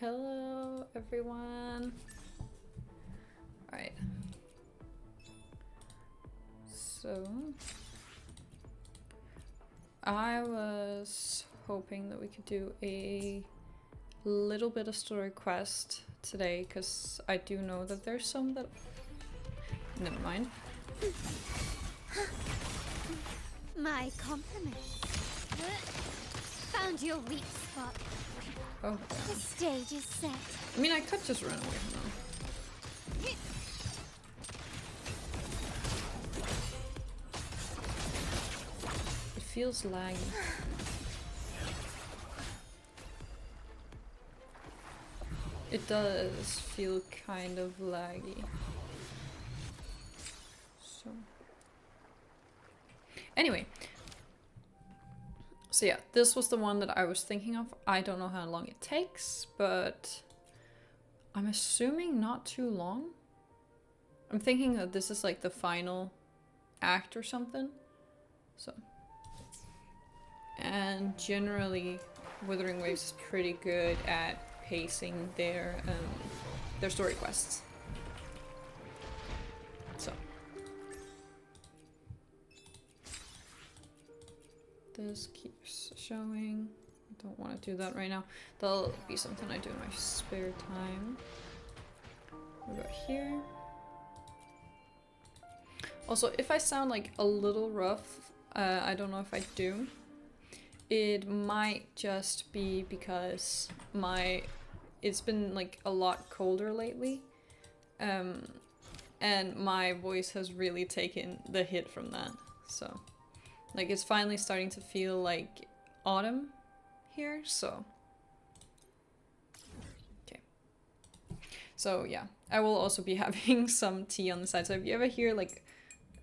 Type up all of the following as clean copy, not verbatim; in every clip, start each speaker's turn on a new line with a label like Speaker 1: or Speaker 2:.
Speaker 1: Hello, everyone. Alright. So, I was hoping that we could do a little bit of story quest today, because I do know that there's some that... Never mind.
Speaker 2: My compliments. Found your weak spot.
Speaker 1: Oh.
Speaker 2: The stage is set.
Speaker 1: I mean, I could just run away from them. It feels laggy. It does feel kind of laggy. So. Anyway. So yeah, this was the one that I was thinking of. I don't know how long it takes, but I'm assuming not too long. I'm thinking that this is like the final act or something. So. And generally, Wuthering Waves is pretty good at pacing their story quests. So. This keeps showing. I don't want to do that right now. That'll be something I do in my spare time. We'll go here. Also, if I sound like a little rough, I don't know if I do. It might just be because it's been like a lot colder lately. And my voice has really taken the hit from that, so. Like, it's finally starting to feel like autumn here, so. Okay. So, yeah. I will also be having some tea on the side. So if you ever hear, like,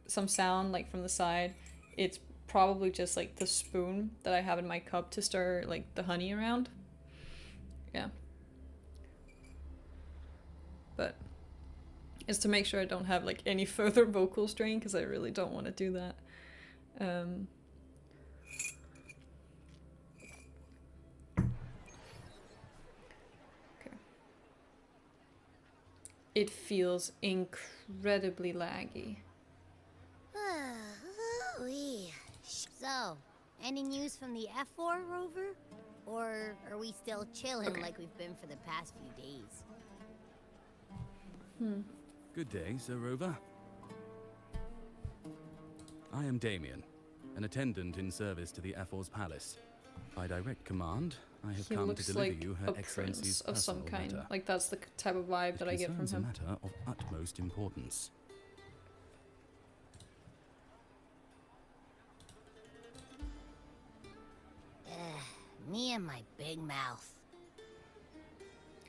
Speaker 1: some sound, like, from the side, it's probably just, like, the spoon that I have in my cup to stir, like, the honey around. Yeah. But it's to make sure I don't have, like, any further vocal strain, because I really don't want to do that. Okay. It feels incredibly laggy.
Speaker 2: So, any news from the F4 rover? Or are we still chilling like we've been for the past few days?
Speaker 3: Good day, Sir Rover. I am Damien, an attendant in service to the F4's palace. By direct command, I have come to deliver
Speaker 1: like
Speaker 3: you Her Excellency's
Speaker 1: of some
Speaker 3: personal
Speaker 1: kind.
Speaker 3: letter.
Speaker 1: Like, that's the type of vibe that I get from
Speaker 3: It
Speaker 1: him.
Speaker 3: concerns a matter of utmost importance.
Speaker 2: Me and my big mouth.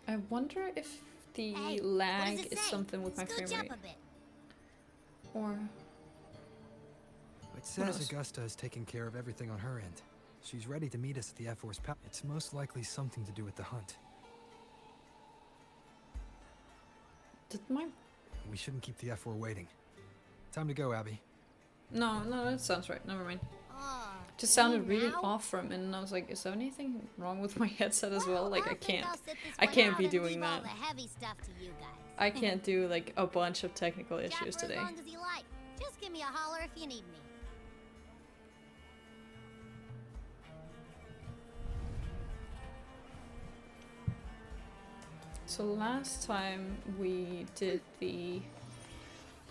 Speaker 1: I wonder if the
Speaker 2: Hey,
Speaker 1: lag
Speaker 2: what does it
Speaker 1: is
Speaker 2: say?
Speaker 1: something with my
Speaker 2: Scooch
Speaker 1: frame
Speaker 2: up
Speaker 1: rate.
Speaker 2: a bit.
Speaker 1: Or...
Speaker 4: It says
Speaker 1: knows?
Speaker 4: Augusta has taken care of everything on her end. She's ready to meet us at the F4's palace. It's most likely something to do with the hunt.
Speaker 1: Did my...
Speaker 4: We shouldn't keep the F4 waiting. Time to go, Abby.
Speaker 1: No, that sounds right. Never mind.
Speaker 2: Oh,
Speaker 1: Just sounded
Speaker 2: me
Speaker 1: really
Speaker 2: now?
Speaker 1: off for a minute, and I was like, is there anything wrong with my headset as well? Like, I
Speaker 2: think
Speaker 1: can't.
Speaker 2: I'll sit this
Speaker 1: I
Speaker 2: one
Speaker 1: can't
Speaker 2: out
Speaker 1: be
Speaker 2: and
Speaker 1: doing
Speaker 2: leave all
Speaker 1: that.
Speaker 2: the heavy stuff to you guys.
Speaker 1: I can't do, like, a bunch of technical
Speaker 2: Chat
Speaker 1: issues
Speaker 2: for
Speaker 1: today.
Speaker 2: as long as you like. Just give me a holler if you need me.
Speaker 1: So last time we did the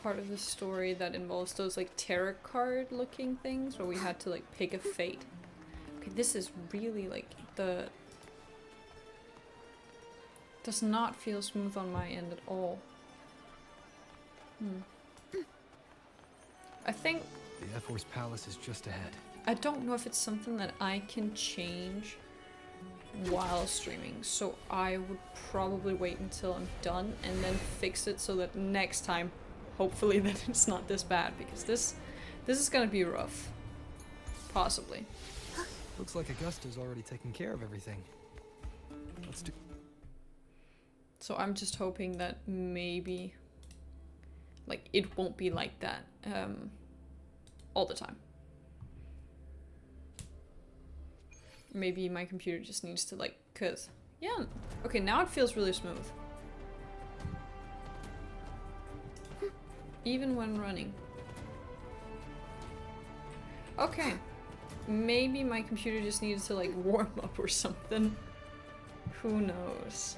Speaker 1: part of the story that involves those like tarot card looking things where we had to like pick a fate. Okay, this is really like does not feel smooth on my end at all. I think
Speaker 4: The F4's palace is just ahead.
Speaker 1: I don't know if it's something that I can change while streaming, so I would probably wait until I'm done and then fix it so that next time, hopefully, that it's not this bad, because this is gonna be rough. Possibly.
Speaker 4: Looks like Augusta's already taken care of everything. Let's do...
Speaker 1: So I'm just hoping that maybe, like, it won't be like that all the time. Maybe my computer just needs to, like, cause Yeah. Okay, now it feels really smooth. Even when running. Okay. Maybe my computer just needed to like warm up or something. Who knows?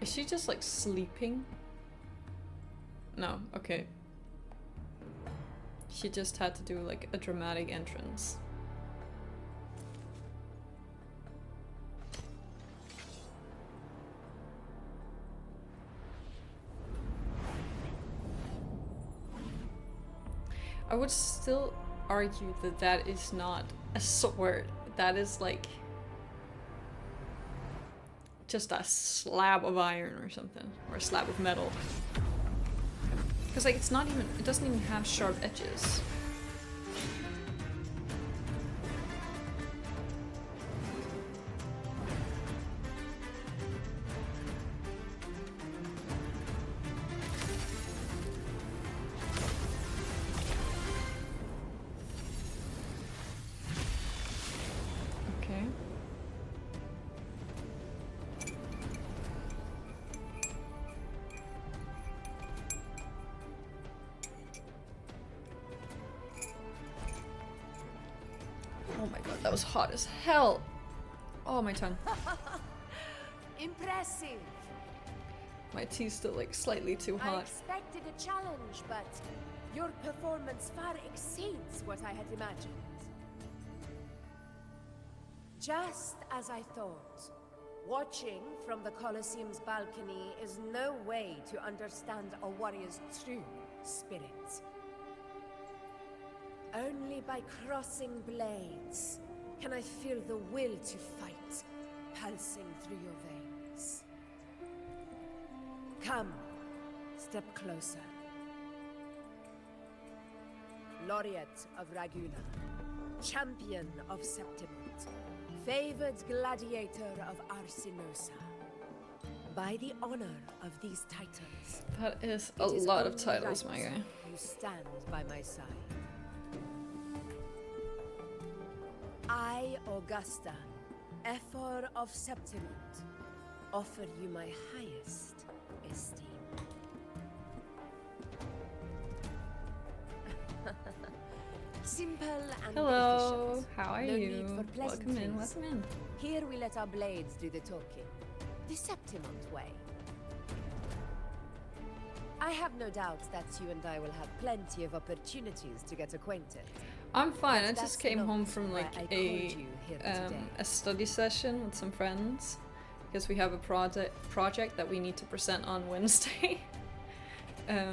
Speaker 1: Is she just like sleeping? No, okay. She just had to do like a dramatic entrance. I would still argue that that is not a sword. That is like just a slab of iron or something, or a slab of metal. Because like it's not even, it doesn't even have sharp edges. Okay. Oh my god, that was hot as hell. Oh, my tongue.
Speaker 5: Impressive.
Speaker 1: My tea's still like slightly too
Speaker 5: I
Speaker 1: hot.
Speaker 5: expected a challenge, but your performance far exceeds what I had imagined. Just as I thought, watching from the Colosseum's balcony is no way to understand a warrior's true spirit. Only by crossing blades can I feel the will to fight pulsing through your veins. Come, step closer. Laureate of Raguna, champion of Septimont, favored gladiator of Arsinosa. By the honor of these titles,
Speaker 1: That is a
Speaker 5: it is
Speaker 1: lot of
Speaker 5: only
Speaker 1: titles,
Speaker 5: right
Speaker 1: my guy.
Speaker 5: You stand by my side. I, Augusta, Ephor of Septimont, offer you my highest esteem. Simple and
Speaker 1: Hello,
Speaker 5: efficient.
Speaker 1: how are
Speaker 5: No
Speaker 1: you?
Speaker 5: need for
Speaker 1: Welcome in,
Speaker 5: pleasantries.
Speaker 1: welcome in.
Speaker 5: Here we let our blades do the talking. The Septimont way. I have no doubt that you and I will have plenty of opportunities to get acquainted.
Speaker 1: I'm fine.
Speaker 5: But
Speaker 1: I
Speaker 5: that's
Speaker 1: just came
Speaker 5: not
Speaker 1: home from
Speaker 5: why
Speaker 1: like
Speaker 5: I called
Speaker 1: a
Speaker 5: you here today.
Speaker 1: a study session with some friends because we have a project that we need to present on Wednesday.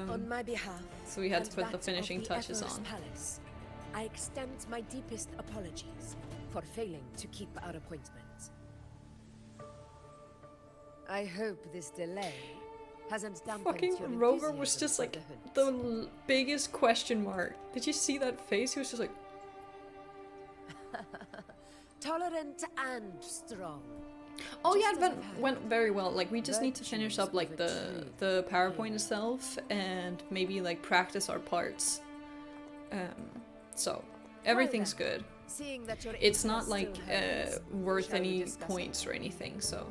Speaker 5: On my behalf,
Speaker 1: so we had to
Speaker 5: and
Speaker 1: put the
Speaker 5: that
Speaker 1: finishing
Speaker 5: of the
Speaker 1: touches
Speaker 5: Ephor's
Speaker 1: on.
Speaker 5: Palace, I extend my deepest apologies for failing to keep our appointment. I hope this delay hasn't dampened
Speaker 1: Fucking
Speaker 5: your
Speaker 1: Rover was
Speaker 5: enthusiasm
Speaker 1: just
Speaker 5: for
Speaker 1: like
Speaker 5: the hunt.
Speaker 1: the biggest question mark. Did you see that face? He was just like,
Speaker 5: Tolerant and strong.
Speaker 1: oh
Speaker 5: Just
Speaker 1: yeah,
Speaker 5: as
Speaker 1: but
Speaker 5: I've had.
Speaker 1: went very well. Like we just need to finish
Speaker 5: Virtues
Speaker 1: up like
Speaker 5: of a
Speaker 1: the
Speaker 5: true
Speaker 1: PowerPoint
Speaker 5: hero.
Speaker 1: itself and maybe like practice our parts. So everything's
Speaker 5: then,
Speaker 1: good.
Speaker 5: Seeing that your
Speaker 1: It's not
Speaker 5: interest
Speaker 1: like
Speaker 5: still holds,
Speaker 1: worth
Speaker 5: shall we
Speaker 1: any
Speaker 5: discuss
Speaker 1: points
Speaker 5: it?
Speaker 1: or anything. So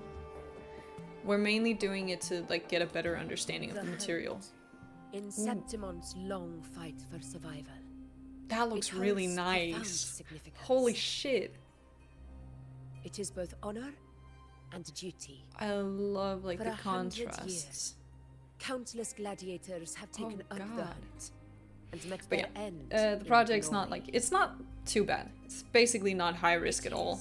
Speaker 1: we're mainly doing it to like get a better understanding of the
Speaker 5: hunt.
Speaker 1: material.
Speaker 5: In Septimont's long fight for survival,
Speaker 1: That looks
Speaker 5: it
Speaker 1: really
Speaker 5: holds profound
Speaker 1: nice.
Speaker 5: significance.
Speaker 1: Holy shit!
Speaker 5: It is both honor and duty.
Speaker 1: I love like
Speaker 5: For
Speaker 1: the
Speaker 5: 100
Speaker 1: contrasts.
Speaker 5: years, countless gladiators have taken
Speaker 1: Oh,
Speaker 5: up the
Speaker 1: God.
Speaker 5: hunt and met
Speaker 1: But
Speaker 5: their
Speaker 1: yeah,
Speaker 5: end.
Speaker 1: the
Speaker 5: in
Speaker 1: project's not
Speaker 5: glory.
Speaker 1: like, it's not too bad. It's basically not high risk at all.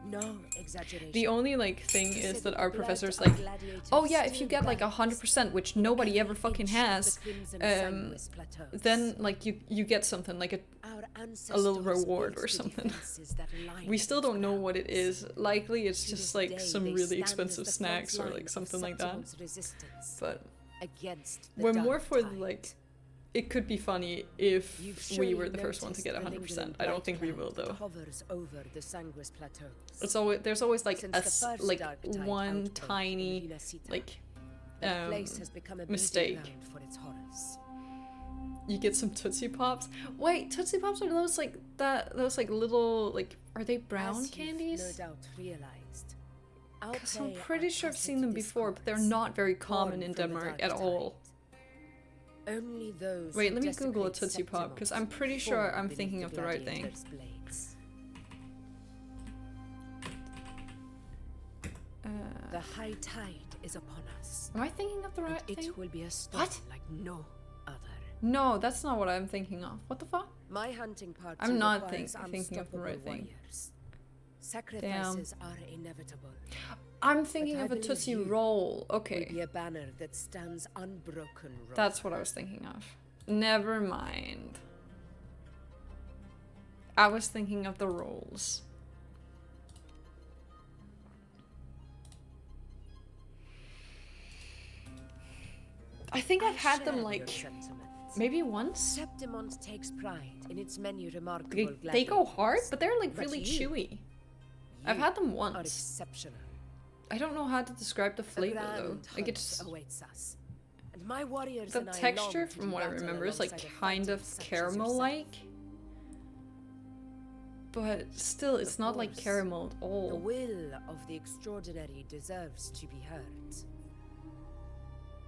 Speaker 5: No exaggeration.
Speaker 1: The only like thing
Speaker 5: He
Speaker 1: is
Speaker 5: said
Speaker 1: that our
Speaker 5: the blood
Speaker 1: professor's
Speaker 5: of
Speaker 1: like,
Speaker 5: gladiators
Speaker 1: oh yeah, if you
Speaker 5: still
Speaker 1: get like
Speaker 5: burns
Speaker 1: 100%, which nobody ever
Speaker 5: every
Speaker 1: fucking
Speaker 5: inch of the
Speaker 1: has,
Speaker 5: crimson Sandwich plateaus.
Speaker 1: then like you get something like
Speaker 5: Our
Speaker 1: a little
Speaker 5: ancestors
Speaker 1: reward
Speaker 5: built
Speaker 1: or
Speaker 5: the
Speaker 1: something.
Speaker 5: defenses that line
Speaker 1: We still
Speaker 5: those
Speaker 1: don't know what it
Speaker 5: grounds.
Speaker 1: is. Likely it's
Speaker 5: To
Speaker 1: just
Speaker 5: this
Speaker 1: like
Speaker 5: day,
Speaker 1: some
Speaker 5: they
Speaker 1: really
Speaker 5: stand as
Speaker 1: expensive
Speaker 5: the
Speaker 1: snacks
Speaker 5: front
Speaker 1: or
Speaker 5: line
Speaker 1: like
Speaker 5: of
Speaker 1: something like that.
Speaker 5: Septimont's resistance
Speaker 1: But
Speaker 5: against the
Speaker 1: we're
Speaker 5: dark
Speaker 1: more for
Speaker 5: tide.
Speaker 1: like it could be funny if
Speaker 5: You've
Speaker 1: we
Speaker 5: surely
Speaker 1: were the first one to get
Speaker 5: noticed the
Speaker 1: 100%.
Speaker 5: lingering
Speaker 1: I don't think we
Speaker 5: black
Speaker 1: will
Speaker 5: cloud that
Speaker 1: though.
Speaker 5: hovers over the Sanguis plateaus.
Speaker 1: It's always there's always like
Speaker 5: Since
Speaker 1: a
Speaker 5: the first
Speaker 1: like
Speaker 5: dark tide
Speaker 1: one
Speaker 5: outbreak in
Speaker 1: tiny
Speaker 5: Villa Sita,
Speaker 1: like
Speaker 5: that place has become a
Speaker 1: mistake.
Speaker 5: breeding ground for its horrors.
Speaker 1: You get some Tootsie Pops. Wait, Tootsie Pops are those like those like little like are they brown
Speaker 5: As you've
Speaker 1: candies?
Speaker 5: no doubt realized. our
Speaker 1: Because I'm
Speaker 5: prey
Speaker 1: pretty
Speaker 5: are
Speaker 1: sure I've
Speaker 5: tacit
Speaker 1: seen them before, but they're
Speaker 5: discords,
Speaker 1: not very common
Speaker 5: born
Speaker 1: in
Speaker 5: from the
Speaker 1: Denmark
Speaker 5: dark
Speaker 1: at all.
Speaker 5: tide. Only those
Speaker 1: Wait,
Speaker 5: who
Speaker 1: let me Google a
Speaker 5: desecrate
Speaker 1: Tootsie Pop, because I'm
Speaker 5: Septimos
Speaker 1: pretty sure
Speaker 5: fall
Speaker 1: I'm
Speaker 5: beneath
Speaker 1: thinking of the right thing.
Speaker 5: gladiators' blades. The high tide is upon us.
Speaker 1: Am I thinking of the right
Speaker 5: and
Speaker 1: thing?
Speaker 5: it will be a storm
Speaker 1: What?
Speaker 5: like no other.
Speaker 1: No, that's not what I'm thinking of. What the fuck?
Speaker 5: My hunting party
Speaker 1: I'm not
Speaker 5: requires
Speaker 1: thinking of the right
Speaker 5: unstoppable
Speaker 1: thing.
Speaker 5: warriors. Sacrifices are inevitable.
Speaker 1: I'm thinking
Speaker 5: I
Speaker 1: of a
Speaker 5: believe
Speaker 1: Tootsie
Speaker 5: you
Speaker 1: Roll.
Speaker 5: Will
Speaker 1: Okay.
Speaker 5: be a banner that stands unbroken.
Speaker 1: That's what I was thinking of. Never mind. I was thinking of the rolls. I think I've had them like maybe once.
Speaker 5: Septimont takes pride in its many remarkable
Speaker 1: They go hard,
Speaker 5: gladiators.
Speaker 1: but they're like
Speaker 5: But
Speaker 1: really
Speaker 5: you-
Speaker 1: chewy. I've
Speaker 5: You
Speaker 1: had them
Speaker 5: are
Speaker 1: once.
Speaker 5: exceptional.
Speaker 1: I don't know how to describe the
Speaker 5: A
Speaker 1: flavor though.
Speaker 5: grand
Speaker 1: Like
Speaker 5: hunt
Speaker 1: it's
Speaker 5: awaits us. And my warriors
Speaker 1: the
Speaker 5: and I
Speaker 1: texture,
Speaker 5: long to
Speaker 1: from
Speaker 5: do
Speaker 1: what I
Speaker 5: battle
Speaker 1: remember, is like
Speaker 5: alongside a
Speaker 1: kind
Speaker 5: fighting
Speaker 1: of
Speaker 5: such as
Speaker 1: caramel-like. But still, it's
Speaker 5: Of
Speaker 1: not like
Speaker 5: course.
Speaker 1: caramel at
Speaker 5: yourself. The
Speaker 1: all.
Speaker 5: will of the extraordinary deserves to be heard.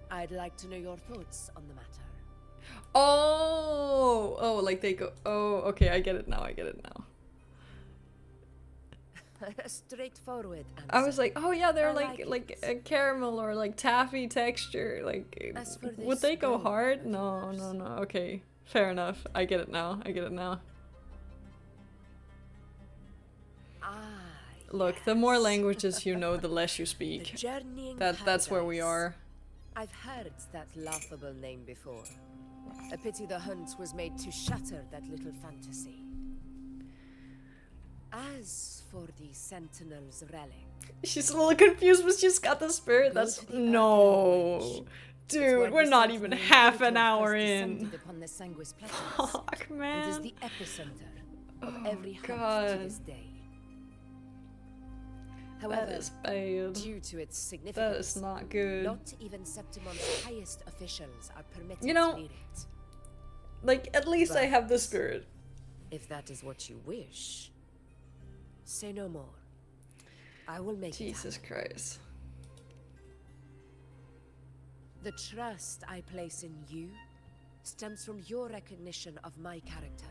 Speaker 5: I'd like to know your thoughts on the matter.
Speaker 1: Oh, like they go. Oh, okay, I get it now. I get it now.
Speaker 5: A straightforward answer.
Speaker 1: I was like, oh yeah, they're
Speaker 5: I
Speaker 1: like
Speaker 5: like it.
Speaker 1: a caramel or like taffy texture. Like,
Speaker 5: As for
Speaker 1: would
Speaker 5: this
Speaker 1: they go
Speaker 5: bow
Speaker 1: hard?
Speaker 5: of
Speaker 1: No,
Speaker 5: yours.
Speaker 1: no. Okay, fair enough. I get it now. I get it now. Look, the more
Speaker 5: yes.
Speaker 1: languages you know, the less you
Speaker 5: The
Speaker 1: speak.
Speaker 5: journeying
Speaker 1: That's where we
Speaker 5: paradise.
Speaker 1: are.
Speaker 5: I've heard that laughable name before. A pity the hunt was made to shatter that little fantasy. As for the Sentinel's relic,
Speaker 1: She's a little confused, but she's got the spirit.
Speaker 5: Go
Speaker 1: That's
Speaker 5: to the
Speaker 1: no,
Speaker 5: Earth Language. It's
Speaker 1: dude.
Speaker 5: where
Speaker 1: We're
Speaker 5: the
Speaker 1: not even
Speaker 5: Sentinel
Speaker 1: half an
Speaker 5: Indigo
Speaker 1: hour
Speaker 5: first
Speaker 1: in.
Speaker 5: descended upon the Sanguis Plateaus,
Speaker 1: Fuck,
Speaker 5: and is
Speaker 1: man.
Speaker 5: the epicenter of
Speaker 1: Oh,
Speaker 5: every hunt to
Speaker 1: God.
Speaker 5: this day.
Speaker 1: That
Speaker 5: However,
Speaker 1: is bad.
Speaker 5: due to its
Speaker 1: That
Speaker 5: significance,
Speaker 1: is not good.
Speaker 5: not even Septimon's highest officials are permitted
Speaker 1: You know-
Speaker 5: to read it.
Speaker 1: Like, at least I have the
Speaker 5: But-
Speaker 1: spirit.
Speaker 5: If that is what you wish, say no more. I will make
Speaker 1: Jesus
Speaker 5: it
Speaker 1: Christ.
Speaker 5: happen. The trust I place in you stems from your recognition of my character.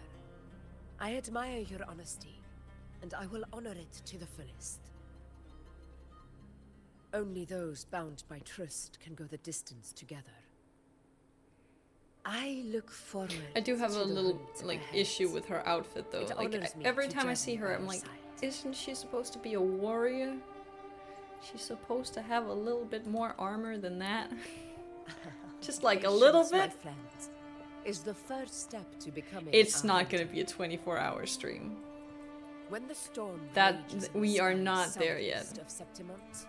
Speaker 5: I admire your honesty, and I will honor it to the fullest. Only those bound by trust can go the distance together. I look forward.
Speaker 1: I do have
Speaker 5: to
Speaker 1: a
Speaker 5: the
Speaker 1: little
Speaker 5: hunt
Speaker 1: like
Speaker 5: ahead.
Speaker 1: issue with her outfit though.
Speaker 5: It
Speaker 1: Like
Speaker 5: honors me
Speaker 1: every
Speaker 5: to
Speaker 1: time I
Speaker 5: journey
Speaker 1: see her,
Speaker 5: by
Speaker 1: I'm
Speaker 5: your
Speaker 1: like,
Speaker 5: side.
Speaker 1: isn't she supposed to be a warrior? She's supposed to have a little bit more armor than that. Just like a little
Speaker 5: Patience, my
Speaker 1: bit.
Speaker 5: friend, is the first step to becoming
Speaker 1: It's
Speaker 5: a
Speaker 1: not
Speaker 5: hunter.
Speaker 1: gonna be a 24-hour stream.
Speaker 5: When the storm
Speaker 1: That-
Speaker 5: rages in
Speaker 1: we
Speaker 5: the
Speaker 1: are
Speaker 5: skies
Speaker 1: not there yet.
Speaker 5: southeast of Septimont,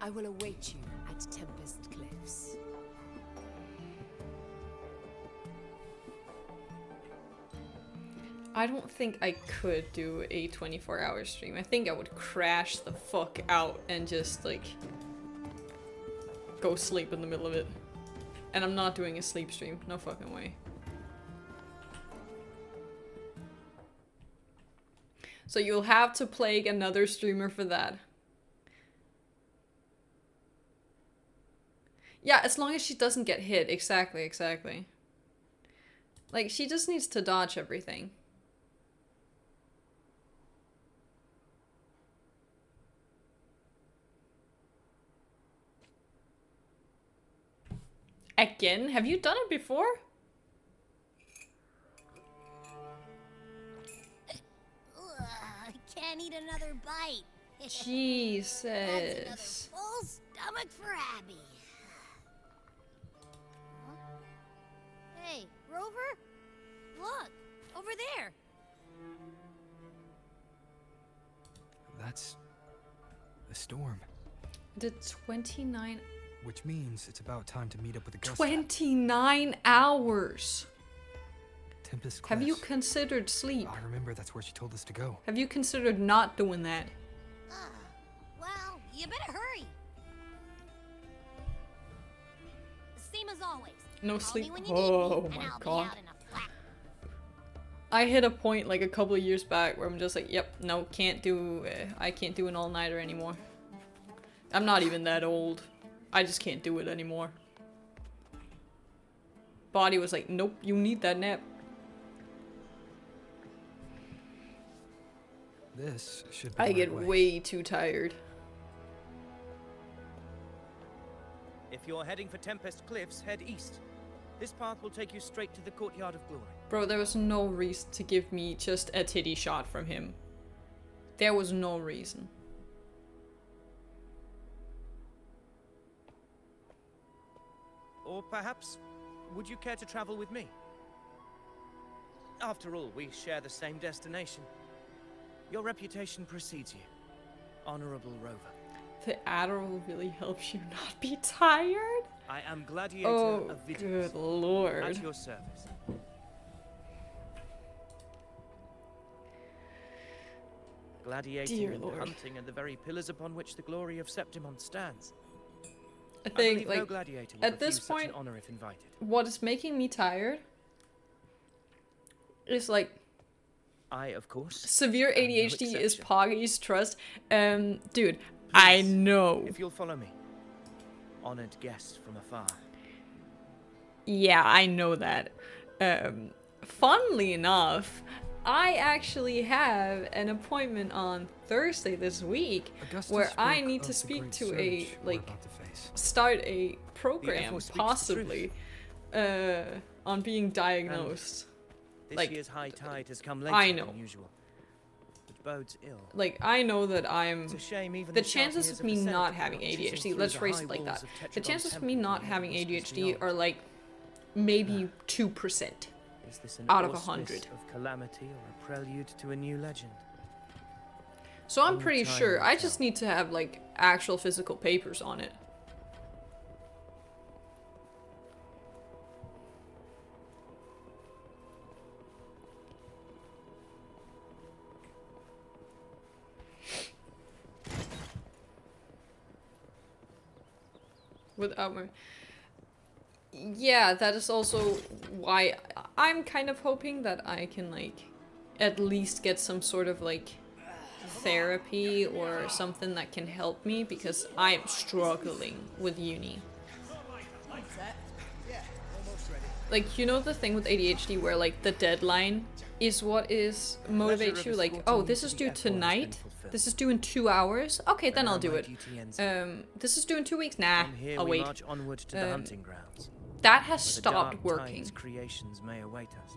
Speaker 5: I will await you at Tempest Cliffs.
Speaker 1: I don't think I could do a 24-hour stream. I think I would crash the fuck out and just like go sleep in the middle of it. And I'm not doing a sleep stream. No fucking way. So you'll have to plague another streamer for that. Yeah, as long as she doesn't get hit. Exactly, exactly. Like, she just needs to dodge everything. Again? Have you done it before?
Speaker 2: Ugh, I can't eat another bite. That's another
Speaker 1: Jesus.
Speaker 2: full stomach for Abby. Huh? Hey, Rover? Look, over there.
Speaker 4: That's the storm.
Speaker 1: Did 29...
Speaker 4: which means it's about time to meet up with the ghost.
Speaker 1: 29 hours!
Speaker 4: Tempest
Speaker 1: Have you
Speaker 4: Cliffs.
Speaker 1: considered sleep?
Speaker 4: I remember that's where she told us to go.
Speaker 1: Have you considered not doing that?
Speaker 2: Well, you better hurry. Same as always.
Speaker 1: No
Speaker 2: Call
Speaker 1: sleep?
Speaker 2: me when you need
Speaker 1: Oh
Speaker 2: me, and
Speaker 1: my
Speaker 2: I'll
Speaker 1: god.
Speaker 2: Be out in a flash.
Speaker 1: I hit a point like a couple of years back where I'm just like, yep, no, can't do, I can't do an all-nighter anymore. I'm not even that old. I just can't do it anymore. Body was like, nope, you need that nap.
Speaker 4: This should be
Speaker 1: I
Speaker 4: the
Speaker 1: get
Speaker 4: right way.
Speaker 1: way too tired.
Speaker 6: If you're heading for Tempest Cliffs, head east. This path will take you straight to the Courtyard of Glory.
Speaker 1: Bro, there was no reason to give me just a titty shot from him. There was no reason.
Speaker 6: Or perhaps, would you care to travel with me? After all, we share the same destination. Your reputation precedes you. Honorable Rover.
Speaker 1: The Adderall really helps you not be tired?
Speaker 6: I am Gladiator
Speaker 1: Oh,
Speaker 6: of Vtubers.
Speaker 1: good lord.
Speaker 6: At your service. Gladiating
Speaker 1: Dear
Speaker 6: and
Speaker 1: Lord.
Speaker 6: hunting are the very pillars upon which the glory of Septimon stands.
Speaker 1: I
Speaker 6: I
Speaker 1: think,
Speaker 6: believe no
Speaker 1: like,
Speaker 6: gladiator would
Speaker 1: at this
Speaker 6: refuse such
Speaker 1: point,
Speaker 6: an honor if invited.
Speaker 1: what is making me tired is, like,
Speaker 6: I, of course.
Speaker 1: severe
Speaker 6: am no
Speaker 1: ADHD is
Speaker 6: exception.
Speaker 1: Poggy's trust. Dude, I
Speaker 6: Please,
Speaker 1: know.
Speaker 6: If you'll follow me. Honored guest from afar.
Speaker 1: Yeah, I know that. Funnily enough, I actually have an appointment on Thursday this week
Speaker 4: Augustus
Speaker 1: where I
Speaker 4: spoke
Speaker 1: need
Speaker 4: of
Speaker 1: to
Speaker 4: the
Speaker 1: speak
Speaker 4: great
Speaker 1: to
Speaker 4: surge
Speaker 1: a,
Speaker 4: we're
Speaker 1: like,
Speaker 4: about to face.
Speaker 1: start a program,
Speaker 6: Force speaks the
Speaker 1: possibly, on being diagnosed.
Speaker 6: This
Speaker 1: Like,
Speaker 6: year's high tide has come later
Speaker 1: I know.
Speaker 6: than usual. Which bodes ill.
Speaker 1: Like, I know that I'm...
Speaker 6: It's a shame even
Speaker 1: The
Speaker 6: sharp
Speaker 1: chances
Speaker 6: ears
Speaker 1: of me
Speaker 6: the Senate
Speaker 1: not
Speaker 6: are
Speaker 1: having
Speaker 6: choosing
Speaker 1: ADHD,
Speaker 6: through
Speaker 1: let's
Speaker 6: the
Speaker 1: phrase
Speaker 6: high
Speaker 1: it like
Speaker 6: walls
Speaker 1: that.
Speaker 6: of
Speaker 1: The
Speaker 6: Tetragon
Speaker 1: chances of
Speaker 6: Temple
Speaker 1: me
Speaker 6: to
Speaker 1: not
Speaker 6: the
Speaker 1: having
Speaker 6: whispers
Speaker 1: ADHD
Speaker 6: beyond.
Speaker 1: are like maybe 2%.
Speaker 6: Is this an
Speaker 1: out of
Speaker 6: auspice
Speaker 1: 100.
Speaker 6: of calamity or a prelude to a new legend?
Speaker 1: So I'm
Speaker 6: Only
Speaker 1: pretty
Speaker 6: time
Speaker 1: sure
Speaker 6: will
Speaker 1: I just
Speaker 6: tell.
Speaker 1: need to have like actual physical papers on it. Without my... Yeah, that is also why I'm kind of hoping that I can like at least get some sort of like therapy or something that can help me because I am struggling with uni. Like, you know the thing with ADHD where like the deadline is what is motivates you, like, oh, this is due tonight, this is due in 2 hours, okay, then I'll do it. This is due in 2 weeks, nah,
Speaker 6: From here
Speaker 1: I'll
Speaker 6: we
Speaker 1: wait.
Speaker 6: march onward to the hunting grounds.
Speaker 1: That has
Speaker 6: where the
Speaker 1: stopped
Speaker 6: dark
Speaker 1: working.
Speaker 6: tide's creations may await us.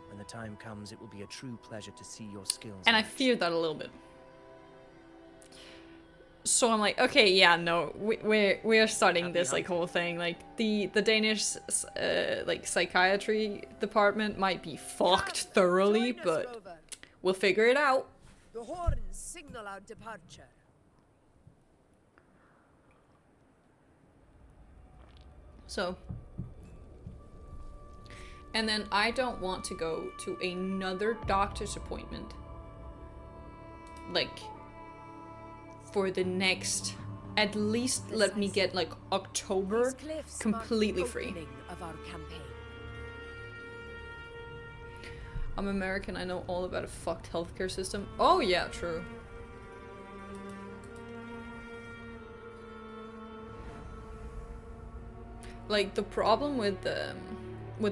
Speaker 6: When the time comes, it will be a true pleasure to see your skills.
Speaker 1: And I
Speaker 6: matched.
Speaker 1: fear that a little bit. So I'm like, okay, yeah, no, we're starting
Speaker 6: Happy
Speaker 1: this like
Speaker 6: hunting.
Speaker 1: whole thing. Like the Danish like psychiatry department might be fucked thoroughly,
Speaker 5: Join us,
Speaker 1: but
Speaker 5: Rover.
Speaker 1: we'll figure it out.
Speaker 5: The horns signal our departure.
Speaker 1: So, and then I don't want to go to another doctor's appointment, like, for the next, at least let me get, like, October
Speaker 5: These cliffs
Speaker 1: completely
Speaker 5: mark the
Speaker 1: free.
Speaker 5: opening of our campaign.
Speaker 1: I'm American, I know all about a fucked healthcare system. Oh yeah, true. Like, the problem with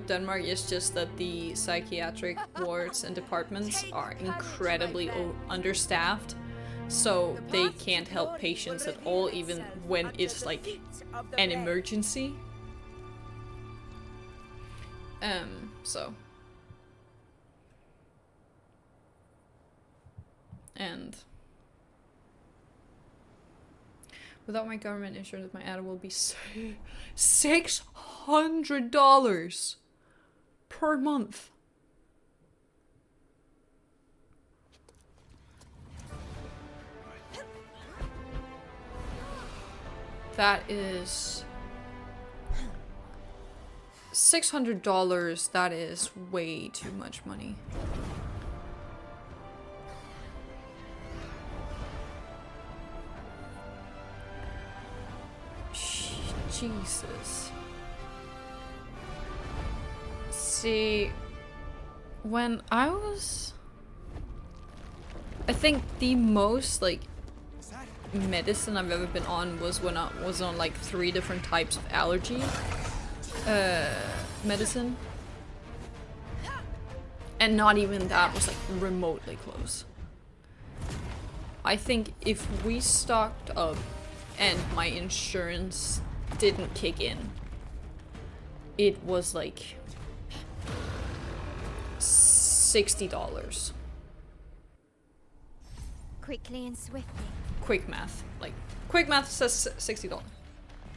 Speaker 1: Denmark is just that the psychiatric wards and departments are incredibly understaffed, so they can't help patients at all, even when it's like an emergency. So. And without my government insurance, my ad will be $600 per month. That is $600. That is way too much money. Jesus. See, when I think the most like medicine I've ever been on was when I was on like 3 different types of allergy medicine, and not even that was like remotely close. I think if we stocked up and my insurance didn't kick in, it was like $60.
Speaker 2: Quickly and swiftly.
Speaker 1: Quick math. Like, quick math says $60.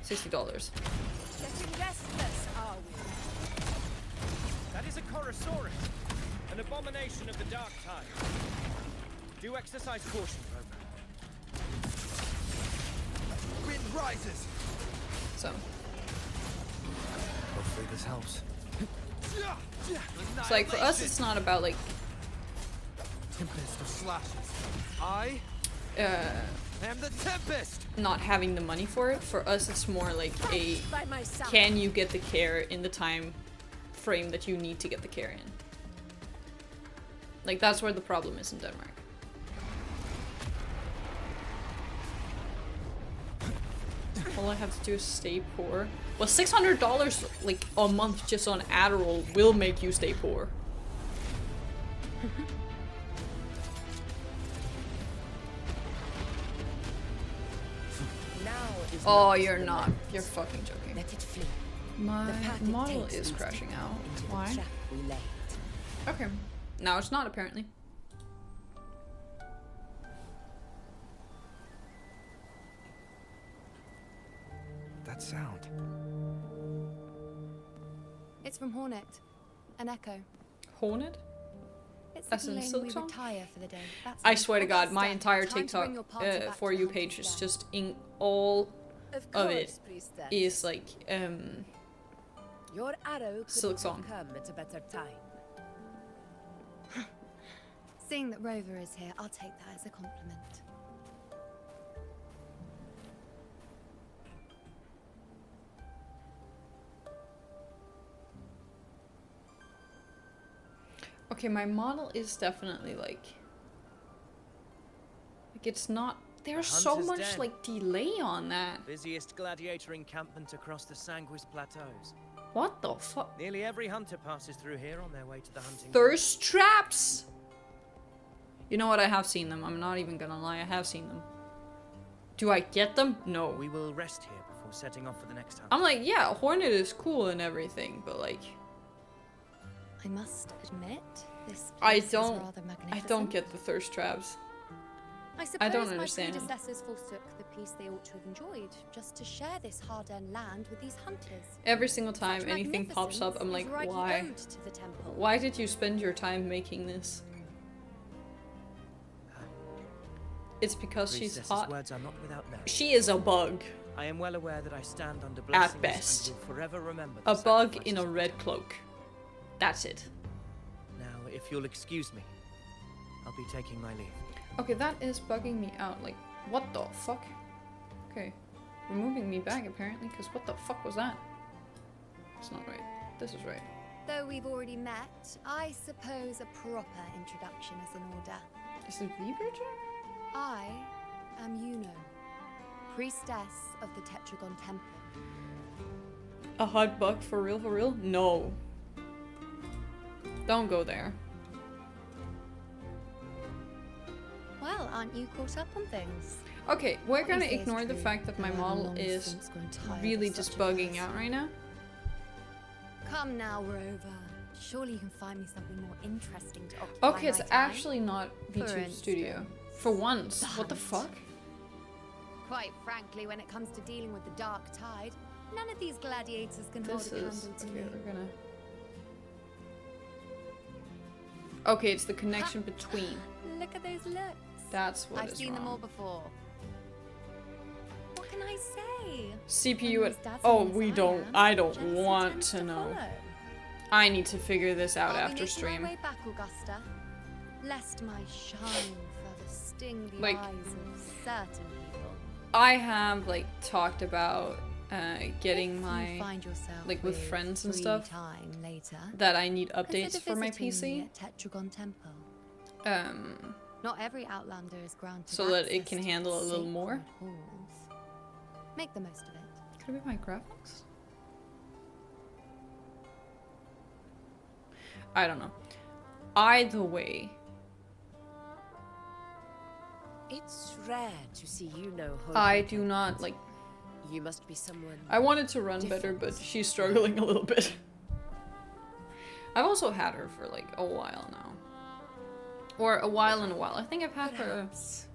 Speaker 1: $60.
Speaker 5: Getting restless, are we?
Speaker 6: That is a Chorosaurus, an abomination of the dark tide. Do exercise caution, Rover.
Speaker 4: Wind rises.
Speaker 1: So,
Speaker 4: Hopefully this helps.
Speaker 1: it's like for us it's not about like
Speaker 4: Tempest of slashes. I am the Tempest.
Speaker 1: not having the money for it. For us it's more like a
Speaker 5: By my side.
Speaker 1: can you get the care in the time frame that you need to get the care in. Like that's where the problem is in Denmark. All I have to do is stay poor. Well, $600 like a month just on Adderall will make you stay poor.
Speaker 5: Now is
Speaker 1: Oh,
Speaker 5: not
Speaker 1: you're
Speaker 5: the
Speaker 1: not.
Speaker 5: moment.
Speaker 1: You're fucking joking.
Speaker 5: Let it flee.
Speaker 1: My
Speaker 5: The path it
Speaker 1: model
Speaker 5: takes
Speaker 1: is
Speaker 5: leads
Speaker 1: crashing
Speaker 5: deeper
Speaker 1: out.
Speaker 5: into the
Speaker 1: Why?
Speaker 5: trap we laid.
Speaker 1: Okay. Now it's not apparently.
Speaker 4: That sound.
Speaker 7: It's from Hornet. An echo.
Speaker 1: Hornet?
Speaker 7: It's
Speaker 1: As in
Speaker 7: signaling
Speaker 1: silk
Speaker 7: we
Speaker 1: song?
Speaker 7: retire for the day. That's
Speaker 1: I
Speaker 7: all.
Speaker 1: swear to
Speaker 7: Okay,
Speaker 1: God, my
Speaker 7: Stan,
Speaker 1: entire
Speaker 7: time to
Speaker 1: TikTok
Speaker 7: bring your party back
Speaker 1: for
Speaker 7: to
Speaker 1: you
Speaker 7: the
Speaker 1: page
Speaker 7: hunters
Speaker 1: is
Speaker 7: then.
Speaker 1: just in all
Speaker 5: Of
Speaker 1: of
Speaker 5: course,
Speaker 1: it
Speaker 5: priestess.
Speaker 1: is like
Speaker 5: Your arrow could
Speaker 1: Silk
Speaker 5: have
Speaker 1: song.
Speaker 5: come at a better time.
Speaker 7: Seeing that Rover is here, I'll take that as a compliment.
Speaker 1: okay, my model is definitely like it's not there's so
Speaker 6: hunter's
Speaker 1: much
Speaker 6: den.
Speaker 1: like delay on that.
Speaker 6: Busiest gladiator encampment across the Sanguis Plateaus.
Speaker 1: What the fuck?
Speaker 6: Nearly every hunter passes through here on their way to the hunting.
Speaker 1: Thirst traps! You know what? I have seen them. I'm not even gonna lie. I have seen them. Do I get them? No.
Speaker 6: We will rest here before setting off for the next hunt.
Speaker 1: I'm like, yeah, Hornet is cool and everything, but like,
Speaker 7: I must admit, this
Speaker 1: I
Speaker 7: place is
Speaker 1: don't
Speaker 7: rather magnificent.
Speaker 1: get the thirst traps.
Speaker 7: I suppose
Speaker 1: don't
Speaker 7: my
Speaker 1: understand.
Speaker 7: predecessors forsook the peace they ought to have enjoyed, just to share this hard-earned land with these hunters.
Speaker 1: Every single time
Speaker 7: Such
Speaker 1: anything pops up, I'm
Speaker 7: magnificence
Speaker 1: like,
Speaker 7: is rightly
Speaker 1: why?
Speaker 7: owed to the temple.
Speaker 1: Why did you spend your time making this? It's because she's
Speaker 6: Priestess's
Speaker 1: hot.
Speaker 6: words are not without merit.
Speaker 1: She is a bug.
Speaker 6: I am well aware that I stand under blessings
Speaker 1: best.
Speaker 6: and will forever remember the
Speaker 1: A bug in a
Speaker 6: sacrifices.
Speaker 1: red cloak. That's it.
Speaker 6: Now, if you'll excuse me, I'll be taking my leave.
Speaker 1: Okay, that is bugging me out. Like, what the fuck? Okay. Removing me back, apparently, because what the fuck was that? It's not right. This is right.
Speaker 7: Though we've already met, I suppose a proper introduction is in order.
Speaker 1: Is it Vtubers?
Speaker 7: I am Yuno, priestess of the Tetragon Temple.
Speaker 1: A hot bug for real, for real? No. Don't go there.
Speaker 7: Well, aren't you caught up on things?
Speaker 1: Okay, we're
Speaker 7: What you
Speaker 1: gonna
Speaker 7: say is
Speaker 1: ignore the
Speaker 7: true,
Speaker 1: fact that my
Speaker 7: though I'm
Speaker 1: model
Speaker 7: long
Speaker 1: is
Speaker 7: since grown tired
Speaker 1: really
Speaker 7: of
Speaker 1: just
Speaker 7: such
Speaker 1: bugging
Speaker 7: affairs.
Speaker 1: out right now.
Speaker 7: Come now, Rover. Surely you can find me something more interesting to occupy
Speaker 1: Okay, it's
Speaker 7: my time.
Speaker 1: actually not
Speaker 7: For
Speaker 1: VTube Studio.
Speaker 7: instance,
Speaker 1: For once.
Speaker 7: the
Speaker 1: What the
Speaker 7: hunt.
Speaker 1: fuck?
Speaker 7: Quite frankly, when it comes to dealing with the dark tide, none of these gladiators can hold
Speaker 1: This
Speaker 7: a
Speaker 1: is...
Speaker 7: candle to
Speaker 1: Okay,
Speaker 7: me.
Speaker 1: we're gonna... Okay, it's the connection between.
Speaker 7: Look at those looks.
Speaker 1: That's what
Speaker 7: I've
Speaker 1: is
Speaker 7: seen them all
Speaker 1: wrong.
Speaker 7: before. What can I say?
Speaker 1: CPU
Speaker 7: When his
Speaker 1: at.
Speaker 7: dad's
Speaker 1: Oh,
Speaker 7: on his
Speaker 1: we
Speaker 7: eye
Speaker 1: don't.
Speaker 7: am,
Speaker 1: I don't
Speaker 7: jealousy
Speaker 1: want
Speaker 7: tends
Speaker 1: to know.
Speaker 7: follow.
Speaker 1: I need to figure this out
Speaker 7: I'll be
Speaker 1: after
Speaker 7: making
Speaker 1: stream.
Speaker 7: my way back, Augusta, lest my shine further sting the
Speaker 1: Like-
Speaker 7: eyes of certain people.
Speaker 1: I have like talked about getting
Speaker 7: If you
Speaker 1: my
Speaker 7: find yourself
Speaker 1: like with friends and
Speaker 7: free
Speaker 1: stuff
Speaker 7: time later,
Speaker 1: that I need updates
Speaker 7: consider
Speaker 1: for my
Speaker 7: visiting me
Speaker 1: PC.
Speaker 7: at Tetragon Temple.
Speaker 1: Um,
Speaker 7: Not every Outlander is granted
Speaker 1: So that it
Speaker 7: access
Speaker 1: can
Speaker 7: to
Speaker 1: handle a
Speaker 7: its
Speaker 1: little more?
Speaker 7: sacred halls. Make the most of it.
Speaker 1: could it be my graphics? I don't know. Either way,
Speaker 5: It's rare to see you know.
Speaker 1: I do not like.
Speaker 5: You must be someone.
Speaker 1: I wanted to run better, but she's struggling a little bit. I've also had her for like a while now. Or a while and a while. I think I've had her
Speaker 5: Perhaps.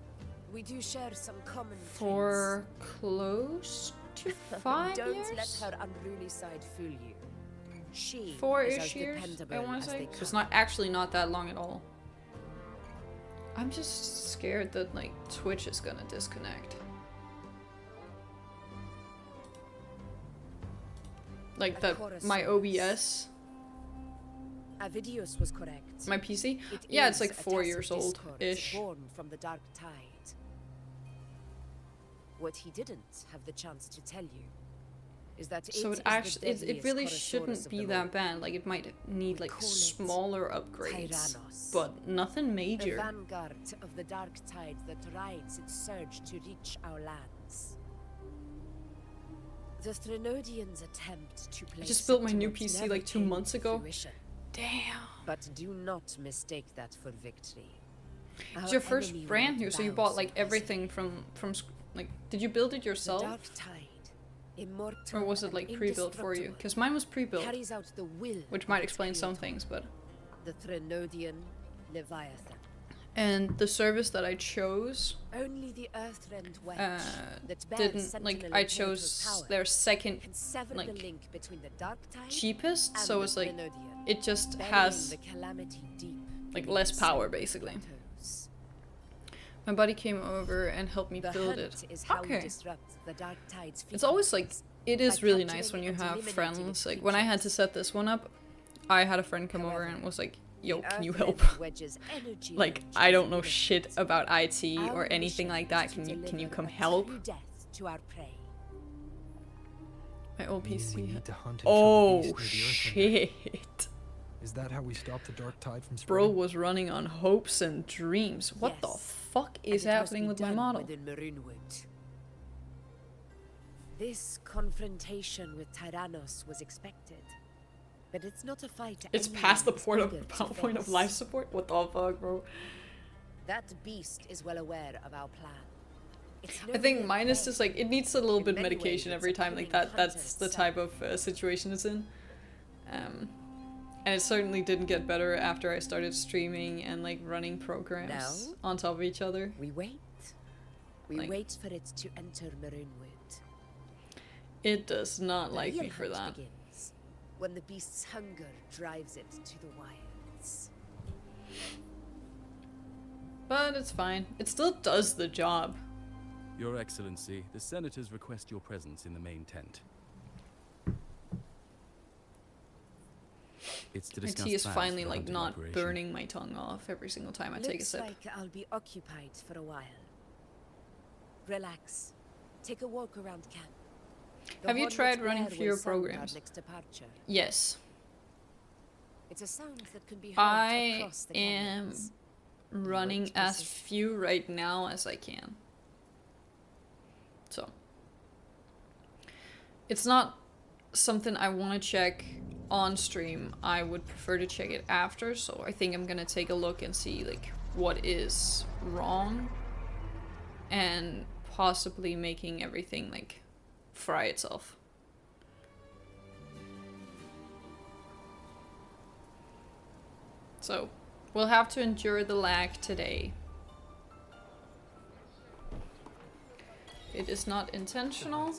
Speaker 5: We do share some common
Speaker 1: for close to
Speaker 5: traits.
Speaker 1: 5
Speaker 5: Don't
Speaker 1: years?
Speaker 5: let her unruly side fool you. She is
Speaker 1: 4-ish
Speaker 5: as
Speaker 1: years,
Speaker 5: dependable
Speaker 1: I want
Speaker 5: as
Speaker 1: to say.
Speaker 5: they
Speaker 1: So it's
Speaker 5: come.
Speaker 1: not actually not that long at all. I'm just scared that like Twitch is gonna disconnect. Like that my OBS,
Speaker 5: Avidius was correct.
Speaker 1: my PC.
Speaker 5: It
Speaker 1: Yeah, it's
Speaker 5: is
Speaker 1: like
Speaker 5: a
Speaker 1: 4
Speaker 5: tacit
Speaker 1: years
Speaker 5: discord
Speaker 1: old-ish.
Speaker 5: born from the dark tide. What he didn't have the chance to tell you is that
Speaker 1: So
Speaker 5: it
Speaker 1: it actually
Speaker 5: is the
Speaker 1: it really
Speaker 5: deadliest
Speaker 1: shouldn't
Speaker 5: Chorosaurus
Speaker 1: be
Speaker 5: of them
Speaker 1: that
Speaker 5: all.
Speaker 1: bad. Like it might need
Speaker 5: We
Speaker 1: like
Speaker 5: call it
Speaker 1: smaller upgrades,
Speaker 5: Tyrannos.
Speaker 1: but nothing
Speaker 5: The
Speaker 1: major.
Speaker 5: vanguard of the dark tide that rides its surge to reach our lands. The Threnodians attempt to place
Speaker 1: just built my
Speaker 5: it to
Speaker 1: new
Speaker 5: what
Speaker 1: PC
Speaker 5: never
Speaker 1: like 2
Speaker 5: came
Speaker 1: months
Speaker 5: to
Speaker 1: ago.
Speaker 5: fruition.
Speaker 1: Damn.
Speaker 5: But do not mistake that for victory.
Speaker 1: It's
Speaker 5: Our
Speaker 1: your first
Speaker 5: enemy
Speaker 1: brand
Speaker 5: will
Speaker 1: new, so you
Speaker 5: bow
Speaker 1: bought like
Speaker 5: so
Speaker 1: everything like. Did you build it
Speaker 5: The
Speaker 1: yourself,
Speaker 5: dark tide, immortal
Speaker 1: or was it
Speaker 5: and
Speaker 1: like pre-built for you?
Speaker 5: indestructible,
Speaker 1: Because mine was pre-built,
Speaker 5: carries out the will
Speaker 1: which
Speaker 5: of
Speaker 1: might
Speaker 5: its
Speaker 1: explain some
Speaker 5: creator,
Speaker 1: things. But
Speaker 5: the Threnodian Leviathan.
Speaker 1: and the service that I chose
Speaker 5: Only the Earthrend wedge that bears
Speaker 1: didn't like.
Speaker 5: sentinel
Speaker 1: I
Speaker 5: of mortal
Speaker 1: chose
Speaker 5: power
Speaker 1: their second
Speaker 5: can sever
Speaker 1: like,
Speaker 5: the link between the dark tide
Speaker 1: cheapest,
Speaker 5: and
Speaker 1: so
Speaker 5: the
Speaker 1: it's like
Speaker 5: Threnodian,
Speaker 1: it just
Speaker 5: burying
Speaker 1: has
Speaker 5: the calamity deep
Speaker 1: like
Speaker 5: beneath
Speaker 1: less
Speaker 5: its
Speaker 1: power
Speaker 5: sacred
Speaker 1: basically.
Speaker 5: plateaus.
Speaker 1: My buddy came over and helped me
Speaker 5: The
Speaker 1: build
Speaker 5: hunt
Speaker 1: it.
Speaker 5: is how we
Speaker 1: Okay.
Speaker 5: disrupt the dark tide's
Speaker 1: It's always like
Speaker 5: frequencies.
Speaker 1: it is
Speaker 5: by
Speaker 1: really
Speaker 5: capturing
Speaker 1: nice when you
Speaker 5: and
Speaker 1: have
Speaker 5: eliminating
Speaker 1: friends.
Speaker 5: its
Speaker 1: Like when I had to
Speaker 5: creatures.
Speaker 1: set this one up, I had a friend come over
Speaker 5: However,
Speaker 1: and was like, "Yo,
Speaker 5: The
Speaker 1: can you
Speaker 5: Earthrend
Speaker 1: help?"
Speaker 5: wedge's energy
Speaker 1: Like
Speaker 5: range
Speaker 1: I
Speaker 5: is
Speaker 1: don't know
Speaker 5: limited.
Speaker 1: shit about IT
Speaker 5: Our
Speaker 1: or anything
Speaker 5: mission
Speaker 1: like
Speaker 5: is
Speaker 1: that.
Speaker 5: to
Speaker 1: Can you
Speaker 5: deliver
Speaker 1: come
Speaker 5: a
Speaker 1: help?
Speaker 5: true death to our prey.
Speaker 1: My old
Speaker 4: Meaning we
Speaker 1: PC.
Speaker 4: need to hunt and kill the
Speaker 1: Oh
Speaker 4: beast near the Earthrend.
Speaker 1: shit!
Speaker 4: Is that how we stop the dark tide from
Speaker 1: Bro
Speaker 4: spreading?
Speaker 1: was running on hopes and dreams. What the
Speaker 5: Yes.
Speaker 1: fuck
Speaker 5: And
Speaker 1: is
Speaker 5: it must
Speaker 1: happening
Speaker 5: be
Speaker 1: with my
Speaker 5: done
Speaker 1: model?
Speaker 5: within Maroonwood. This confrontation with Tyrannos was expected, but it's not a fight.
Speaker 1: It's
Speaker 5: anyone
Speaker 1: past the
Speaker 5: is
Speaker 1: point
Speaker 5: eager to
Speaker 1: of
Speaker 5: face.
Speaker 1: life support. What the fuck, bro?
Speaker 5: That beast is well aware of our plan. It's
Speaker 1: I
Speaker 5: no
Speaker 1: think
Speaker 5: mere
Speaker 1: mine is
Speaker 5: prey.
Speaker 1: just like it needs a little
Speaker 5: In
Speaker 1: bit
Speaker 5: many
Speaker 1: medication
Speaker 5: ways,
Speaker 1: every
Speaker 5: it's a
Speaker 1: time like
Speaker 5: killing
Speaker 1: that. That's
Speaker 5: hunter
Speaker 1: the
Speaker 5: itself.
Speaker 1: type of situation it's in. And it certainly didn't get better after I started streaming and like running programs
Speaker 5: Now?
Speaker 1: on top of each other.
Speaker 5: We wait. We
Speaker 1: Like-
Speaker 5: wait for it to enter Maroonwood.
Speaker 1: It does not
Speaker 5: The
Speaker 1: like
Speaker 5: real
Speaker 1: me for
Speaker 5: hunt
Speaker 1: that.
Speaker 5: begins when the beast's hunger drives it to the wilds.
Speaker 1: But it's fine. It still does the job.
Speaker 3: Your Excellency, the senators request your presence in the main tent. It's to
Speaker 1: My
Speaker 3: discuss
Speaker 1: tea is
Speaker 3: plans
Speaker 1: finally
Speaker 3: for the
Speaker 1: like
Speaker 3: hunting
Speaker 1: not
Speaker 3: operation.
Speaker 1: burning my tongue off every single time I take a
Speaker 5: Looks
Speaker 1: sip.
Speaker 5: like I'll be occupied for a while. Relax. Take a walk around camp. The
Speaker 1: Have you
Speaker 5: hornet's
Speaker 1: tried running
Speaker 5: blare
Speaker 1: for your
Speaker 5: will sound our
Speaker 1: programs?
Speaker 5: next departure.
Speaker 1: Yes.
Speaker 5: It's a sound that can be heard
Speaker 1: I
Speaker 5: across the
Speaker 1: am
Speaker 5: canyons.
Speaker 1: running
Speaker 5: Works
Speaker 1: as
Speaker 5: precision.
Speaker 1: few right now as I can. So. It's not something I want to check on stream. I would prefer to check it after, so I think I'm gonna take a look and see like what is wrong and possibly making everything like fry itself. So, we'll have to endure the lag today. It is not intentional,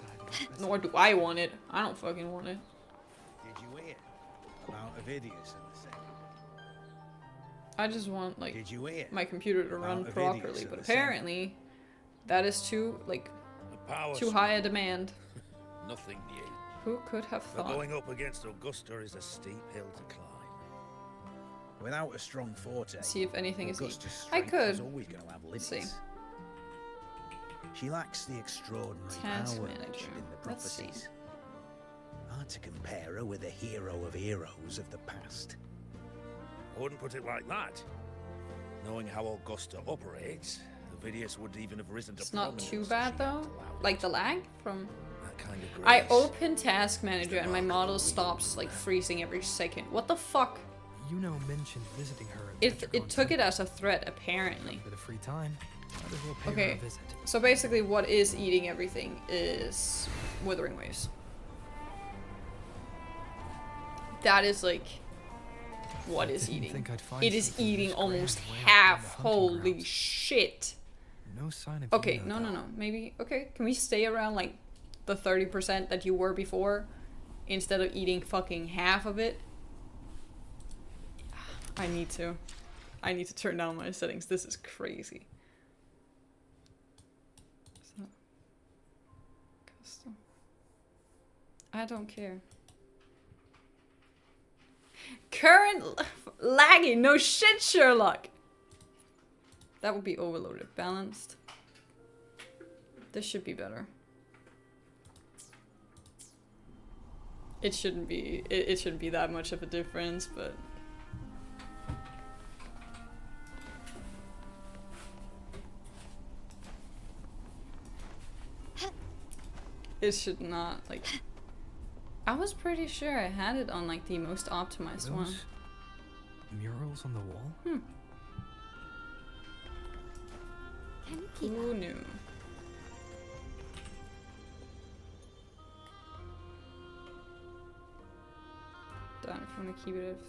Speaker 1: nor do I want it. I don't fucking want it.
Speaker 8: Did you hear about Avidius and the same?
Speaker 1: I just want, like,
Speaker 8: Did you hear?
Speaker 1: my computer to run
Speaker 8: About Avidius
Speaker 1: properly,
Speaker 8: and
Speaker 1: but
Speaker 8: the same?
Speaker 1: apparently that is too, like,
Speaker 8: Power
Speaker 1: Too high a demand.
Speaker 8: Nothing new.
Speaker 1: Who could have
Speaker 8: But
Speaker 1: thought?
Speaker 8: going up against Augusta is a steep hill to climb. Without a strong forte,
Speaker 1: See if anything is.
Speaker 8: Augusta's
Speaker 1: I
Speaker 8: strength is
Speaker 1: could.
Speaker 8: always going to have limits.
Speaker 1: see.
Speaker 8: She lacks the extraordinary
Speaker 1: Task
Speaker 8: power
Speaker 1: manager.
Speaker 8: mentioned in the
Speaker 1: Let's see.
Speaker 8: prophecies. Hard to compare her with a hero of heroes of the past. I wouldn't put it like that. Knowing how Augusta operates, the Vidius wouldn't even have risen to
Speaker 1: It's not
Speaker 8: prominence
Speaker 1: too
Speaker 8: if
Speaker 1: bad
Speaker 8: she
Speaker 1: though.
Speaker 8: hadn't allowed
Speaker 1: Like
Speaker 8: it.
Speaker 1: the lag from.
Speaker 8: That kind of
Speaker 1: I
Speaker 8: grace
Speaker 1: open Task Manager and my
Speaker 8: remarkable
Speaker 1: model
Speaker 8: reason
Speaker 1: stops
Speaker 8: for
Speaker 1: like
Speaker 8: that.
Speaker 1: freezing every second. What the fuck?
Speaker 4: Yuno mentioned visiting her at
Speaker 1: It
Speaker 4: Petricon
Speaker 1: took it
Speaker 4: Temple.
Speaker 1: as a threat apparently.
Speaker 4: Bit of free time. Might as well pay her
Speaker 1: Okay.
Speaker 4: a visit.
Speaker 1: So basically, what is eating everything is Wuthering Waves. That is like what is
Speaker 4: Didn't
Speaker 1: eating.
Speaker 4: think I'd find
Speaker 1: It is
Speaker 4: something
Speaker 1: eating
Speaker 4: this grand
Speaker 1: almost
Speaker 4: way up on
Speaker 1: half.
Speaker 4: the hunting
Speaker 1: Holy
Speaker 4: grounds.
Speaker 1: shit.
Speaker 4: No sign of
Speaker 1: Okay,
Speaker 4: Yuno,
Speaker 1: no,
Speaker 4: though.
Speaker 1: Maybe, okay, can we stay around like the 30% that you were before instead of eating fucking half of it? I need to turn down my settings. This is crazy. So, custom. I don't care. Current lagging. No shit, Sherlock. That would be overloaded. Balanced. This should be better. It shouldn't be. It shouldn't be that much of a difference, but. It should not, like... I was pretty sure I had it on, like, the most optimized one.
Speaker 4: Those murals on the wall?
Speaker 1: Hmm.
Speaker 2: Can you keep
Speaker 1: Who knew? Done, if you want to keep it as...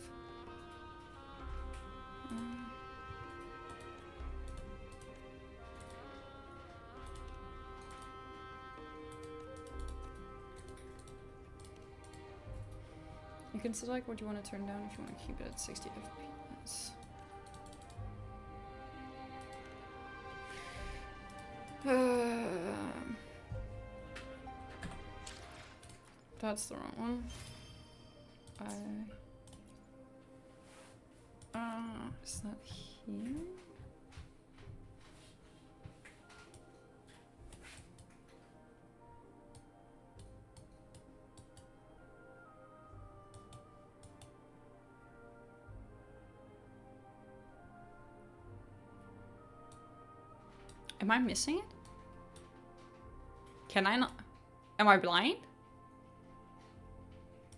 Speaker 1: You can select what you want to turn down if you want to keep it at 60 FPS. That's the wrong one. Is that here? Am I missing it? Can I not? Am I blind?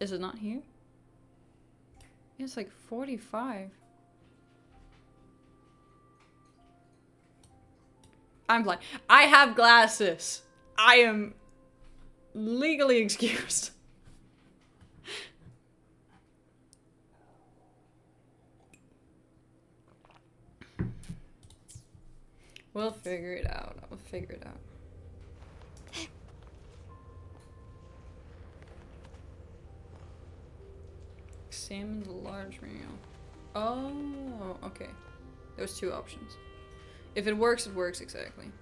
Speaker 1: Is it not here? It's like 45. I'm blind. I have glasses. I am legally excused. We'll figure it out. I'll figure it out. Examine the large mural. Oh, okay. There's two options. If it works exactly.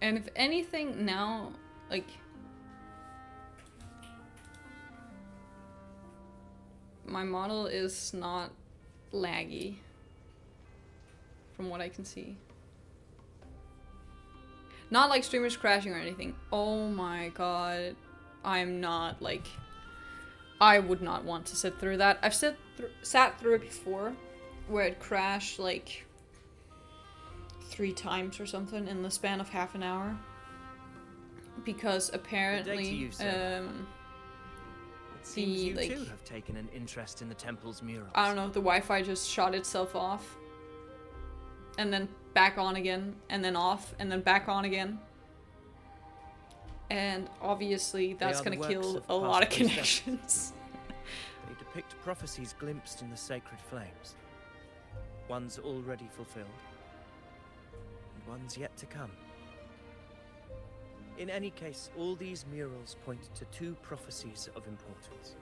Speaker 1: And if anything now, like... my model is not laggy. From what I can see. Not like streamers crashing or anything. Oh my god. I'm not like... I would not want to sit through that. I've sat through it before. Where it crashed like 3 times or something in the span of half an hour. Because apparently...
Speaker 6: you, sir. It seems you
Speaker 1: like...
Speaker 6: too have taken an interest in the temple's murals.
Speaker 1: I don't know, the Wi-Fi just shut itself off. And then back on again, and then off, and then back on again. And obviously that's
Speaker 6: are the
Speaker 1: gonna
Speaker 6: works
Speaker 1: kill
Speaker 6: of
Speaker 1: a lot of
Speaker 6: past possessors.
Speaker 1: connections.
Speaker 6: They depict prophecies glimpsed in the sacred flames. Ones already fulfilled, and ones yet to come. In any case, all these murals point to 2 prophecies of importance.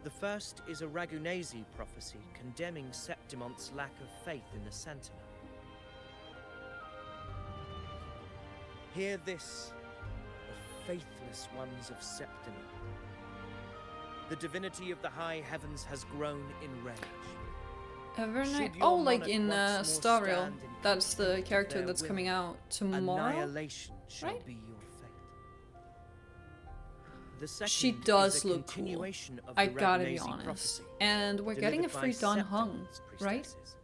Speaker 6: The first is a Ragunesi prophecy condemning Septimonte's lack of faith in the Sentinel. Hear this, the faithless ones of Septima. The divinity of the high heavens has grown in rage.
Speaker 1: Evernight.
Speaker 6: Should your
Speaker 1: Oh, like
Speaker 6: monarch
Speaker 1: in
Speaker 6: once more
Speaker 1: Star Rail.
Speaker 6: stand in
Speaker 1: That's the
Speaker 6: conflict of
Speaker 1: character
Speaker 6: their
Speaker 1: that's
Speaker 6: will,
Speaker 1: coming out tomorrow.
Speaker 6: Annihilation shall
Speaker 1: right?
Speaker 6: be your fate. The second
Speaker 1: She
Speaker 6: is
Speaker 1: does
Speaker 6: a
Speaker 1: look cool.
Speaker 6: continuation of
Speaker 1: I
Speaker 6: the
Speaker 1: gotta be
Speaker 6: Ragunesi
Speaker 1: honest.
Speaker 6: prophecy,
Speaker 1: And we're getting a
Speaker 6: delivered
Speaker 1: free
Speaker 6: by
Speaker 1: Don Hung,
Speaker 6: Septimonte's
Speaker 1: right?
Speaker 6: priestesses.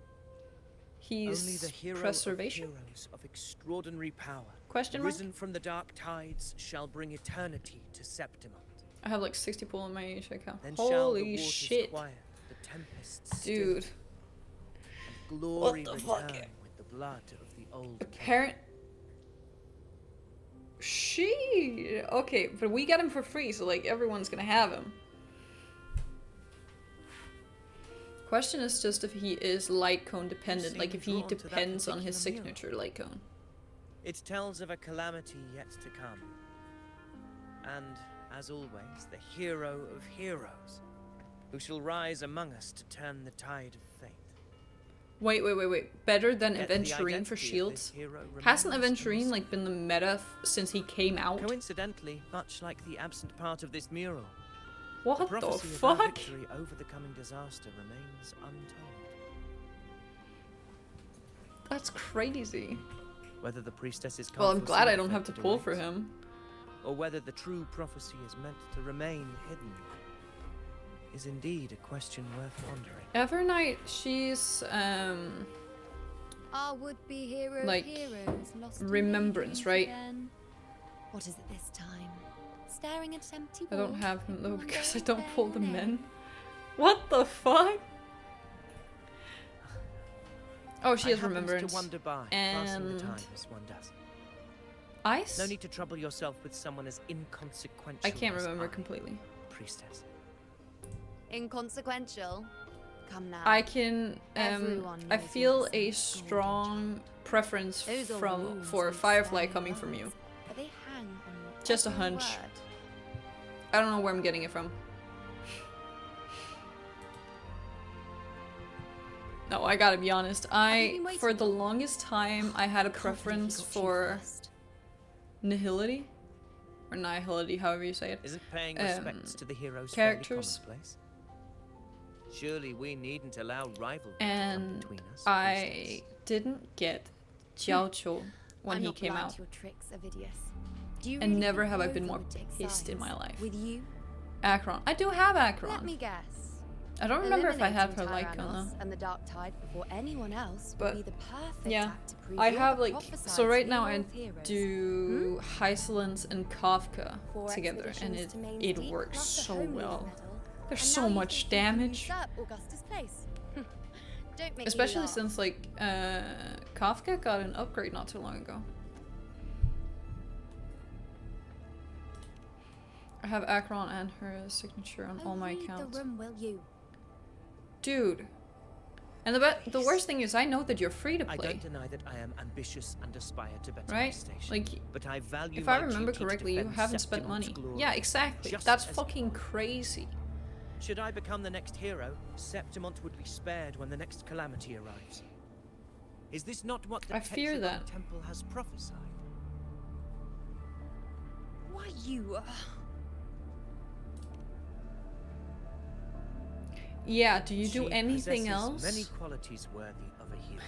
Speaker 6: Only
Speaker 1: He's
Speaker 6: the hero
Speaker 1: preservation?
Speaker 6: of heroes of extraordinary power,
Speaker 1: Question mark?
Speaker 6: risen from the dark tides, shall bring eternity to Septimont.
Speaker 1: I have like 60 pull in my HA account.
Speaker 6: Then shall the
Speaker 1: Holy
Speaker 6: waters
Speaker 1: shit.
Speaker 6: quiet, the tempests
Speaker 1: Dude.
Speaker 6: still, and glory
Speaker 1: What the
Speaker 6: return
Speaker 1: fuck?
Speaker 6: with the blood of the old king.
Speaker 1: Parent. She. Okay, but we got him for free, so like everyone's gonna have him. Question is just if he is light cone dependent,
Speaker 6: seem
Speaker 1: like if he
Speaker 6: drawn to that
Speaker 1: depends on his
Speaker 6: particular mural.
Speaker 1: signature light cone.
Speaker 6: It tells of a calamity yet to come. And, as always, the hero of heroes, who shall rise among us to turn the tide of fate.
Speaker 1: Wait. Better than
Speaker 6: Yet the
Speaker 1: Aventurine for
Speaker 6: identity of
Speaker 1: shields?
Speaker 6: this hero
Speaker 1: Hasn't
Speaker 6: remains
Speaker 1: Aventurine like been the meta since he came out?
Speaker 6: Coincidentally, much like the absent part of this mural,
Speaker 1: What
Speaker 6: the
Speaker 1: the
Speaker 6: prophecy of our
Speaker 1: fuck?
Speaker 6: victory over the coming disaster remains untold.
Speaker 1: That's crazy.
Speaker 6: Whether the priestesses
Speaker 1: Well, I'm
Speaker 6: can't
Speaker 1: glad
Speaker 6: foresee
Speaker 1: I
Speaker 6: the
Speaker 1: don't have to
Speaker 6: fate that
Speaker 1: pull for
Speaker 6: awaits,
Speaker 1: him.
Speaker 6: or whether the true prophecy is meant to remain hidden, is indeed a question worth pondering.
Speaker 1: Evernight, she's
Speaker 7: Our would-be hero
Speaker 1: Like,
Speaker 7: heroes lost in
Speaker 1: remembrance,
Speaker 7: days
Speaker 1: right?
Speaker 7: again. What is it this time? Staring at an empty
Speaker 1: I
Speaker 7: wall?
Speaker 1: don't have him though
Speaker 7: Wonder
Speaker 1: because I
Speaker 7: if
Speaker 1: don't
Speaker 7: they're
Speaker 1: pull the
Speaker 7: your
Speaker 1: men.
Speaker 7: name?
Speaker 1: What the fuck? Oh, she has
Speaker 6: I happens
Speaker 1: remembrance.
Speaker 6: to wander by, passing the
Speaker 1: And
Speaker 6: time as one does.
Speaker 1: ice?
Speaker 6: No need to trouble yourself with someone as inconsequential.
Speaker 1: I can't
Speaker 6: as
Speaker 1: remember
Speaker 6: I,
Speaker 1: completely.
Speaker 6: priestess.
Speaker 7: Inconsequential. Come now.
Speaker 1: I can
Speaker 7: Everyone
Speaker 1: I
Speaker 7: knows
Speaker 1: feel
Speaker 7: you're
Speaker 1: a
Speaker 7: some
Speaker 1: strong preference
Speaker 7: Those are
Speaker 1: from
Speaker 7: wounds
Speaker 1: for
Speaker 7: with
Speaker 1: Firefly
Speaker 7: sparing
Speaker 1: coming from you.
Speaker 7: lives, but they hang on
Speaker 1: Just a
Speaker 7: every
Speaker 1: hunch.
Speaker 7: word.
Speaker 1: I don't know where I'm getting it from. No, I gotta be honest.
Speaker 7: you
Speaker 1: I,
Speaker 7: been waiting
Speaker 1: for the
Speaker 7: long?
Speaker 1: longest time, I had a
Speaker 7: Can't believe he
Speaker 1: preference
Speaker 7: got you
Speaker 1: for
Speaker 7: first.
Speaker 1: nihility, or nihility, however you say it.
Speaker 6: Isn't paying respects to the heroes
Speaker 1: characters.
Speaker 6: fairly commonplace? Surely we needn't allow rivalry to come
Speaker 1: And
Speaker 6: between us.
Speaker 1: I
Speaker 6: priestess.
Speaker 1: didn't get Jiao Chou when
Speaker 7: I'm
Speaker 1: he
Speaker 7: not
Speaker 1: came
Speaker 7: blind
Speaker 1: out.
Speaker 7: to your tricks, Avidius. Do you
Speaker 1: And
Speaker 7: really
Speaker 1: never
Speaker 7: think
Speaker 1: have I
Speaker 7: Rover
Speaker 1: been more
Speaker 7: would take
Speaker 1: pissed in
Speaker 7: sides
Speaker 1: my life.
Speaker 7: With you?
Speaker 1: Akron. I do have Akron.
Speaker 7: Let me guess.
Speaker 1: I don't remember if I have her
Speaker 7: Eliminating
Speaker 1: like on
Speaker 7: Tyrannos and the Dark Tide before anyone else
Speaker 1: But,
Speaker 7: would be the perfect
Speaker 1: yeah,
Speaker 7: act to prove
Speaker 1: I
Speaker 7: you're
Speaker 1: have
Speaker 7: the
Speaker 1: like
Speaker 7: prophesied
Speaker 1: so right now I
Speaker 7: hero of heroes.
Speaker 1: do Hysolence and Kafka
Speaker 7: 4
Speaker 1: together, and
Speaker 7: expeditions to Main's
Speaker 1: it
Speaker 7: Deep,
Speaker 1: works
Speaker 7: plus a
Speaker 1: so
Speaker 7: Homeland
Speaker 1: well.
Speaker 7: medal,
Speaker 1: There's
Speaker 7: and
Speaker 1: so
Speaker 7: now you
Speaker 1: much
Speaker 7: think you can
Speaker 1: damage,
Speaker 7: usurp Augustus' place. Don't make
Speaker 1: especially
Speaker 7: me laugh.
Speaker 1: since like Kafka got an upgrade not too long ago. I have Akron and her signature on all my
Speaker 7: read
Speaker 1: accounts.
Speaker 7: the room, will you?
Speaker 1: Dude. And the worst thing is I know that you're free to
Speaker 6: I
Speaker 1: play.
Speaker 6: don't deny that I am ambitious and aspire to better my
Speaker 1: Right?
Speaker 6: station.
Speaker 1: Like,
Speaker 6: but I value
Speaker 1: if
Speaker 6: my
Speaker 1: I remember
Speaker 6: duty to
Speaker 1: correctly, you
Speaker 6: defend
Speaker 1: haven't spent
Speaker 6: Septimonte's
Speaker 1: money.
Speaker 6: glory,
Speaker 1: Yeah, exactly.
Speaker 6: just
Speaker 1: That's
Speaker 6: as
Speaker 1: fucking
Speaker 6: it-
Speaker 1: crazy.
Speaker 6: Should I become the next hero, Septimont would be spared when the next calamity arrives. Is this not what the
Speaker 1: I fear
Speaker 6: Tetragon
Speaker 1: that.
Speaker 6: Temple has prophesied?
Speaker 7: Why you?
Speaker 1: Yeah, do you do
Speaker 6: She
Speaker 1: anything
Speaker 6: possesses
Speaker 1: else?
Speaker 6: many qualities worthy of a hero,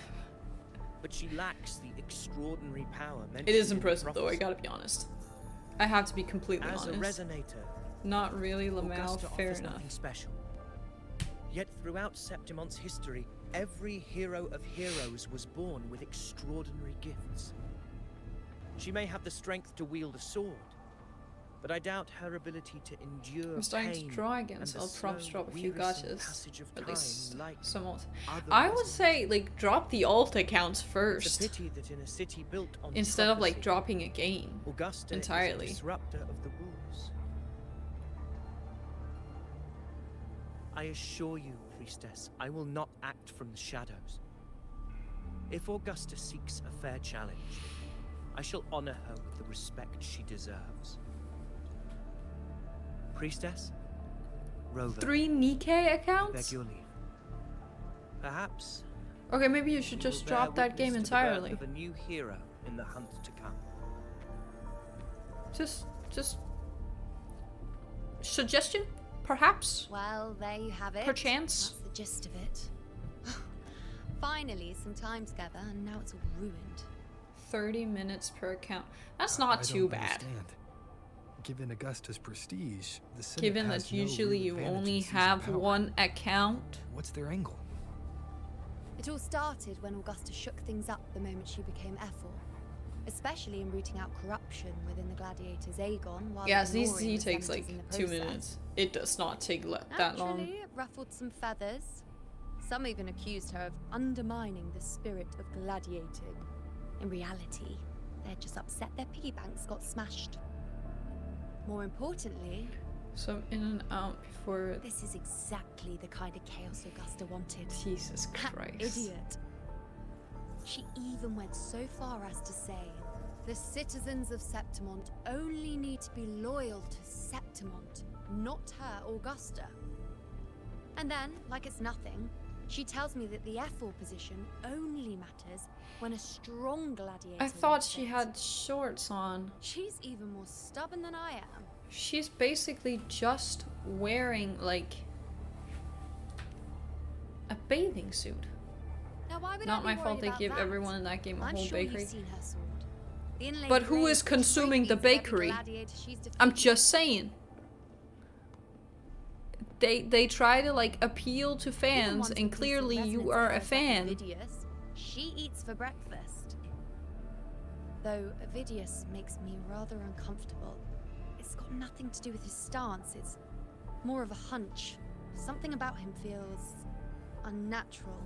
Speaker 6: but she lacks the extraordinary power mentioned
Speaker 1: It is
Speaker 6: in the
Speaker 1: impressive though, I
Speaker 6: prophecy.
Speaker 1: gotta be honest. I have to be completely
Speaker 6: As a
Speaker 1: honest.
Speaker 6: resonator,
Speaker 1: Not really, Lamel,
Speaker 6: Augusta
Speaker 1: fair
Speaker 6: offers
Speaker 1: enough.
Speaker 6: nothing special. Yet throughout Septimont's history, every hero of heroes was born with extraordinary gifts. She may have the strength to wield a sword, but I doubt her ability to endure
Speaker 1: I'm starting
Speaker 6: pain
Speaker 1: to draw
Speaker 6: and
Speaker 1: again, so
Speaker 6: the
Speaker 1: I'll props
Speaker 6: slow,
Speaker 1: drop a few
Speaker 6: wearisome
Speaker 1: gotchas.
Speaker 6: passage of
Speaker 1: At
Speaker 6: time
Speaker 1: least
Speaker 6: like
Speaker 1: somewhat.
Speaker 6: other
Speaker 1: I would
Speaker 6: residents.
Speaker 1: say, like, drop the alt accounts
Speaker 6: It's a
Speaker 1: first.
Speaker 6: pity that in a city built on
Speaker 1: Instead of, like,
Speaker 6: prophecy,
Speaker 1: dropping a game.
Speaker 6: Augusta
Speaker 1: entirely.
Speaker 6: is a disruptor of the rules. I assure you, priestess, I will not act from the shadows. If Augusta seeks a fair challenge, I shall honor her with the respect she deserves. Priestess, Rover,
Speaker 1: 3 Nikkei
Speaker 6: I
Speaker 1: accounts?
Speaker 6: beg your leave. Perhaps
Speaker 1: Okay, maybe you should
Speaker 6: we
Speaker 1: just
Speaker 6: will bear
Speaker 1: drop that game
Speaker 6: witness to the birth
Speaker 1: entirely.
Speaker 6: of a new hero in the hunt to come.
Speaker 1: Just suggestion, perhaps,
Speaker 7: Well, there you have it.
Speaker 1: perchance.
Speaker 7: That's the gist of it. Finally, some time together, and now it's all ruined.
Speaker 1: 30 minutes per account. That's
Speaker 4: I
Speaker 1: not too
Speaker 4: don't
Speaker 1: bad.
Speaker 4: understand. Given Augusta's prestige, the Senate
Speaker 1: Given
Speaker 4: has
Speaker 1: that
Speaker 4: no
Speaker 1: usually
Speaker 4: real
Speaker 1: you
Speaker 4: advantage in
Speaker 1: only
Speaker 4: seizing
Speaker 1: have
Speaker 4: power.
Speaker 1: one account.
Speaker 4: What's their angle?
Speaker 7: It all started when Augusta shook things up the moment she became F4. Especially in rooting out corruption within the gladiators Aegon, while
Speaker 1: Yeah,
Speaker 7: ignoring
Speaker 1: ZZ
Speaker 7: the
Speaker 1: takes
Speaker 7: senators
Speaker 1: like
Speaker 7: in the
Speaker 1: 2
Speaker 7: process.
Speaker 1: minutes. It does not take that long.
Speaker 7: Actually, it ruffled some feathers. Some even accused her of undermining the spirit of gladiating. In reality, they're just upset their piggy banks got smashed. More importantly,
Speaker 1: So I'm in and out before.
Speaker 7: this is exactly the kind of chaos Augusta wanted.
Speaker 1: Jesus
Speaker 7: That
Speaker 1: Christ.
Speaker 7: idiot. She even went so far as to say, the citizens of Septimont only need to be loyal to Septimont, not her, Augusta. And then, like it's nothing, she tells me that the F4 position only matters when a strong gladiator
Speaker 1: I thought
Speaker 7: wins
Speaker 1: she
Speaker 7: it.
Speaker 1: had shorts on.
Speaker 7: She's even more stubborn than I am.
Speaker 1: She's basically just wearing like a bathing suit.
Speaker 7: Now, why would
Speaker 1: Not
Speaker 7: I
Speaker 1: my
Speaker 7: be
Speaker 1: fault
Speaker 7: worried
Speaker 1: they
Speaker 7: about
Speaker 1: give
Speaker 7: that?
Speaker 1: everyone in that game a
Speaker 7: I'm
Speaker 1: whole
Speaker 7: sure
Speaker 1: bakery.
Speaker 7: you've seen her sword. The inlaid
Speaker 1: But who
Speaker 7: blades
Speaker 1: is
Speaker 7: which
Speaker 1: consuming the
Speaker 7: trophies of every
Speaker 1: bakery?
Speaker 7: gladiator she's
Speaker 1: I'm
Speaker 7: defeated.
Speaker 1: just saying. They try to like appeal to
Speaker 7: Even
Speaker 1: fans,
Speaker 7: ones
Speaker 1: and
Speaker 7: with
Speaker 1: clearly
Speaker 7: decent
Speaker 1: you
Speaker 7: resonance
Speaker 1: are a
Speaker 7: bars like
Speaker 1: fan.
Speaker 7: Ovidius, she eats for breakfast. Though Ovidius makes me rather uncomfortable. It's got nothing to do with his stance, it's more of a hunch. Something about him feels unnatural.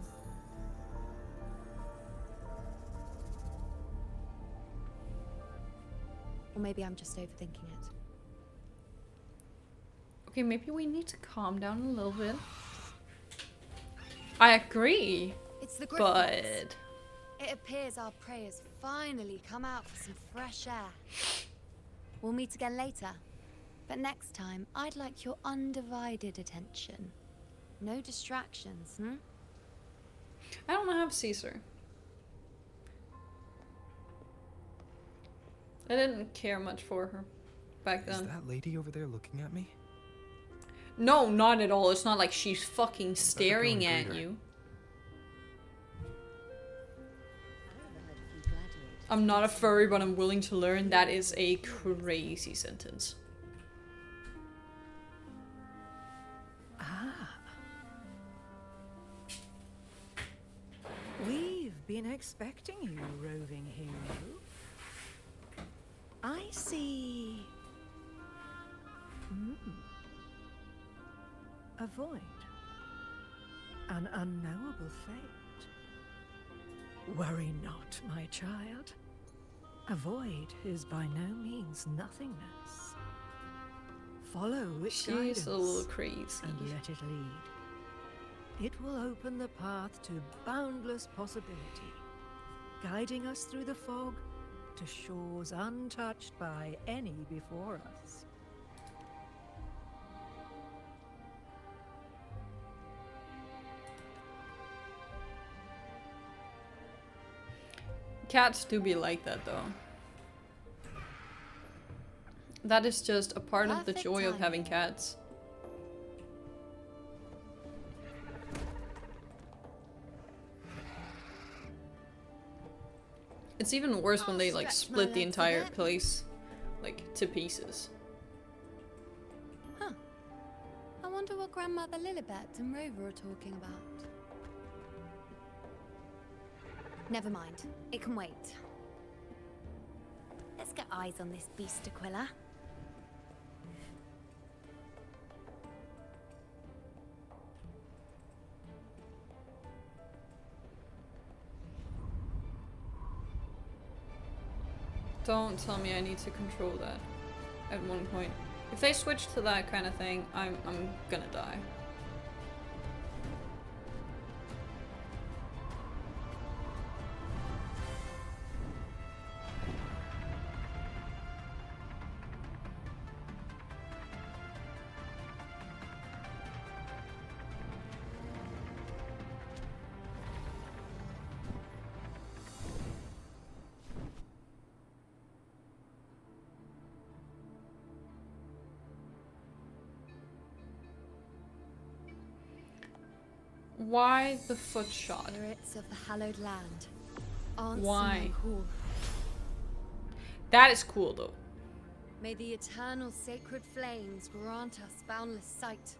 Speaker 7: Or maybe I'm just overthinking it.
Speaker 1: Okay, maybe we need to calm down a little bit. I agree,
Speaker 7: It's the Griffins.
Speaker 1: but
Speaker 7: It appears our prey has finally come out for some fresh air. We'll meet again later. But next time, I'd like your undivided attention. No distractions, hmm?
Speaker 1: I don't have Caesar. I didn't care much for her back
Speaker 4: Is
Speaker 1: then.
Speaker 4: that lady over there looking at me?
Speaker 1: No, not at all. It's not like she's fucking
Speaker 4: go
Speaker 1: staring
Speaker 4: and
Speaker 1: at
Speaker 4: greet her.
Speaker 1: you. I'm not a furry, but I'm willing to learn. That is a crazy sentence.
Speaker 9: We've been expecting you, roving hero. I see. A void. An unknowable fate. Worry not, my child. A void is by no means nothingness. Follow its guidance
Speaker 1: She's a little crazy.
Speaker 9: and let it lead. It will open the path to boundless possibility, guiding us through the fog to shores untouched by any before us.
Speaker 1: Cats do be like that, though. That is just a part of the
Speaker 7: Perfect
Speaker 1: joy of having
Speaker 7: timing.
Speaker 1: cats. It's even worse when
Speaker 7: I'll
Speaker 1: they like
Speaker 7: stretch my
Speaker 1: split the
Speaker 7: legs a
Speaker 1: entire
Speaker 7: bit.
Speaker 1: place like to pieces.
Speaker 7: Huh. I wonder what Grandmother Lilibet and Rover are talking about. Never mind. It can wait. Let's get eyes on this beast, Aquila.
Speaker 1: Don't tell me I need to control that at one point. If they switch to that kind of thing, I'm gonna die. Why the foot shot?
Speaker 7: Spirits of the hallowed land. Answer
Speaker 1: Why?
Speaker 7: my call.
Speaker 1: That is cool though.
Speaker 7: May the eternal sacred flames grant us boundless sight.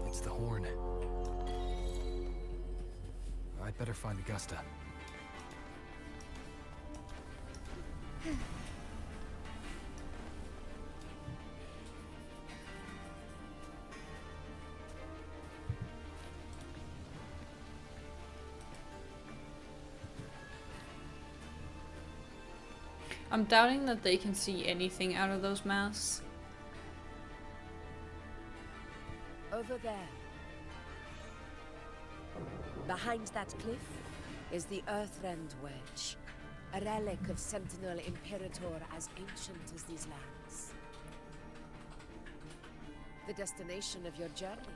Speaker 4: It's the horn. I'd better find Augusta.
Speaker 1: I'm doubting that they can see anything out of those masks.
Speaker 5: Over there. Behind that cliff is the Earthrend Wedge, a relic of Sentinel Imperator as ancient as these lands. The destination of your journey.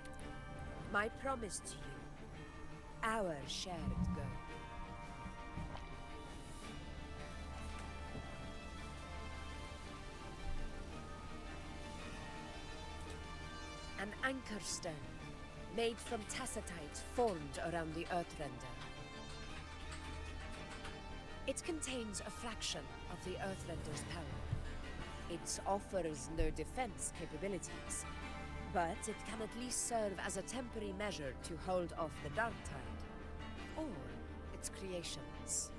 Speaker 5: My promise to you. Our shared goal. An anchor stone, made from tacitite formed around the Earthrender. It contains a fraction of the Earthrender's power. It offers no defense capabilities, but it can at least serve as a temporary measure to hold off the Dark Tide, or its creations.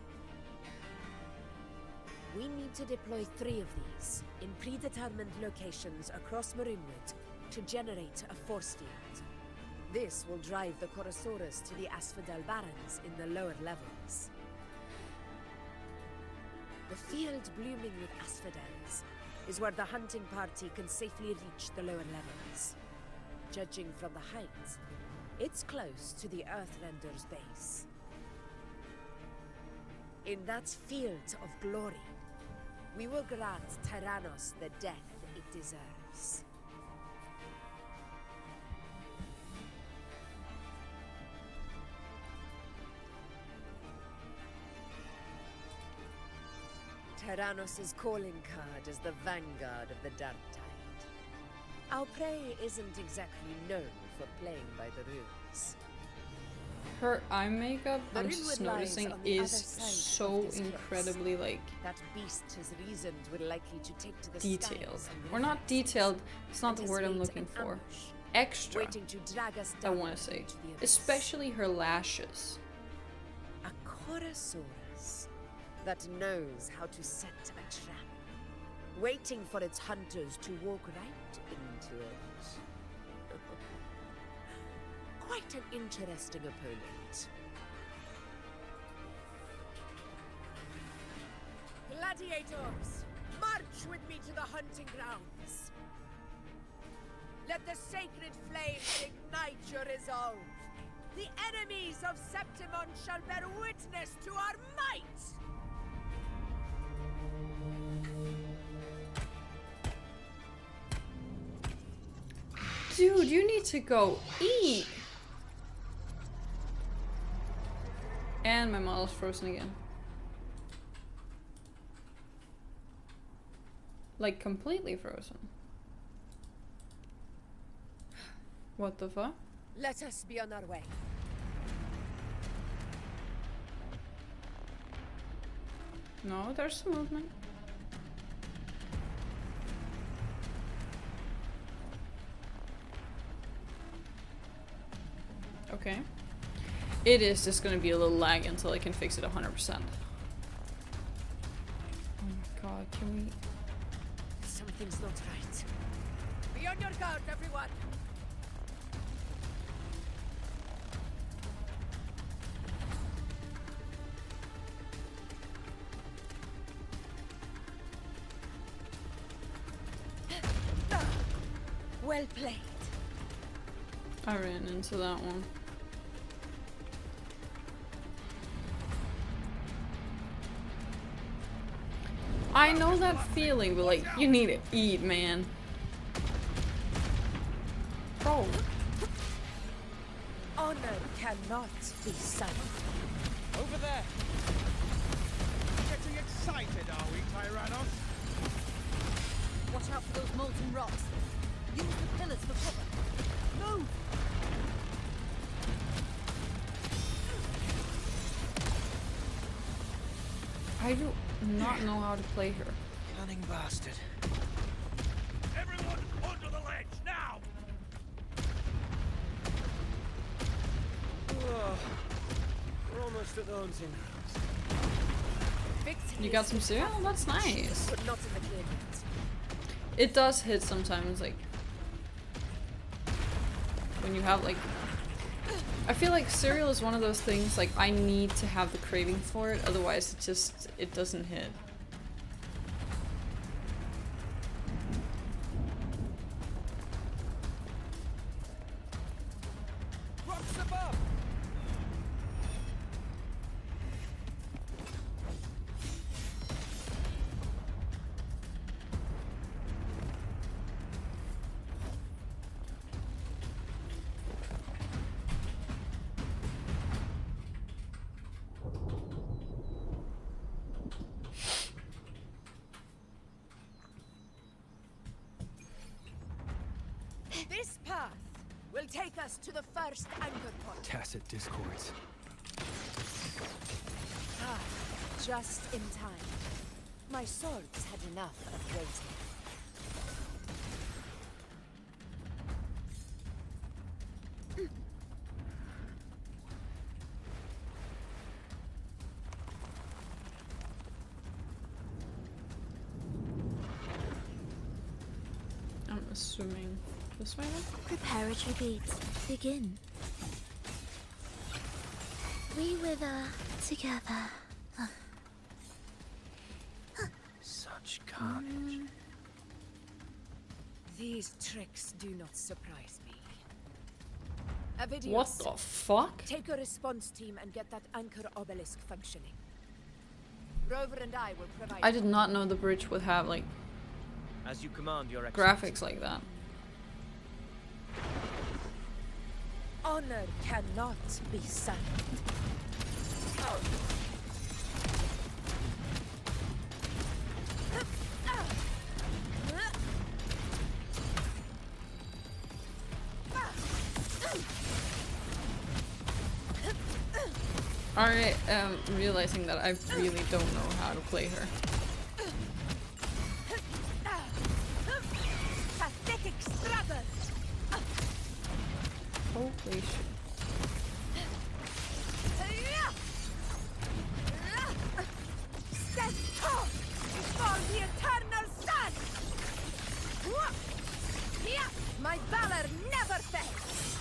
Speaker 5: We need to deploy 3 of these in predetermined locations across Marinwood to generate a force field. This will drive the Chorosaurus to the Asphodel Barrens in the lower levels. The field blooming with asphodels is where the hunting party can safely reach the lower levels. Judging from the height, it's close to the Earthrender's base. In that field of glory, we will grant Tyrannos the death it deserves. Tyrannos' calling card is the vanguard of the Dark Tide. Our prey isn't exactly known for playing by the rules.
Speaker 1: Her eye makeup, I'm just
Speaker 5: Marinwood lies
Speaker 1: noticing,
Speaker 5: on the
Speaker 1: is
Speaker 5: other side
Speaker 1: so
Speaker 5: of this cliff.
Speaker 1: incredibly like
Speaker 5: That beast has reasoned we're likely to take to the
Speaker 1: detailed.
Speaker 5: skies and
Speaker 1: Or not
Speaker 5: rivers,
Speaker 1: detailed, it's not the
Speaker 5: and
Speaker 1: word
Speaker 5: has
Speaker 1: I'm
Speaker 5: laid
Speaker 1: looking
Speaker 5: an
Speaker 1: for.
Speaker 5: ambush,
Speaker 1: Extra,
Speaker 5: waiting to drag us
Speaker 1: I
Speaker 5: down
Speaker 1: want to say.
Speaker 5: into the abyss.
Speaker 1: Especially her lashes.
Speaker 5: A Chorosaurus that knows how to set a trap, waiting for its hunters to walk right into it. Quite an interesting opponent. Gladiators, march with me to the hunting grounds. Let the sacred flame ignite your resolve. The enemies of Septimon shall bear witness to our might!
Speaker 1: Dude, you need to go eat! And my model's frozen again. Like completely frozen. What the fuck?
Speaker 5: Let us be on our way.
Speaker 1: No, there's some movement. Okay. It is just gonna be a little lag until I can fix it 100%. Oh my god, can we...
Speaker 5: Something's not right. Be on your guard, everyone! Well played.
Speaker 1: I ran into that one. I know that feeling, but like, you need to eat, man. control.
Speaker 5: Honor cannot be sunk.
Speaker 10: Over there! Getting excited, are we, Tyrannos?
Speaker 11: Watch out for those molten rocks. Use the pillars for cover. Move!
Speaker 1: I do not know how to play her.
Speaker 6: Cunning bastard.
Speaker 8: Everyone onto the ledge, now!
Speaker 10: Oh, we're almost at the hunting grounds.
Speaker 5: Victory
Speaker 1: You got
Speaker 5: is
Speaker 1: some cereal? That's nice.
Speaker 5: but not in the clear hands.
Speaker 1: It does hit sometimes, like when you have like, I feel like cereal is one of those things like I need to have the craving for it, otherwise it doesn't hit.
Speaker 10: Rocks above!
Speaker 5: This path will take us to the first anchor point.
Speaker 4: Tacit discords.
Speaker 5: Ah, just in time. My swords had enough of waiting.
Speaker 1: I'm assuming this way then?
Speaker 2: Prepare retreat. Begin. We wither together.
Speaker 6: Such carnage.
Speaker 5: These tricks do not surprise me. Avidius,
Speaker 1: What the fuck?
Speaker 5: take a response team and get that anchor obelisk functioning. Rover and I will provide.
Speaker 1: I did not know the bridge would have like
Speaker 6: As you command, Your Excellency.
Speaker 1: graphics like that.
Speaker 5: Honor cannot be sunk.
Speaker 1: Alright, realizing that I really don't know how to play her.
Speaker 5: Pathetic struggle.
Speaker 1: Holy shit.
Speaker 5: Stand tall before the eternal sun. My valor never fails.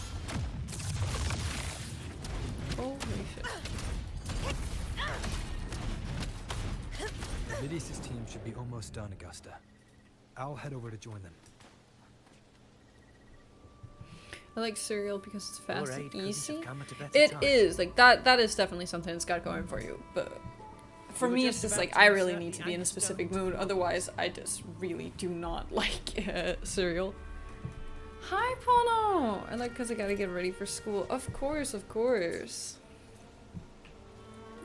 Speaker 1: Holy shit.
Speaker 4: Vidius' team should be almost done, Augusta. I'll head over to join them.
Speaker 1: I like cereal because it's fast
Speaker 6: Your aid
Speaker 1: and
Speaker 6: couldn't
Speaker 1: easy.
Speaker 6: have come at a better
Speaker 1: It
Speaker 6: time.
Speaker 1: is like that is definitely something that's got going for you, but for
Speaker 6: We were
Speaker 1: me
Speaker 6: just
Speaker 1: it's just
Speaker 6: about
Speaker 1: like
Speaker 6: to
Speaker 1: I really
Speaker 6: insert
Speaker 1: need
Speaker 6: the
Speaker 1: to be in a
Speaker 6: anchor
Speaker 1: specific
Speaker 6: stone.
Speaker 1: mood, otherwise I just really do not like cereal. Hi Pono! I like because I gotta get ready for school. Of course, of course.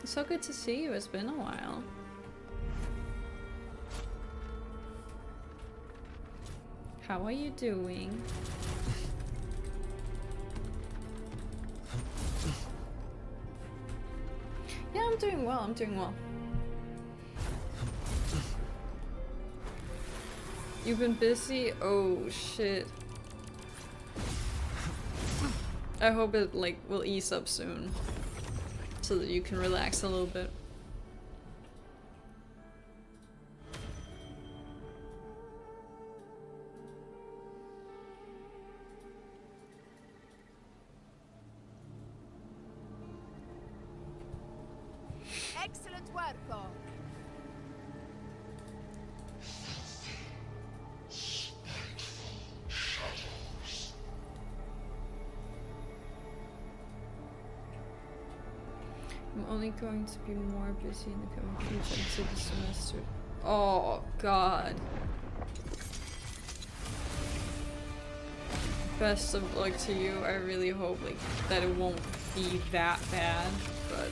Speaker 1: It's so good to see you, it's been a while. How are you doing? Yeah, I'm doing well, I'm doing well. You've been busy? Oh shit. I hope it like will ease up soon. So that you can relax a little bit.
Speaker 5: Excellent work, all.
Speaker 1: I'm only going to be more busy in the coming future until the semester. Oh god. Best of luck to you. I really hope like that it won't be that bad, but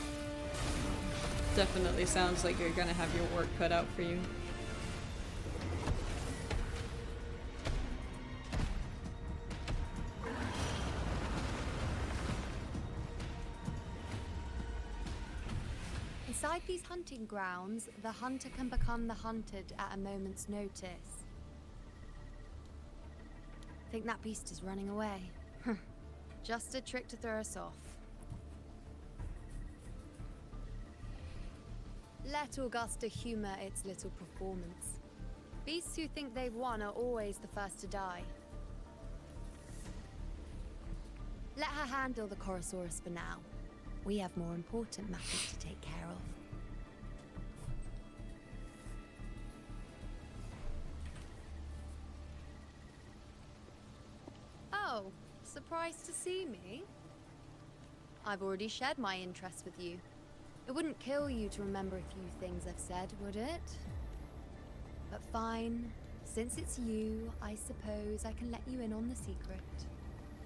Speaker 1: definitely sounds like you're gonna have your work cut out for you.
Speaker 7: Inside these hunting grounds, the hunter can become the hunted at a moment's notice. Think that beast is running away. Just a trick to throw us off. Let Augusta humor its little performance. Beasts who think they've won are always the first to die. Let her handle the Chorosaurus for now. We have more important matters to take care of. Oh, surprised to see me? I've already shared my interest with you. It wouldn't kill you to remember a few things I've said, would it? But fine. Since it's you, I suppose I can let you in on the secret.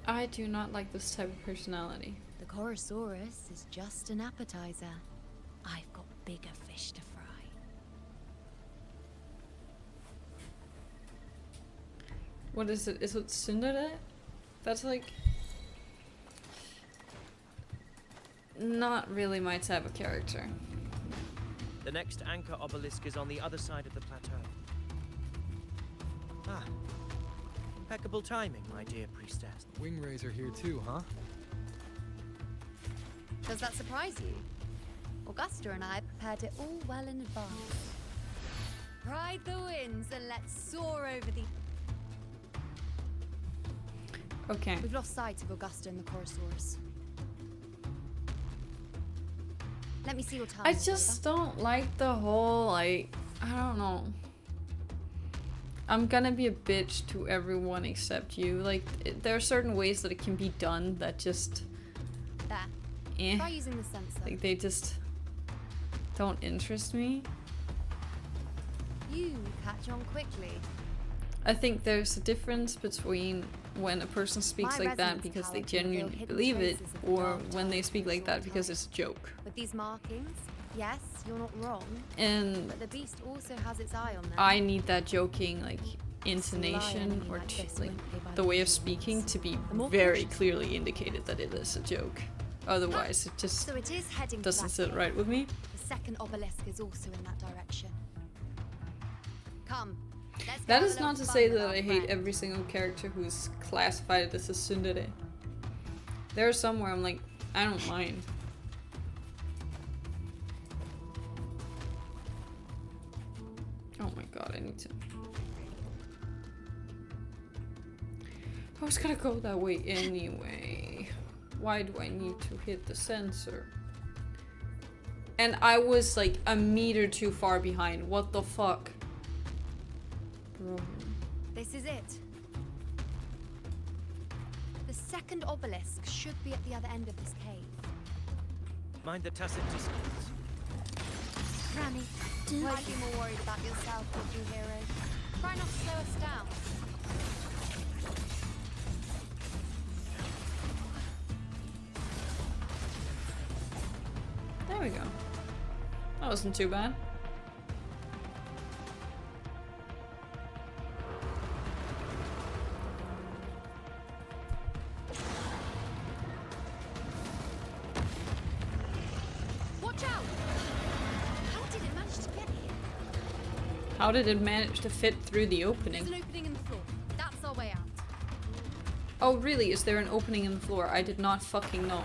Speaker 1: I do not like this type of personality.
Speaker 7: The Chorosaurus is just an appetizer. I've got bigger fish to fry.
Speaker 1: What is it? Is it tsundere? That's like... not really my type of character.
Speaker 6: The next anchor obelisk is on the other side of the plateau. Ah. Impeccable timing, my dear priestess.
Speaker 4: Wingrais are here too, huh?
Speaker 7: Does that surprise you? Augusta and I prepared it all well in advance. Ride the winds and let's soar over the...
Speaker 1: Okay.
Speaker 7: We've lost sight of Augusta and the Chorosaurus. Let me see your time.
Speaker 1: I just don't like the whole, like, I don't know. I'm gonna be a bitch to everyone except you. Like, there are certain ways that it can be done that just...
Speaker 7: There. Try using the sensor.
Speaker 1: Like, they just don't interest me.
Speaker 7: You catch on quickly.
Speaker 1: I think there's a difference between when a person speaks like that because they genuinely believe it, or when they speak like that because it's a joke.
Speaker 7: With these markings, yes, you're not wrong.
Speaker 1: And
Speaker 7: but the beast also has its eye on them.
Speaker 1: I need that joking, like, intonation or like the way of speaking to be very clearly indicated that it is a joke. Otherwise, it just
Speaker 7: so it is heading
Speaker 1: doesn't sit right with me.
Speaker 7: The second obelisk is also in that direction. Come.
Speaker 1: That is not to say that I hate every single character who's classified as a tsundere. There are some where I'm like, I don't mind. Oh my god, I need to... I was gonna go that way anyway. Why do I need to hit the sensor? And I was like a meter too far behind. What the fuck? Bro.
Speaker 7: This is it. The second obelisk should be at the other end of this cave.
Speaker 6: Mind the tacit distance.
Speaker 7: Granny, I'd be more worried about yourself, would you, hero? Try not to slow us down.
Speaker 1: There we go. That wasn't too bad.
Speaker 7: Watch out! How did it manage to get here?
Speaker 1: How did it manage to fit through the opening?
Speaker 7: There's an opening in the floor. That's our way out.
Speaker 1: Oh really? Is there an opening in the floor? I did not fucking know.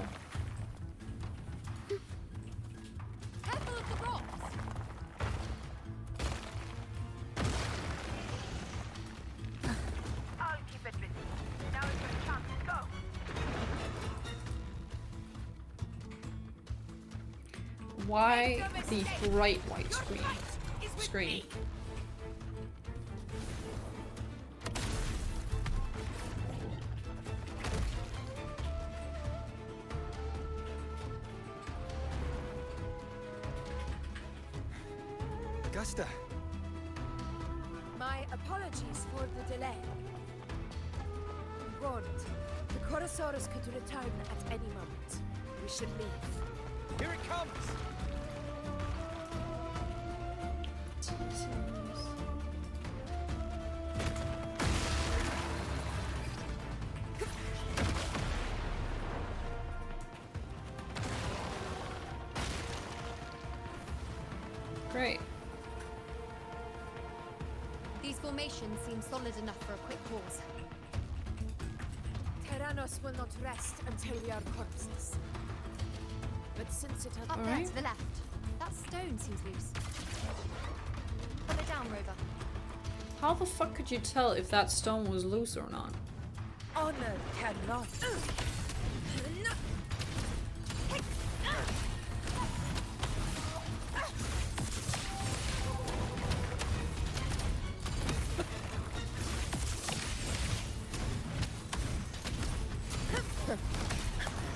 Speaker 7: Careful of the rocks!
Speaker 12: I'll keep it busy. Now is your chance to go.
Speaker 1: Why the bright white screen?
Speaker 4: Augusta!
Speaker 5: My apologies for the delay. warned. The Chorosaurus could return at any moment. We should leave.
Speaker 6: Here it comes!
Speaker 1: Jesus. Great.
Speaker 7: These formations seem solid enough for a quick pause.
Speaker 5: Tyrannos will not rest until we are corpses. But since it has...
Speaker 7: Up there to the left. That stone seems loose. Pull it down, Rover.
Speaker 1: How the fuck could you tell if that stone was loose or not?
Speaker 5: Honor cannot.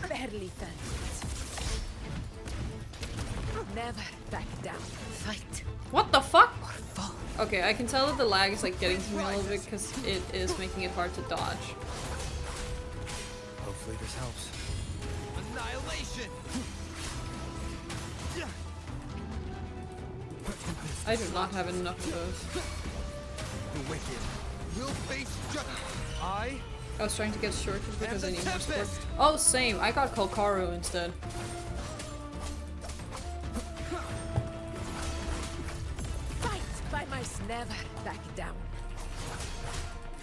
Speaker 5: Barely felt it. Never back down. Fight.
Speaker 1: What the fuck? Okay, I can tell that the lag is like getting to me a little bit because it is making it hard to dodge.
Speaker 4: Hopefully this helps.
Speaker 6: Annihilation!
Speaker 1: I do not have enough of those.
Speaker 6: The wicked will face justice. I
Speaker 1: was trying to get shorted because I need more support. Oh, same. I got Kolkaru instead.
Speaker 5: Fight by my never back down.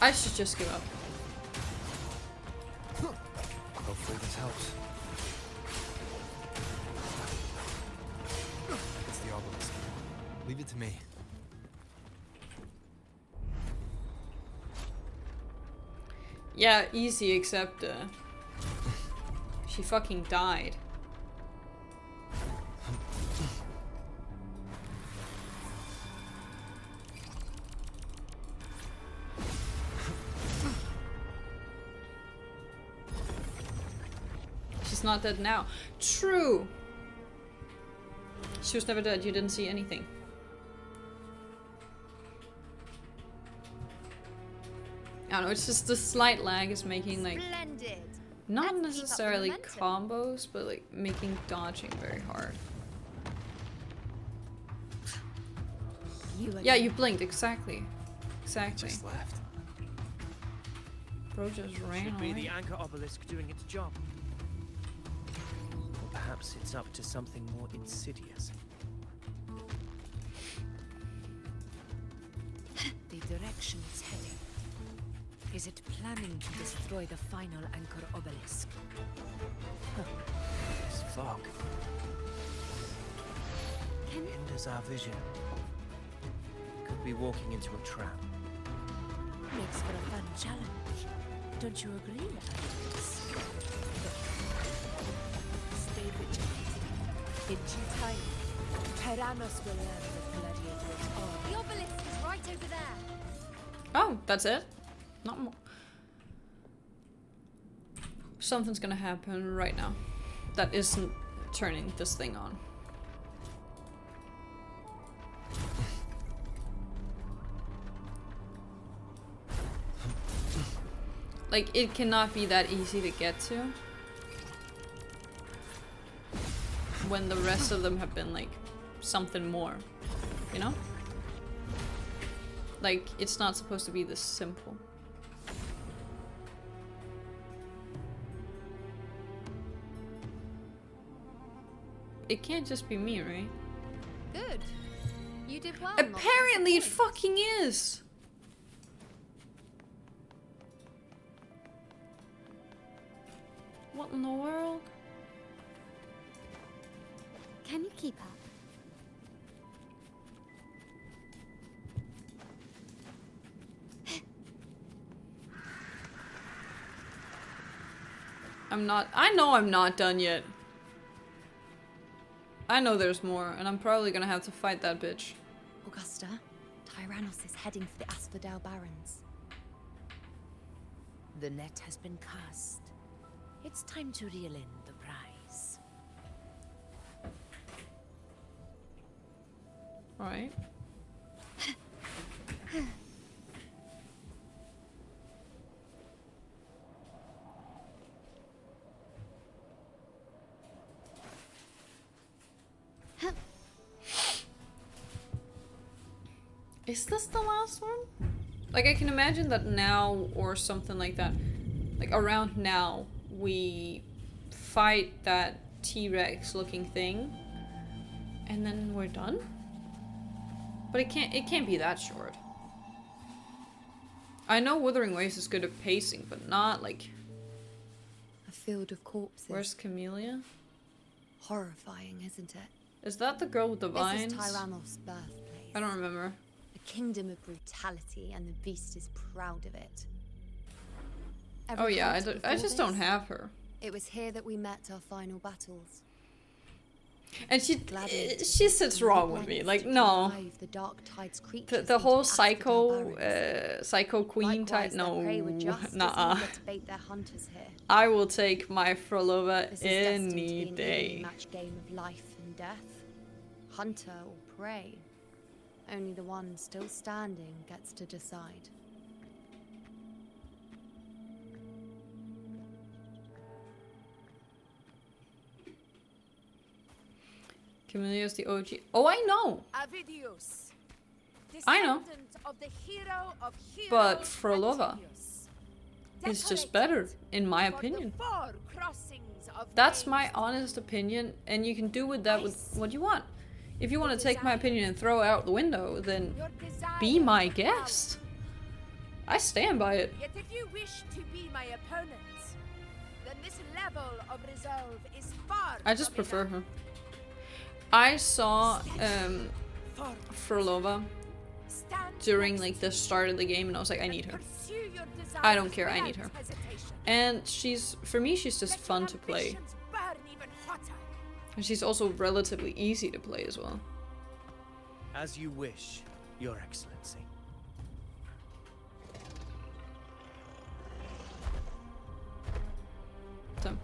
Speaker 1: I should just give up.
Speaker 4: Hopefully this helps. It's the obelisk. Leave it to me.
Speaker 1: Yeah, easy, except she fucking died. She's not dead now. True! She was never dead, you didn't see anything. I don't know, it's just the slight lag is making like
Speaker 7: Splendid.
Speaker 1: not
Speaker 7: Let's keep up the
Speaker 1: necessarily
Speaker 7: momentum.
Speaker 1: combos, but like making dodging very hard. Yeah, you blinked, exactly. Exactly.
Speaker 4: Just left.
Speaker 1: Bro just ran
Speaker 6: should be
Speaker 1: away.
Speaker 6: the anchor obelisk doing its job. Or perhaps it's up to something more insidious.
Speaker 5: The direction it's heading. Is it planning to destroy the final anchor obelisk?
Speaker 6: This fog hinders our vision. Could be walking into a trap.
Speaker 5: Makes for a fun challenge. Don't you agree, Alex? Stay vigilant. In due time, Tyrannos will learn that gladiators are.
Speaker 7: The obelisk is right over there.
Speaker 1: Oh, that's it? Not more. Something's gonna happen right now that isn't turning this thing on. Like, it cannot be that easy to get to when the rest of them have been like something more, you know? Like, it's not supposed to be this simple. It can't just be me, right?
Speaker 7: Good. You did well. not to
Speaker 1: Apparently it
Speaker 7: disappoint.
Speaker 1: fucking is! What in the world?
Speaker 2: Can you keep up?
Speaker 1: I know I'm not done yet. I know there's more, and I'm probably gonna have to fight that bitch.
Speaker 7: Augusta, Tyrannos is heading for the Asphodel Barrens.
Speaker 5: The net has been cast. It's time to reel in the prize.
Speaker 1: Alright. Is this the last one? Like, I can imagine that now, or something like that, like around now, we fight that T-Rex looking thing, and then we're done? But it can't be that short. I know Wuthering Waves is good at pacing, but not like...
Speaker 7: A field of corpses.
Speaker 1: Where's Camellia?
Speaker 7: Horrifying, isn't it?
Speaker 1: Is that the girl with the vines?
Speaker 7: This is Tyrannos' birthplace.
Speaker 1: I don't remember.
Speaker 7: A kingdom of brutality, and the beast is proud of it.
Speaker 1: Oh yeah, I just don't have her.
Speaker 7: It was here that we met our final battles.
Speaker 1: And she sits wrong with me. Like, no. The whole psycho queen type. No, nah. I will take my Frolova any day.
Speaker 7: Match game of life and death, hunter or prey. Only the one still standing gets to decide.
Speaker 1: Camelia's the OG. Oh, I know.
Speaker 5: Avidius,
Speaker 1: I know.
Speaker 5: of the hero of heroes,
Speaker 1: But Frolova is just better, in my opinion. That's my honest opinion, and you can do with that what you want. If you want to take my opinion and throw it out the window, then be my guest. I stand by it.
Speaker 5: Yet if you wish to be my opponent, then this level of resolve is far.
Speaker 1: I just prefer her. I saw Frolova during like the start of the game, and I was like, I need her. I don't care, I need her. And for me, she's just fun to play. And she's also relatively easy to play as well.
Speaker 6: As you wish, Your Excellency.
Speaker 1: So,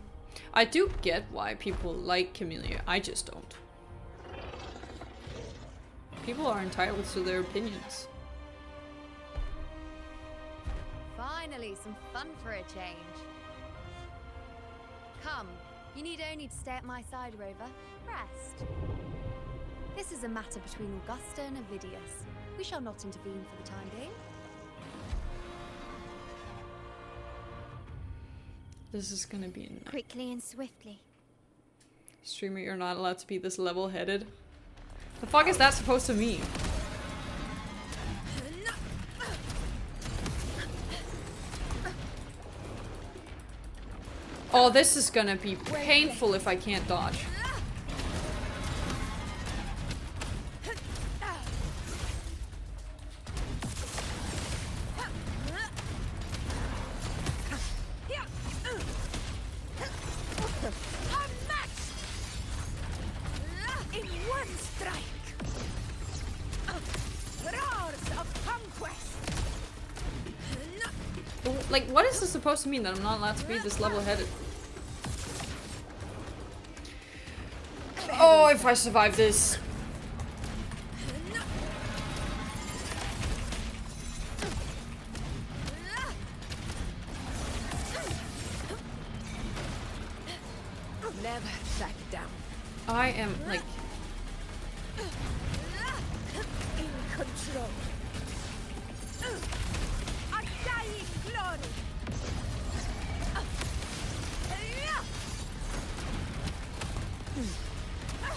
Speaker 1: I do get why people like Camellia, I just don't. People are entitled to their opinions.
Speaker 7: Finally, some fun for a change. Come, you need only to stay at my side, Rover. Rest. This is a matter between Augusta and Avidius. We shall not intervene for the time being.
Speaker 1: This is gonna be a
Speaker 2: quickly and swiftly.
Speaker 1: Streamer, you're not allowed to be this level-headed. The fuck is that supposed to mean? Oh, this is gonna be painful if I can't dodge. Like, what is this supposed to mean that I'm not allowed to be this level-headed? Oh, if I survive this.
Speaker 5: Never back down.
Speaker 1: I am, like...
Speaker 5: in control. Undying glory.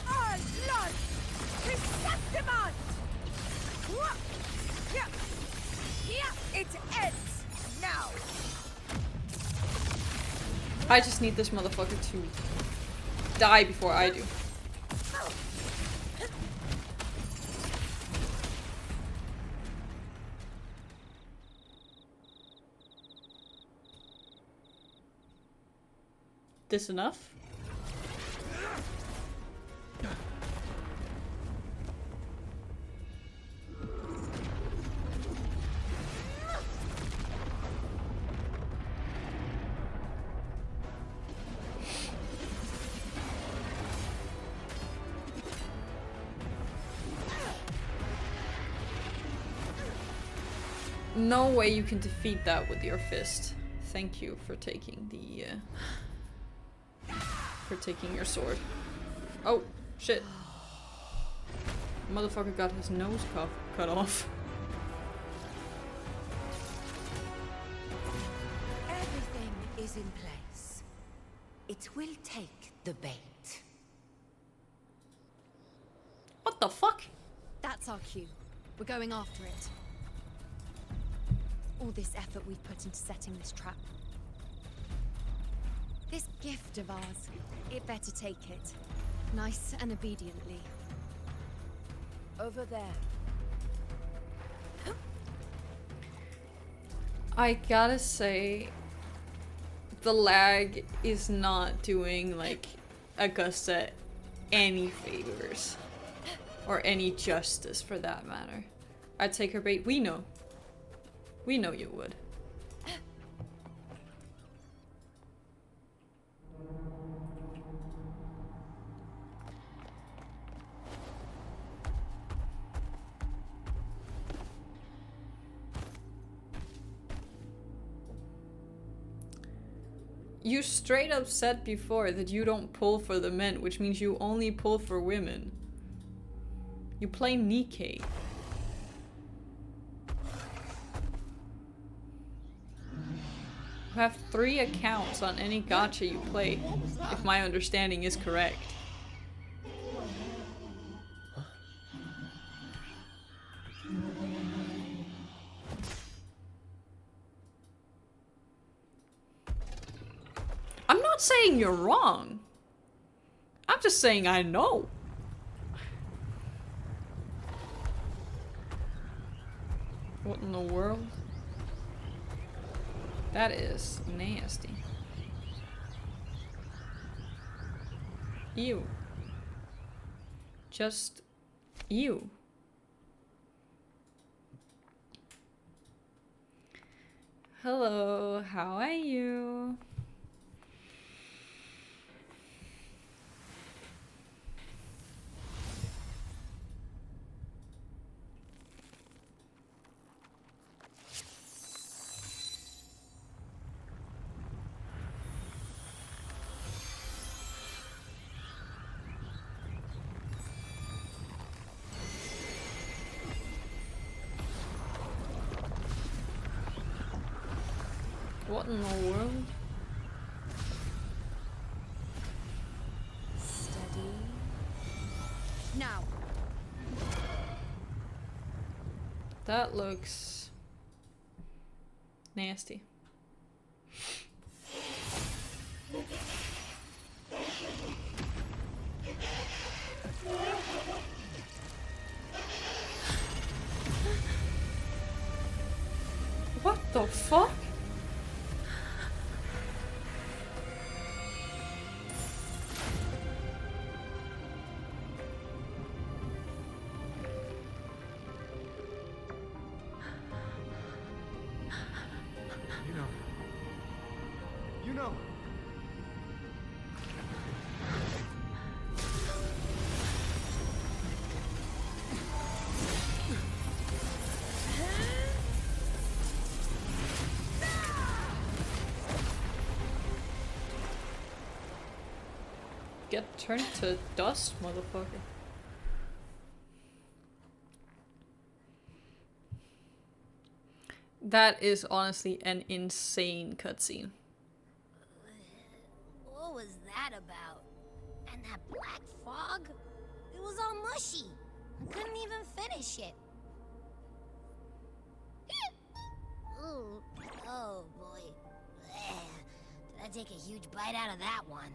Speaker 5: All blood. Chrysanthemum. It ends now.
Speaker 1: I just need this motherfucker to die before I do. This enough? No way you can defeat that with your fist. Thank you for taking the your sword. Oh, shit. Motherfucker got his nose cut off.
Speaker 5: It will take the bait.
Speaker 1: What the fuck?
Speaker 7: That's our cue. We're going after it. All this effort we've put into setting this trap. This gift of ours, it better take it. Nice and obediently.
Speaker 5: Over there.
Speaker 1: I gotta say, the lag is not doing, like, Augusta any favors. Or any justice, for that matter. I'd take her bait. We know. We know you would. You straight up said before that you don't pull for the men, which means you only pull for women. You play Nikkei. You have 3 accounts on any gacha you play, if my understanding is correct. I'm not saying you're wrong. I'm just saying I know. What in the world? That is nasty. Ew. Just ew. Hello, how are you? What in the world?
Speaker 7: Steady. Now.
Speaker 1: That looks nasty. What the fuck?
Speaker 10: You know.
Speaker 1: Get turned to dust, motherfucker. That is honestly an insane cutscene.
Speaker 2: What was that about? And that black fog? It was all mushy. I couldn't even finish it. Ooh, oh boy. Did I take a huge bite out of that one?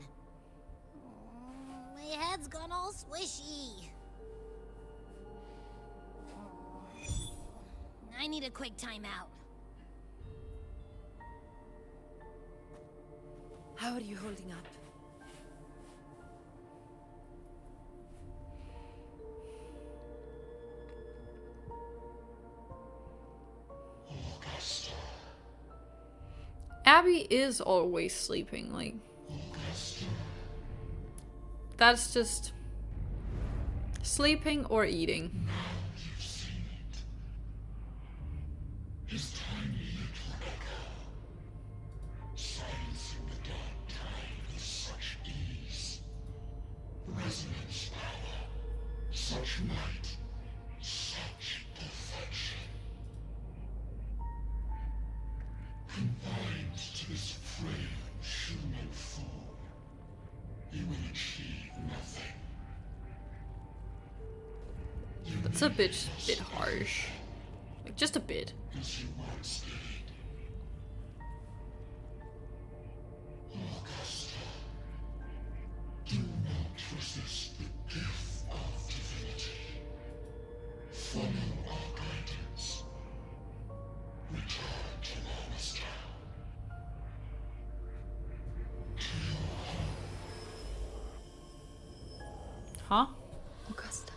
Speaker 2: My head's gone all swishy. I need a quick timeout.
Speaker 5: How are you holding up?
Speaker 1: Abby is always sleeping, like... That's just... sleeping or eating.
Speaker 13: His tiny little echo, silencing the dark tide with such ease. Resonance power, such might, such perfection. Confined to this frail human form,
Speaker 1: It's a bit harsh. Like, just a bit.
Speaker 13: As you once did. Augusta, do not resist the gift of divinity. Follow our guidance. Return to Lawless Town. To your home.
Speaker 1: Huh?
Speaker 7: Augusta.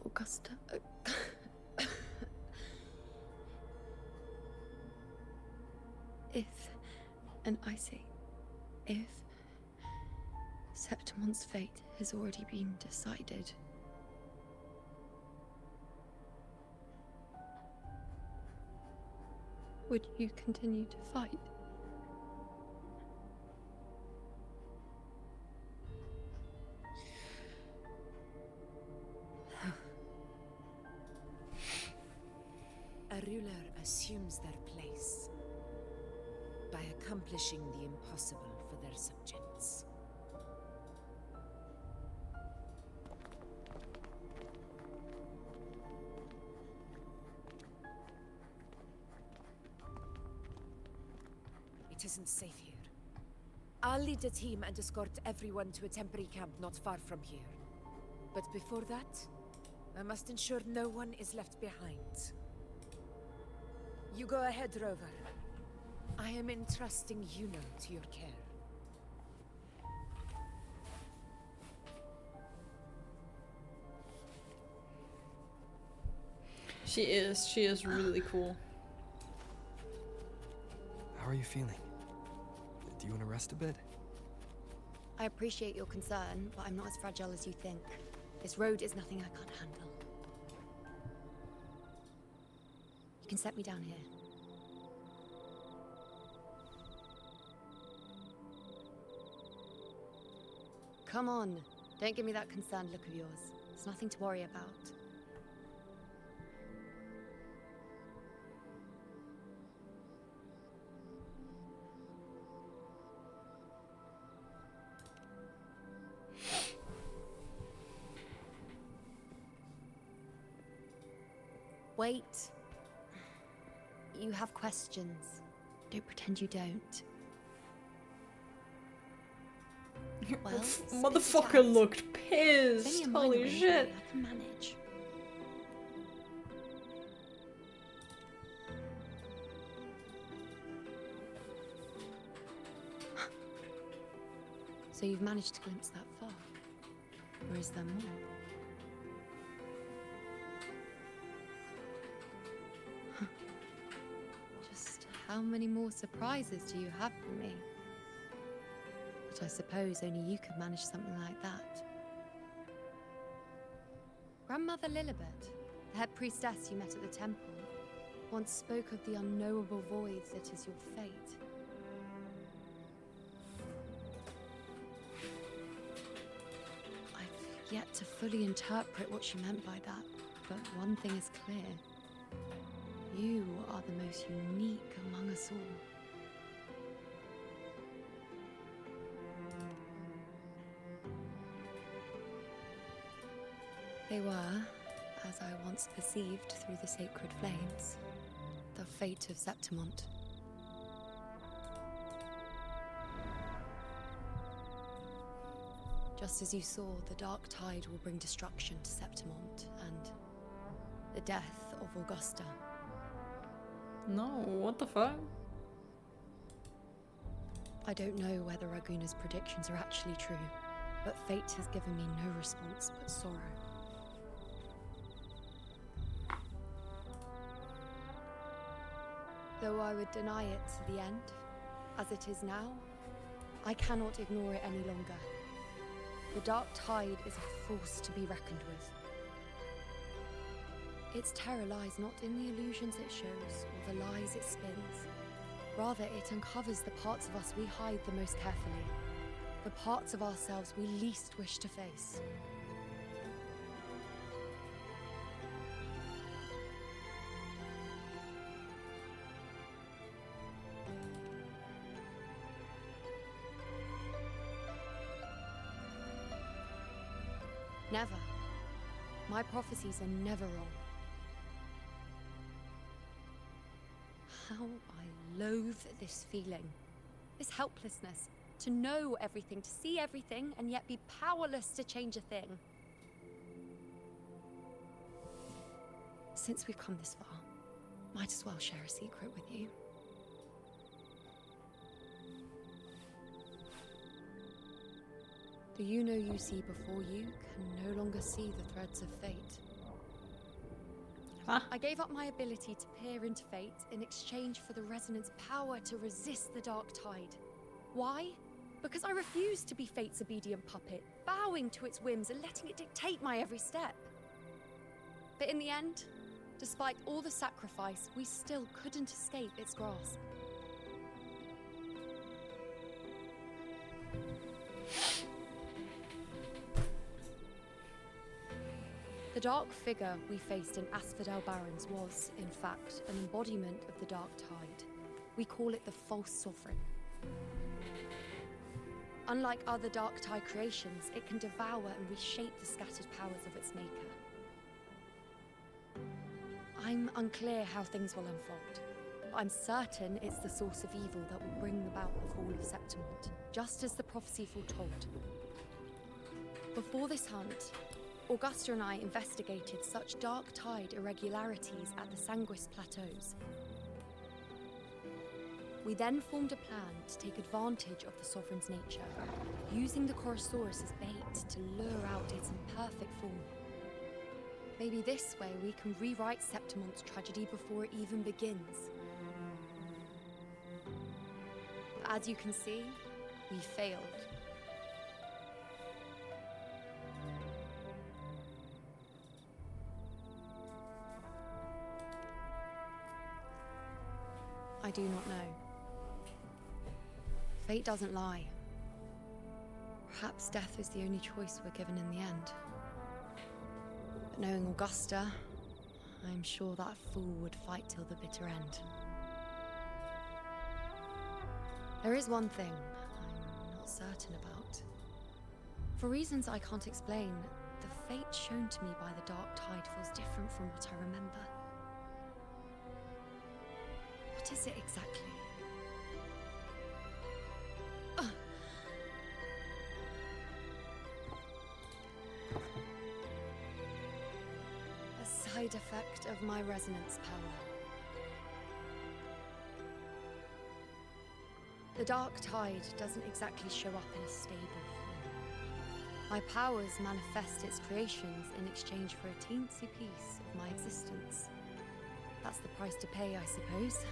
Speaker 7: Augusta. If, and I say, if Septimon's fate has already been decided, would you continue to fight?
Speaker 5: A ruler assumes their place by accomplishing the impossible for their subjects. It isn't safe here. I'll lead a team and escort everyone to a temporary camp not far from here. But before that, I must ensure no one is left behind. You go ahead, Rover. I am entrusting Yuno to your care.
Speaker 1: She is really cool.
Speaker 4: How are you feeling? Do you want to rest a bit?
Speaker 7: I appreciate your concern, but I'm not as fragile as you think. This road is nothing I can't handle. You can set me down here. Come on, don't give me that concerned look of yours. It's nothing to worry about. Wait. You have questions. Don't pretend you don't. Well,
Speaker 1: Motherfucker looked pissed. Holy shit.
Speaker 7: I can manage. So you've managed to glimpse that far? Or is there more? Just how many more surprises do you have for me? But I suppose only you could manage something like that. Grandmother Lilibet, the head priestess you met at the temple, once spoke of the unknowable void that is your fate. I've yet to fully interpret what she meant by that, but one thing is clear. You are the most unique among us all. They were, as I once perceived through the sacred flames, the fate of Septimont. Just as you saw, the dark tide will bring destruction to Septimont and the death of Augusta.
Speaker 1: No, what the fuck?
Speaker 7: I don't know whether Raguna's predictions are actually true, but fate has given me no response but sorrow. Though I would deny it to the end, as it is now, I cannot ignore it any longer. The dark tide is a force to be reckoned with. Its terror lies not in the illusions it shows or the lies it spins. Rather, it uncovers the parts of us we hide the most carefully, the parts of ourselves we least wish to face. Never. My prophecies are never wrong. How I loathe this feeling. This helplessness. To know everything, to see everything, and yet be powerless to change a thing. Since we've come this far, might as well share a secret with you. The you see before you can no longer see the threads of fate.
Speaker 1: Huh?
Speaker 7: I gave up my ability to peer into fate in exchange for the resonance power to resist the dark tide. Why? Because I refused to be fate's obedient puppet, bowing to its whims and letting it dictate my every step. But in the end, despite all the sacrifice, we still couldn't escape its grasp. The dark figure we faced in Asphodel Barrens was, in fact, an embodiment of the dark tide. We call it the false sovereign. Unlike other dark tide creations, it can devour and reshape the scattered powers of its maker. I'm unclear how things will unfold. I'm certain it's the source of evil that will bring about the fall of Septimont, just as the prophecy foretold. Before this hunt, Augusta and I investigated such dark tide irregularities at the Sanguis Plateaus. We then formed a plan to take advantage of the Sovereign's nature, using the Chorosaurus as bait to lure out its imperfect form. Maybe this way we can rewrite Septimont's tragedy before it even begins. But as you can see, we failed. I do not know. Fate doesn't lie. Perhaps death is the only choice we're given in the end. But knowing Augusta, I'm sure that fool would fight till the bitter end. There is one thing I'm not certain about. For reasons I can't explain, the fate shown to me by the dark tide feels different from what I remember. What is it exactly? A side effect of my resonance power. The dark tide doesn't exactly show up in a stable form. My powers manifest its creations in exchange for a teensy piece of my existence. That's the price to pay, I suppose.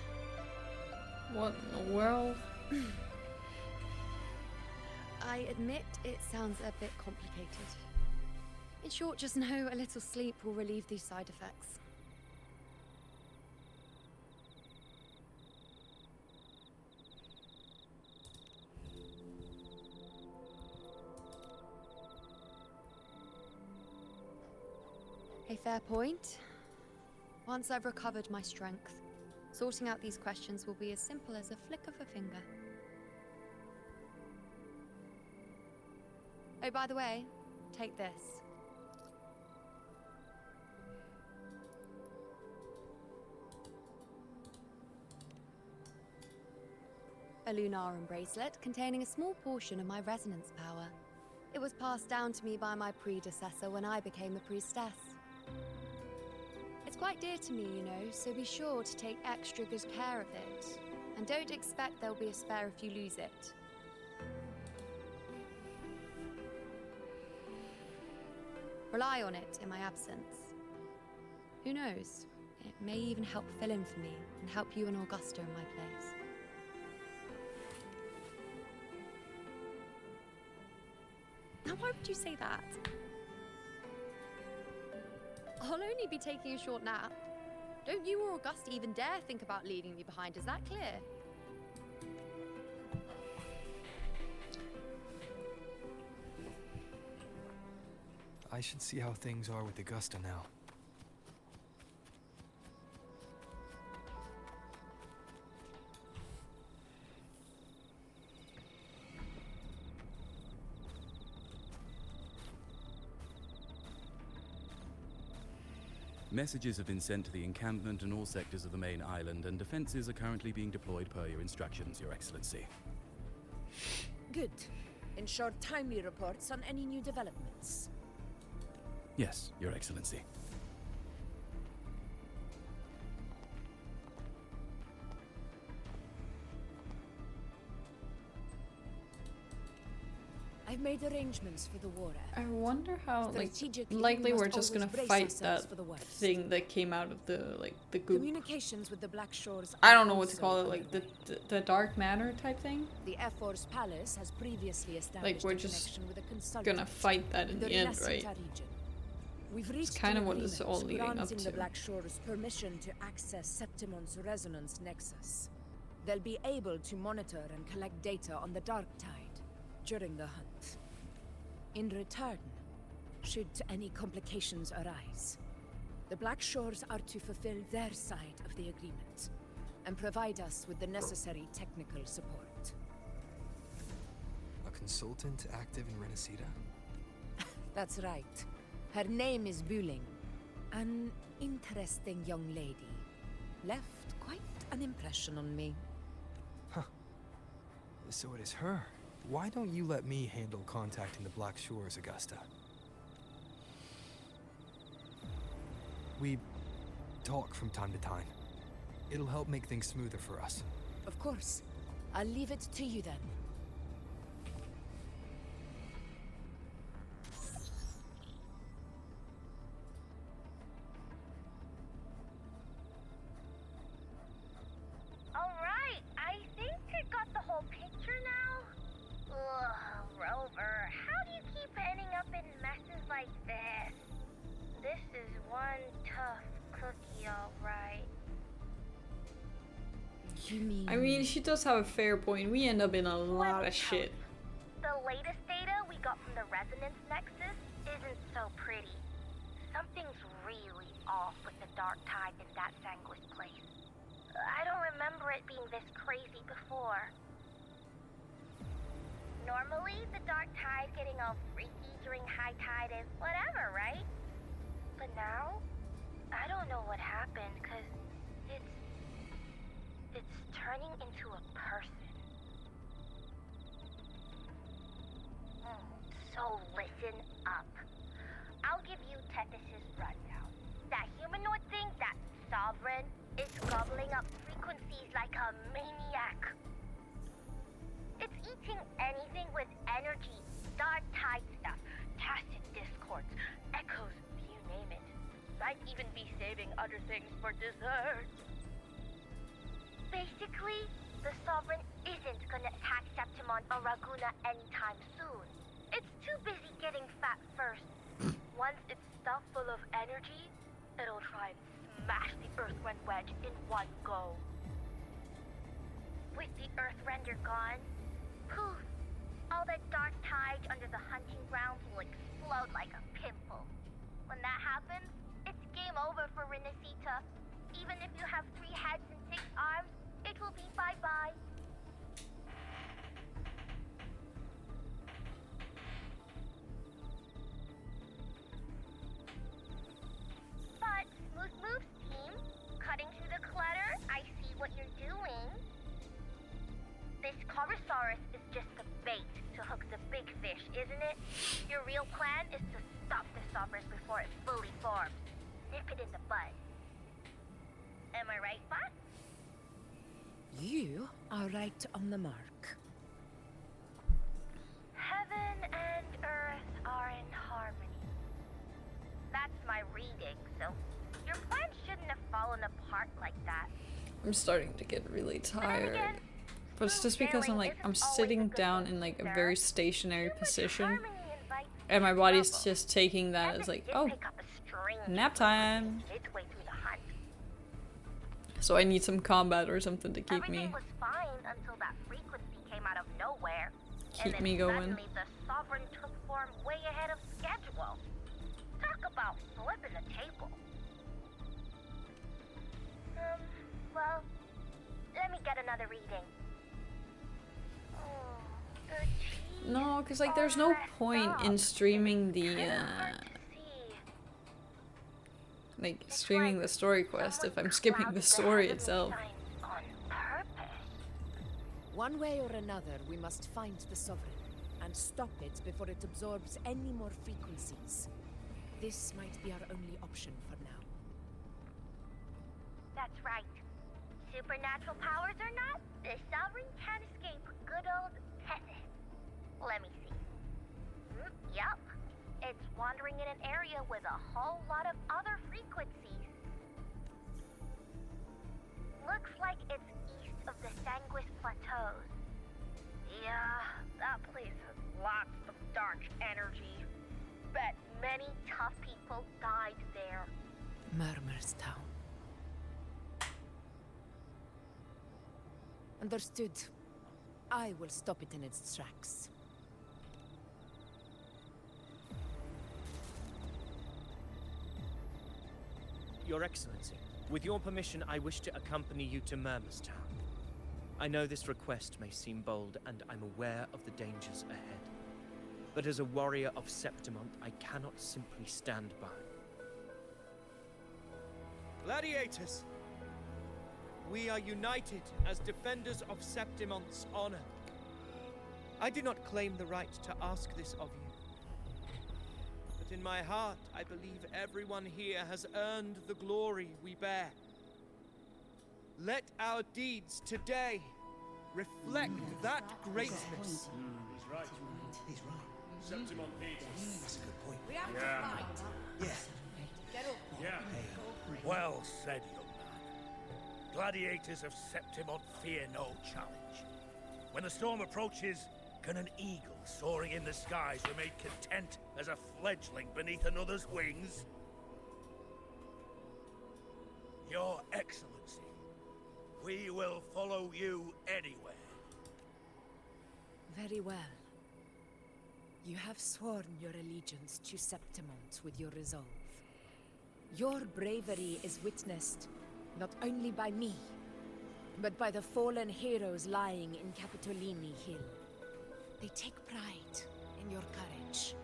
Speaker 1: What in the world?
Speaker 7: I admit it sounds a bit complicated. In short, just know a little sleep will relieve these side effects. A fair point. Once I've recovered my strength, sorting out these questions will be as simple as a flick of a finger. Oh, by the way, take this. A Lunarum bracelet containing a small portion of my resonance power. It was passed down to me by my predecessor when I became a priestess. It's quite dear to me, you know, so be sure to take extra good care of it. And don't expect there'll be a spare if you lose it. Rely on it in my absence. Who knows? It may even help fill in for me and help you and Augusta in my place. Now, why would you say that? I'll only be taking a short nap. Don't you or Augusta even dare think about leaving me behind, is that clear?
Speaker 4: I should see how things are with Augusta now.
Speaker 3: Messages have been sent to the encampment and all sectors of the main island, and defenses are currently being deployed per your instructions, Your Excellency.
Speaker 5: Good. Ensure timely reports on any new developments.
Speaker 3: Yes, Your Excellency.
Speaker 5: I've made arrangements for the war.
Speaker 1: I wonder how, like,
Speaker 5: Strategically,
Speaker 1: likely
Speaker 5: we
Speaker 1: we're
Speaker 5: must
Speaker 1: just gonna
Speaker 5: always brace
Speaker 1: fight
Speaker 5: ourselves
Speaker 1: that
Speaker 5: for the worst.
Speaker 1: thing that came out of the, like, the goop.
Speaker 5: Communications with the Black Shores.
Speaker 1: I
Speaker 5: are
Speaker 1: don't know what to
Speaker 5: also
Speaker 1: call it, like,
Speaker 5: underway.
Speaker 1: the dark matter type thing?
Speaker 5: The Air Force Palace has previously established
Speaker 1: we're
Speaker 5: a
Speaker 1: just
Speaker 5: connection with a consultant
Speaker 1: gonna fight that in the end,
Speaker 5: Rinascita
Speaker 1: right?
Speaker 5: region. We've reached
Speaker 1: kind
Speaker 5: an
Speaker 1: of what it's
Speaker 5: agreement
Speaker 1: all leading up
Speaker 5: granting
Speaker 1: to.
Speaker 5: the Black Shores permission to access Septimon's resonance nexus. They'll be able to monitor and collect data on the Dark Tide during the hunt. In return, should any complications arise, the Black Shores are to fulfill their side of the agreement and provide us with the necessary technical support.
Speaker 4: A consultant active in Rinascita?
Speaker 5: That's right. Her name is Wuthering. An interesting young lady. Left quite an impression on me.
Speaker 4: Huh. So it is her. Why don't you let me handle contacting the Black Shores, Augusta? We talk from time to time. It'll help make things smoother for us.
Speaker 5: Of course. I'll leave it to you then.
Speaker 12: Alright, I think I got the whole picture now. Ugh, Rover, how do you keep ending up in messes like this? This is one tough cookie, alright.
Speaker 5: You mean...
Speaker 1: I mean, she does have a fair point. We end up in a lot of shit.
Speaker 12: The latest data we got from the resonance nexus isn't so pretty. Something's really off with the Dark Tide in that Sanguis place. I don't remember it being this crazy before. Normally, the Dark Tide getting all freaky during high tide is whatever, right? But now, I don't know what happened, cause it's turning into a person. So listen up. I'll give you Tethys' rundown. That humanoid thing, that Sovereign, is gobbling up frequencies like a maniac. It's eating anything with energy, Dark Tide stuff, tacit discords, echoes, you name it. Might even be saving other things for dessert. Basically, the Sovereign isn't gonna attack Septimon or Raguna anytime soon. It's too busy getting fat first. Once it's stuffed full of energy, it'll try and smash the Earthrend wedge in one go. With the Earthrender gone, poof, all that Dark Tide under the hunting grounds will explode like a pimple. When that happens, it's game over for Rinascita. Even if you have 3 heads and 6 arms, it will be bye-bye. But, Smooth Moves team, cutting through the clutter, I see what you're doing. This Corosaurus is just the bait to hook the big fish, isn't it? Your real plan is to stop the Sovereign before it fully forms. Nip it in the bud. Am I right, boss?
Speaker 5: You are right on the mark.
Speaker 12: Heaven and earth are in harmony. That's my reading, so your plan shouldn't have fallen apart like that.
Speaker 1: I'm starting to get really tired. But it's just because I'm sitting down in like a very stationary position. And my body's just taking that as like, oh, nap time. So I need some combat or something to keep me
Speaker 12: was fine until that frequency came out of nowhere.
Speaker 1: keep me going.
Speaker 12: Suddenly the Sovereign took form way ahead of schedule. Talk about flipping the table. Well, let me get another reading.
Speaker 1: No, because like there's no point in streaming the like streaming the story quest if I'm skipping the story itself.
Speaker 5: One way or another, we must find the Sovereign and stop it before it absorbs any more frequencies. This might be our only option for now.
Speaker 12: That's right. Supernatural powers or not, the Sovereign can't escape good old Tethys. Let me see. Yup. It's wandering in an area with a whole lot of other frequencies. Looks like it's east of the Sanguis Plateaus. Yeah, that place has lots of dark energy. Bet many tough people died there.
Speaker 5: Murmur's Town. Understood. I will stop it in its tracks.
Speaker 6: Your Excellency, with your permission, I wish to accompany you to Murmur's Town. I know this request may seem bold, and I'm aware of the dangers ahead. But as a warrior of Septimont, I cannot simply stand by. Gladiators! We are united as defenders of Septimont's honor. I do not claim the right to ask this of you. But in my heart, I believe everyone here has earned the glory we bear. Let our deeds today reflect that greatness.
Speaker 10: He's right. He's right. Septimont needs us.
Speaker 8: That's a good point.
Speaker 5: We have to fight.
Speaker 8: Yeah.
Speaker 5: Get up.
Speaker 10: Yeah.
Speaker 8: Well said, young man. Gladiators of Septimont fear no challenge. When the storm approaches, can an eagle soaring in the skies remain content as a fledgling beneath another's wings? Your Excellency, we will follow you anywhere.
Speaker 5: Very well. You have sworn your allegiance to Septimont with your resolve. Your bravery is witnessed not only by me, but by the fallen heroes lying in Capitolini Hill. They take pride in your courage.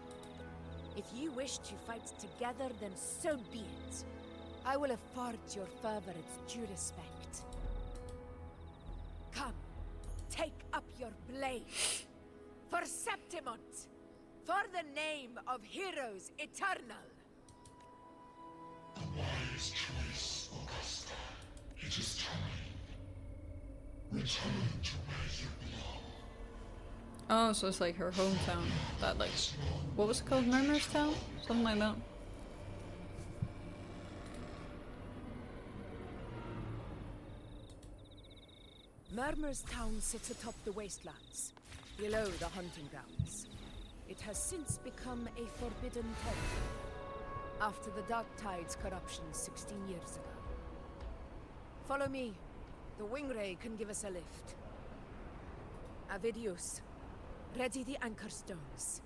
Speaker 5: If you wish to fight together, then so be it. I will afford your fervor its due respect. Come, take up your blade. For Septimont! For the name of heroes eternal!
Speaker 13: The wise choice, Augusta. It is time. Return to where you belong.
Speaker 1: Oh, so it's like her hometown. That like, what was it called? Murmur's Town? Something like that.
Speaker 5: Murmur's Town sits atop the wastelands, below the hunting grounds. It has since become a forbidden territory, after the Dark Tide's corruption 16 years ago. Follow me. The Wingray can give us a lift. Avidius, ready the anchor stones.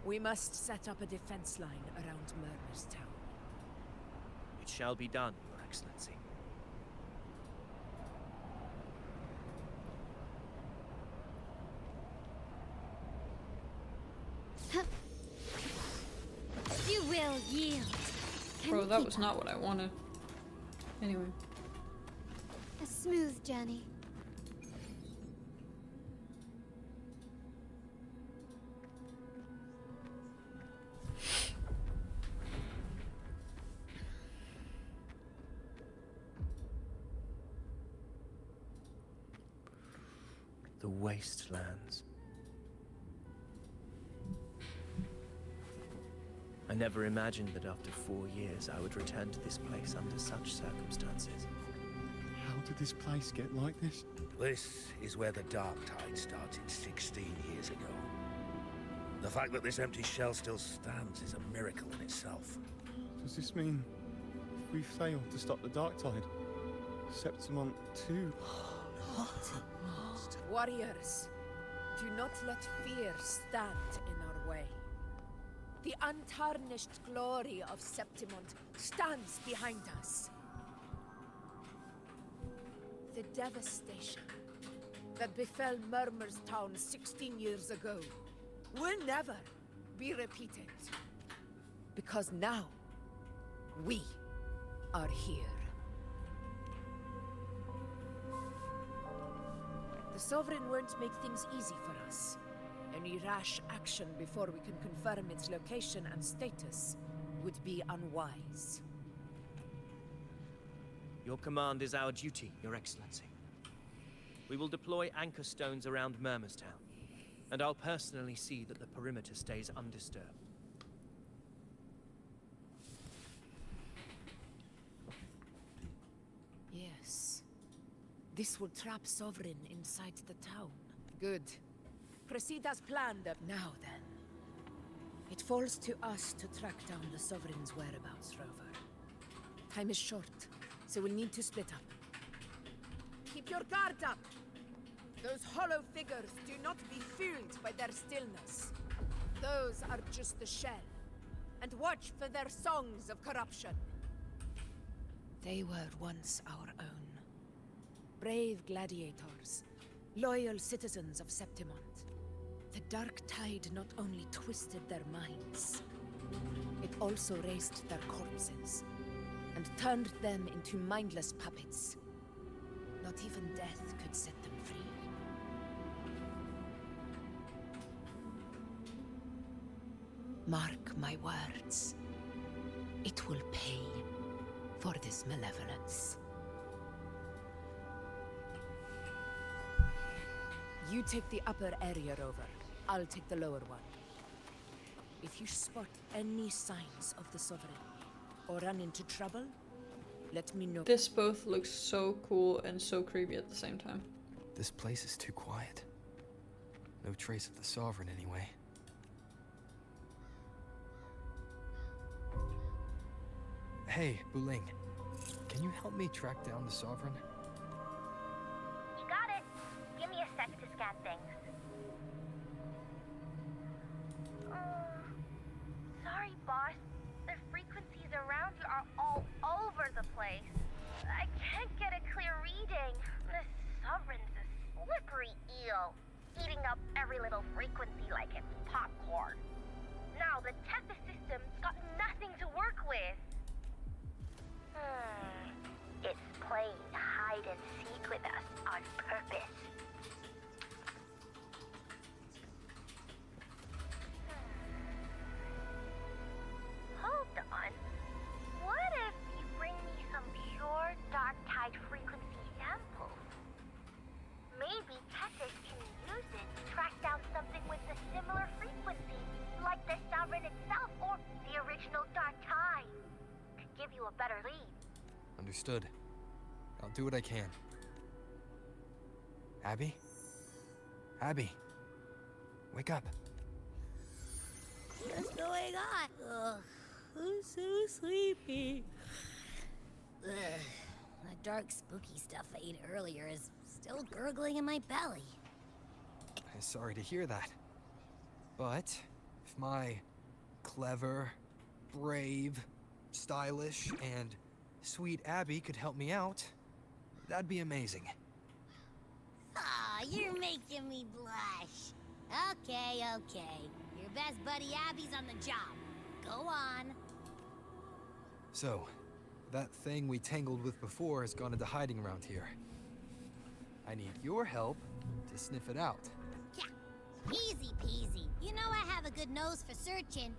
Speaker 5: We must set up a defense line around Murmur's Town.
Speaker 6: It shall be done, Your Excellency.
Speaker 2: You will yield.
Speaker 1: Bro, that was not what I wanted. Anyway.
Speaker 2: A smooth journey.
Speaker 6: The wastelands. I never imagined that after 4 years I would return to this place under such circumstances.
Speaker 10: How did this place get like this?
Speaker 8: This is where the Dark Tide started 16 years ago. The fact that this empty shell still stands is a miracle in itself.
Speaker 10: Does this mean if we fail to stop the Dark Tide, Septimont too?
Speaker 5: Warriors, do not let fear stand in our way. The untarnished glory of Septimont stands behind us. The devastation that befell Murmur's Town 16 years ago will never be repeated. Because now, we are here. The Sovereign won't make things easy for us. Any rash action before we can confirm its location and status would be unwise.
Speaker 6: Your command is our duty, Your Excellency. We will deploy anchor stones around Murmurstown, and I'll personally see that the perimeter stays undisturbed.
Speaker 5: Yes. This will trap Sovereign inside the town. Good. Proceed as planned. Now then. It falls to us to track down the Sovereign's whereabouts, Rover. Time is short, so we'll need to split up. Keep your guard up! Those hollow figures do not be fooled by their stillness. Those are just the shell. And watch for their songs of corruption. They were once our own. Brave gladiators, loyal citizens of Septimont. The dark tide not only twisted their minds, it also raised their corpses, and turned them into mindless puppets. Not even death could set them free. Mark my words. It will pay for this malevolence. You take the upper area, Rover. I'll take the lower one. If you spot any signs of the Sovereign, or run into trouble, let me know.
Speaker 1: This both looks so cool and so creepy at the same time.
Speaker 4: This place is too quiet. No trace of the Sovereign anyway. Hey, Buling. Can you help me track down the Sovereign?
Speaker 12: You got it. Give me a sec to scan things. Sorry, boss. The frequencies around you are all over the place. I can't get a clear reading. The Sovereign's a slippery eel, eating up every little frequency like it's popcorn. Now the Tethys system's got nothing to work with. It's playing hide and seek with us on purpose. Hold on. What if you bring me some pure dark tide frequency samples? Maybe Tethys can use it to track down something with a similar frequency, like the Sovereign itself or the original dark tide. Could give you a better lead.
Speaker 4: Understood. I'll do what I can. Abby? Abby! Wake up!
Speaker 2: What's going on? Ugh, I'm so sleepy. Ugh, that dark, spooky stuff I ate earlier is still gurgling in my belly.
Speaker 4: I'm sorry to hear that. But if my clever, brave, stylish, and sweet Abby could help me out, that'd be amazing.
Speaker 2: Aw, you're making me blush. Okay. Your best buddy Abby's on the job. Go on.
Speaker 4: So, that thing we tangled with before has gone into hiding around here. I need your help to sniff it out.
Speaker 2: Yeah, easy peasy. You know I have a good nose for searching.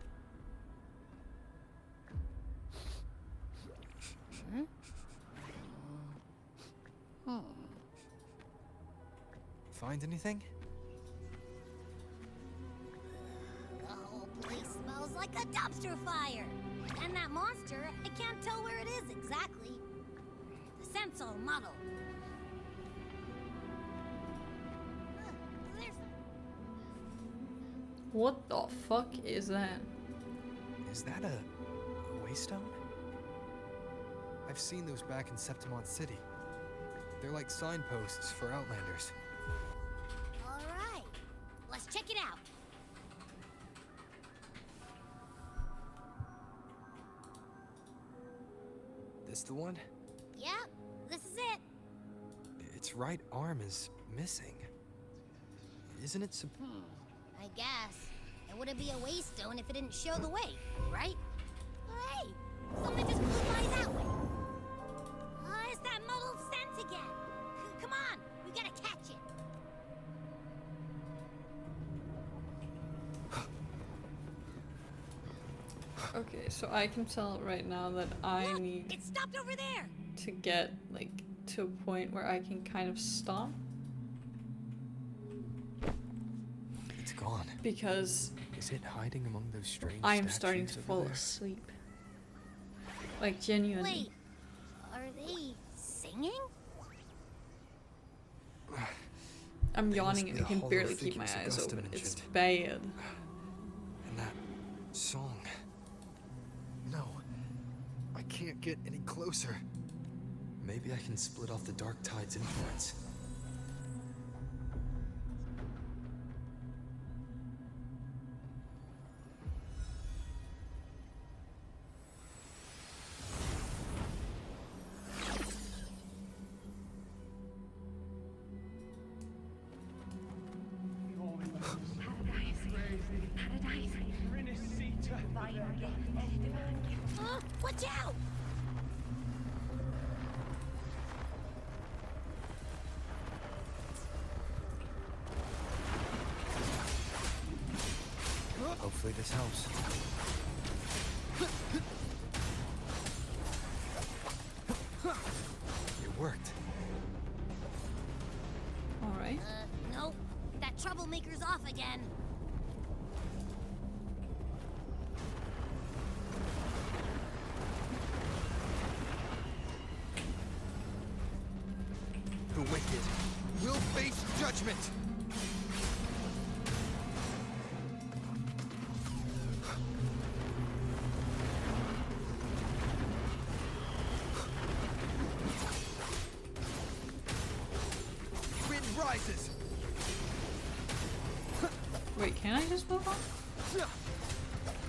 Speaker 4: Find anything?
Speaker 2: The whole place smells like a dumpster fire. And that monster, I can't tell where it is exactly. The scent's all muddled. There's...
Speaker 1: What the fuck is that?
Speaker 4: Is that a waystone? I've seen those back in Septimont City. They're like signposts for Outlanders.
Speaker 2: All right, let's check it out.
Speaker 4: This the one?
Speaker 2: Yep, this is it.
Speaker 4: Its right arm is missing. Isn't it
Speaker 2: I guess. It wouldn't be a waystone if it didn't show the way, right? Hey, someone just flew by that way. again. Come on, we gotta catch it.
Speaker 1: Okay, so I can tell right now that I
Speaker 2: Look,
Speaker 1: need
Speaker 2: it stopped over there.
Speaker 1: to get like to a point where I can kind of stop.
Speaker 4: It's gone.
Speaker 1: Because
Speaker 4: is it hiding among those strange
Speaker 1: I am starting to
Speaker 4: statues
Speaker 1: fall
Speaker 4: over there?
Speaker 1: asleep. Like genuinely.
Speaker 2: Wait, are they singing?
Speaker 1: I'm
Speaker 4: They must
Speaker 1: yawning
Speaker 4: be
Speaker 1: and
Speaker 4: the
Speaker 1: I can
Speaker 4: hollow
Speaker 1: barely keep my
Speaker 4: figures
Speaker 1: eyes
Speaker 4: Augusta
Speaker 1: open. It's
Speaker 4: mentioned.
Speaker 1: bad.
Speaker 4: And that song. No, I can't get any closer. Maybe I can split off the Dark Tide's influence.
Speaker 2: Watch out!
Speaker 4: Hopefully this helps. It worked.
Speaker 1: Alright.
Speaker 2: Nope. That troublemaker's off again.
Speaker 4: The wicked will face judgment! Wind rises!
Speaker 1: Wait, can I just move on?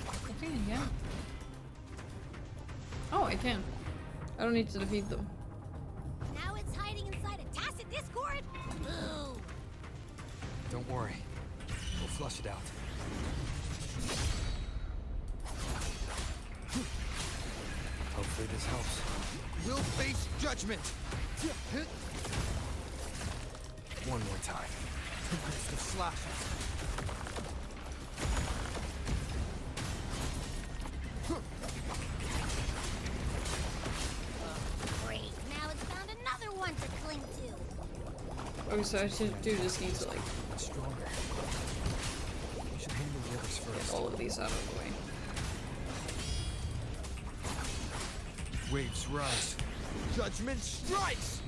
Speaker 1: I think I can. Oh, I can. I don't need to defeat them.
Speaker 2: Now it's hiding inside a tacit discord? Boo!
Speaker 4: Don't worry. We'll flush it out. Hopefully this helps. We'll face judgment! One more time. The slashes.
Speaker 2: Great. Now it's found another one to cling to.
Speaker 1: Oh, so I do just need to like
Speaker 4: Stronger. We should handle the others
Speaker 1: get
Speaker 4: first.
Speaker 1: all of these out of the way.
Speaker 4: Waves rise. Judgment strikes!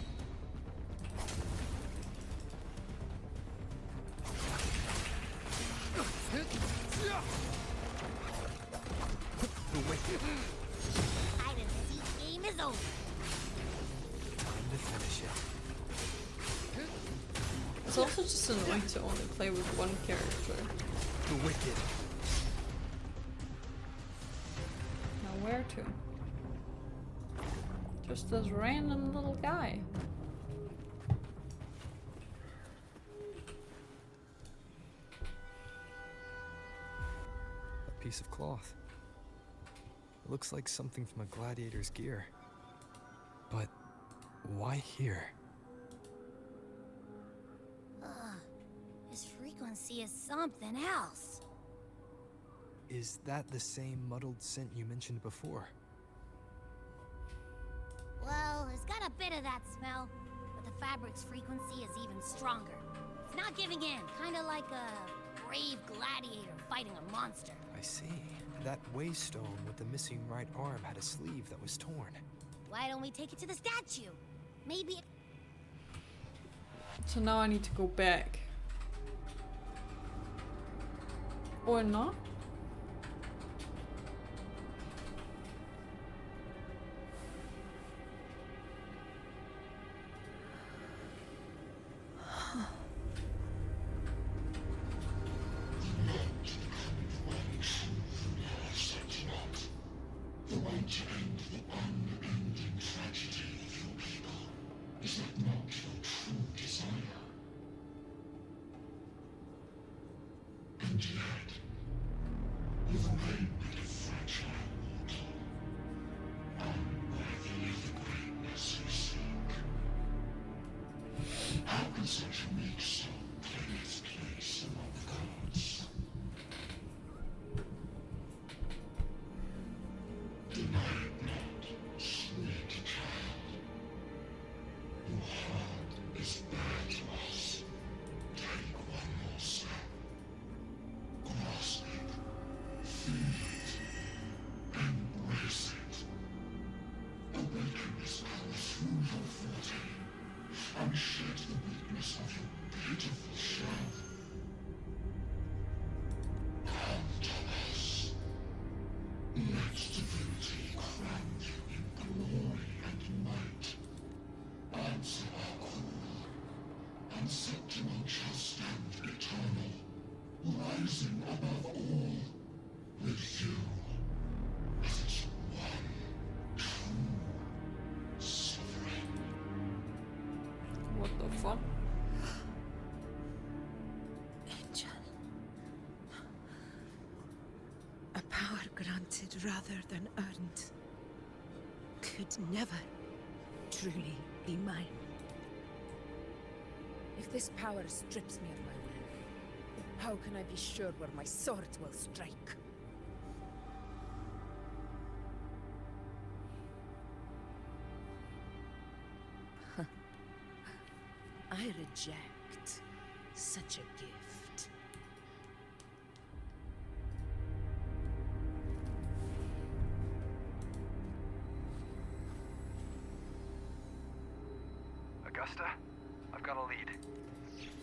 Speaker 4: The wicked.
Speaker 2: Hide and seek game is over.
Speaker 4: Time to finish it.
Speaker 1: It's also just annoying to only play with one character.
Speaker 4: The wicked.
Speaker 1: Now where to? Just this random little guy.
Speaker 4: A piece of cloth. It looks like something from a gladiator's gear. But why here?
Speaker 2: This frequency is something else.
Speaker 4: Is that the same muddled scent you mentioned before?
Speaker 2: Well, it's got a bit of that smell, but the fabric's frequency is even stronger. It's not giving in, kind of like a brave gladiator fighting a monster.
Speaker 4: I see. That waystone with the missing right arm had a sleeve that was torn.
Speaker 2: Why don't we take it to the statue? Maybe it...
Speaker 1: So now I need to go back. Or not?
Speaker 13: The way to end the unending tragedy of your people. Is that not your true desire? And yet, and such a meek soul claim its place among the gods. Deny it not, sweet child. Your heart is bare to us. Take one more step. Grasp it, feel it, embrace it. Awaken this power through your forte, and shed the weakness of your pitiful shell. Come to us. Let divinity crown you in glory and might. Answer our call, and Septimon shall stand eternal, rising above all, with you as its one true sovereign.
Speaker 1: What the fuck?
Speaker 5: Angel. A power granted rather than earned could never truly be mine. If this power strips me of my will, how can I be sure where my sword will strike? I reject such a gift.
Speaker 4: Augusta, I've got a lead.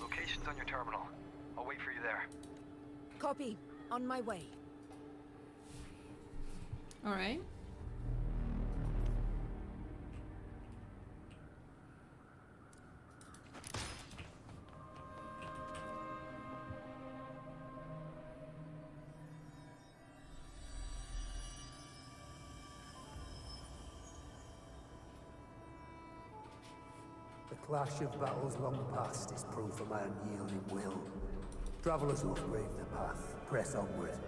Speaker 4: Location's on your terminal. I'll wait for you there.
Speaker 5: Copy. On my way.
Speaker 1: Alright.
Speaker 14: The clash of battles long past is proof of my unyielding will. Travelers who have braved the path, press onward.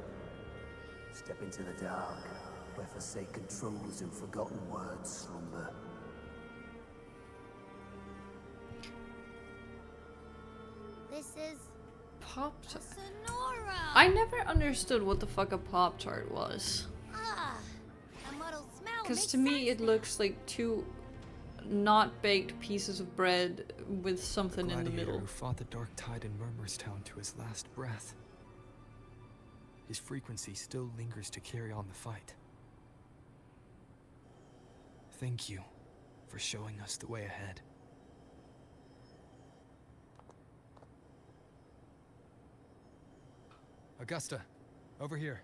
Speaker 14: Step into the dark, where forsaken truths and forgotten words slumber.
Speaker 2: This is
Speaker 1: Pop-Tart.
Speaker 2: Sonora.
Speaker 1: I never understood what the fuck a Pop-Tart was.
Speaker 2: Ah, a muddled smell.
Speaker 1: Because
Speaker 2: makes
Speaker 1: to me
Speaker 2: sense.
Speaker 1: it looks like two not baked pieces of bread with something in the middle.
Speaker 4: Who fought the dark tide in Murmurstown to his last breath. His frequency still lingers to carry on the fight. Thank you for showing us the way ahead. Augusta, over here.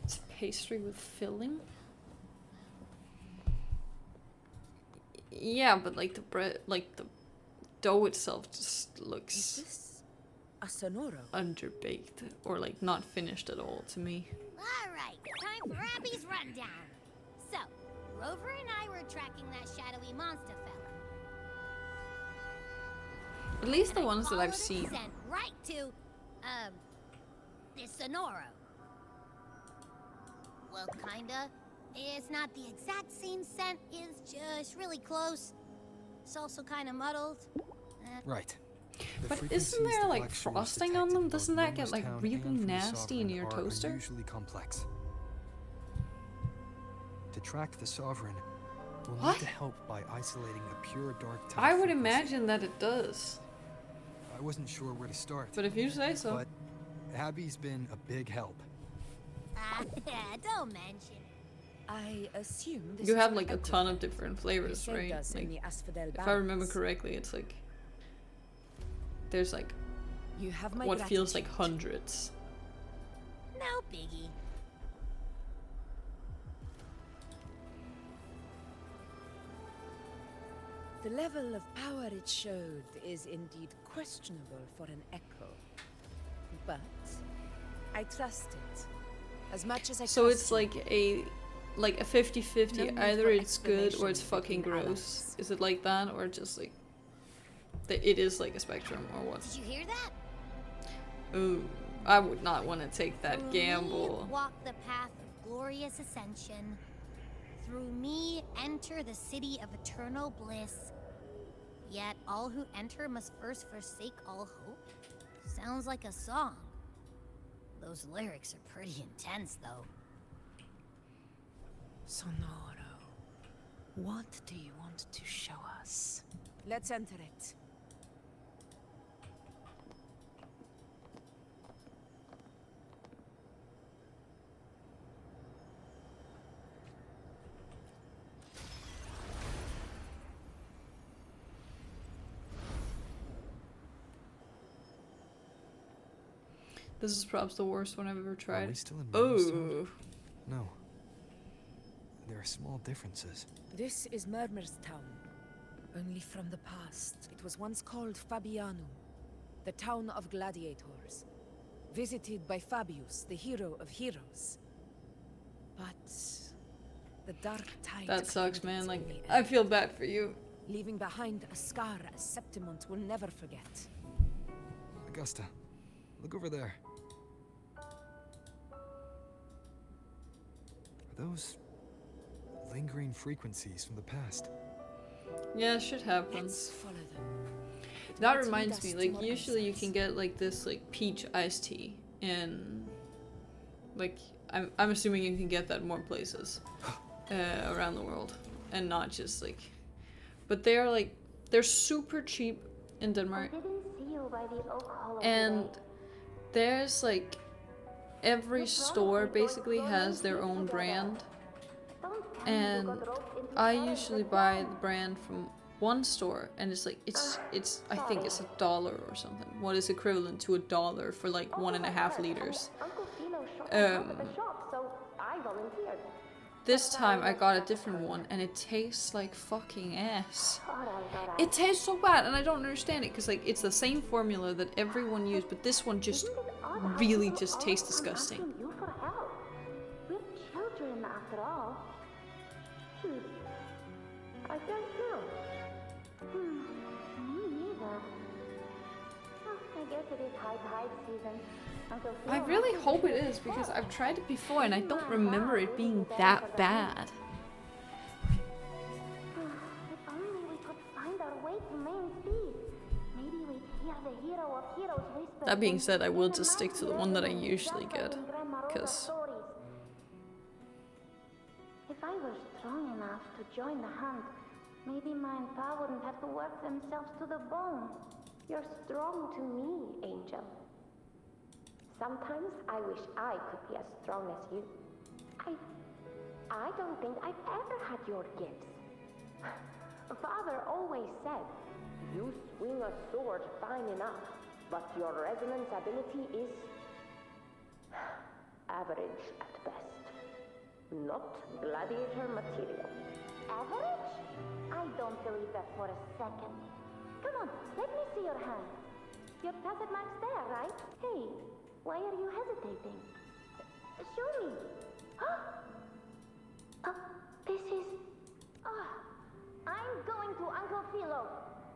Speaker 1: It's pastry with filling? Yeah, but like the bread, like the dough itself just looks
Speaker 5: Is this a Sonoro?
Speaker 1: underbaked or like not finished at all to me.
Speaker 2: Alright, time for Abby's rundown. So, Rover and I were tracking that shadowy monster fella.
Speaker 1: At least the
Speaker 2: And I
Speaker 1: ones that I've
Speaker 2: followed its
Speaker 1: seen.
Speaker 2: scent right to, this Sonoro. Well, kinda. It's not the exact same scent, it's just really close. It's also kinda muddled.
Speaker 4: Right. The
Speaker 1: But
Speaker 4: frequencies
Speaker 1: isn't there
Speaker 4: the
Speaker 1: like
Speaker 4: Black Shores
Speaker 1: frosting on
Speaker 4: detected
Speaker 1: them?
Speaker 4: in both
Speaker 1: Doesn't that get like
Speaker 4: Murmurstown
Speaker 1: really
Speaker 4: and for the
Speaker 1: nasty in
Speaker 4: Sovereign
Speaker 1: your
Speaker 4: are
Speaker 1: toaster?
Speaker 4: unusually complex. To track the Sovereign, we'll
Speaker 1: What?
Speaker 4: need to help by isolating a pure dark type
Speaker 1: I would
Speaker 4: frequency.
Speaker 1: imagine that it does.
Speaker 4: I wasn't sure where to start.
Speaker 1: But if you say so.
Speaker 4: But Abby's been a big help.
Speaker 2: Don't mention.
Speaker 5: I assume this
Speaker 1: You
Speaker 5: is
Speaker 1: have
Speaker 5: an
Speaker 1: like a
Speaker 5: echo
Speaker 1: ton
Speaker 5: field.
Speaker 1: of different flavors,
Speaker 5: They saved
Speaker 1: right?
Speaker 5: us in
Speaker 1: Like,
Speaker 5: the Asphodel
Speaker 1: if I remember
Speaker 5: Barrens.
Speaker 1: correctly, it's like there's like
Speaker 5: You have my
Speaker 1: what feels like
Speaker 5: gratitude.
Speaker 1: hundreds.
Speaker 2: No biggie.
Speaker 5: The level of power it showed is indeed questionable for an echo. But I trust it. As much as I
Speaker 1: So
Speaker 5: trust
Speaker 1: it's
Speaker 5: you.
Speaker 1: like a 50-50,
Speaker 5: No need
Speaker 1: either
Speaker 5: for
Speaker 1: it's good or it's
Speaker 5: explanations
Speaker 1: fucking
Speaker 5: between
Speaker 1: gross.
Speaker 5: allies.
Speaker 1: Is it like that or just like it is like a spectrum or what?
Speaker 2: Did you hear that?
Speaker 1: Ooh, I would not want to take that
Speaker 2: Through
Speaker 1: gamble.
Speaker 2: Me walk the path of glorious ascension. Through me enter the city of eternal bliss. Yet all who enter must first forsake all hope? Sounds like a song. Those lyrics are pretty intense, though.
Speaker 5: Sonoro, what do you want to show us? Let's enter it.
Speaker 1: This is perhaps the worst one I've ever tried.
Speaker 4: Are we still in
Speaker 1: Oh.
Speaker 4: Murmurstone? No. There are small differences.
Speaker 5: This is Murmur's town. Only from the past. It was once called Fabianum, the town of gladiators. Visited by Fabius, the hero of heroes. But the dark tide...
Speaker 1: That sucks,
Speaker 5: claimed
Speaker 1: man.
Speaker 5: its
Speaker 1: Like,
Speaker 5: only
Speaker 1: I
Speaker 5: end,
Speaker 1: feel bad for you.
Speaker 5: leaving behind a scar Septimont will never forget.
Speaker 4: Augusta, look over there. Are those lingering frequencies from the past?
Speaker 1: Yeah, shit happens.
Speaker 5: Let's follow them. It
Speaker 1: That
Speaker 5: might
Speaker 1: reminds
Speaker 5: lead
Speaker 1: me,
Speaker 5: us to
Speaker 1: like,
Speaker 5: more
Speaker 1: usually you
Speaker 5: answers.
Speaker 1: can get, like, this, like, peach iced tea in, like, I'm assuming you can get that in more places around the world, and not just, like, but they're, like, they're super cheap in Denmark, and there's, like, every store basically has their own brand, and I usually buy the brand from one store, and it's like it's I think it's $1 or something. What is equivalent to $1 for like 1.5 liters. This time I got a different one, and it tastes like fucking ass. It tastes so bad, and I don't understand it, because like it's the same formula that everyone used, but this one just really just tastes disgusting.
Speaker 12: We're children after all. I don't know. Me neither. Oh, I guess it is high tide season. Uncle
Speaker 1: I
Speaker 12: Phil
Speaker 1: really
Speaker 12: has
Speaker 1: hope
Speaker 12: to
Speaker 1: it
Speaker 12: be
Speaker 1: is, because
Speaker 12: there.
Speaker 1: I've tried it before and I don't remember it being that bad.
Speaker 12: If only we could find our way to Main Street. Maybe we'd hear the hero of heroes whisper.
Speaker 1: That being said, I will
Speaker 12: in the
Speaker 1: just stick to the
Speaker 12: mighty
Speaker 1: one that I
Speaker 12: earth
Speaker 1: usually
Speaker 12: just
Speaker 1: get,
Speaker 12: like in Grandma Rosa's
Speaker 1: because
Speaker 12: stories. If I were strong enough to join the hunt, maybe my and Pa wouldn't have to work themselves to the bone. You're strong to me, Angel. Sometimes I wish I could be as strong as you. I don't think I've ever had your gifts. Father always said, you swing a sword fine enough, but your resonance ability is average at best. Not gladiator material. Average? I don't believe that for a second. Come on, let me see your hand. Your tacit mark's there, right? Hey, why are you hesitating? Show me. This is... I'm going to Uncle Philo.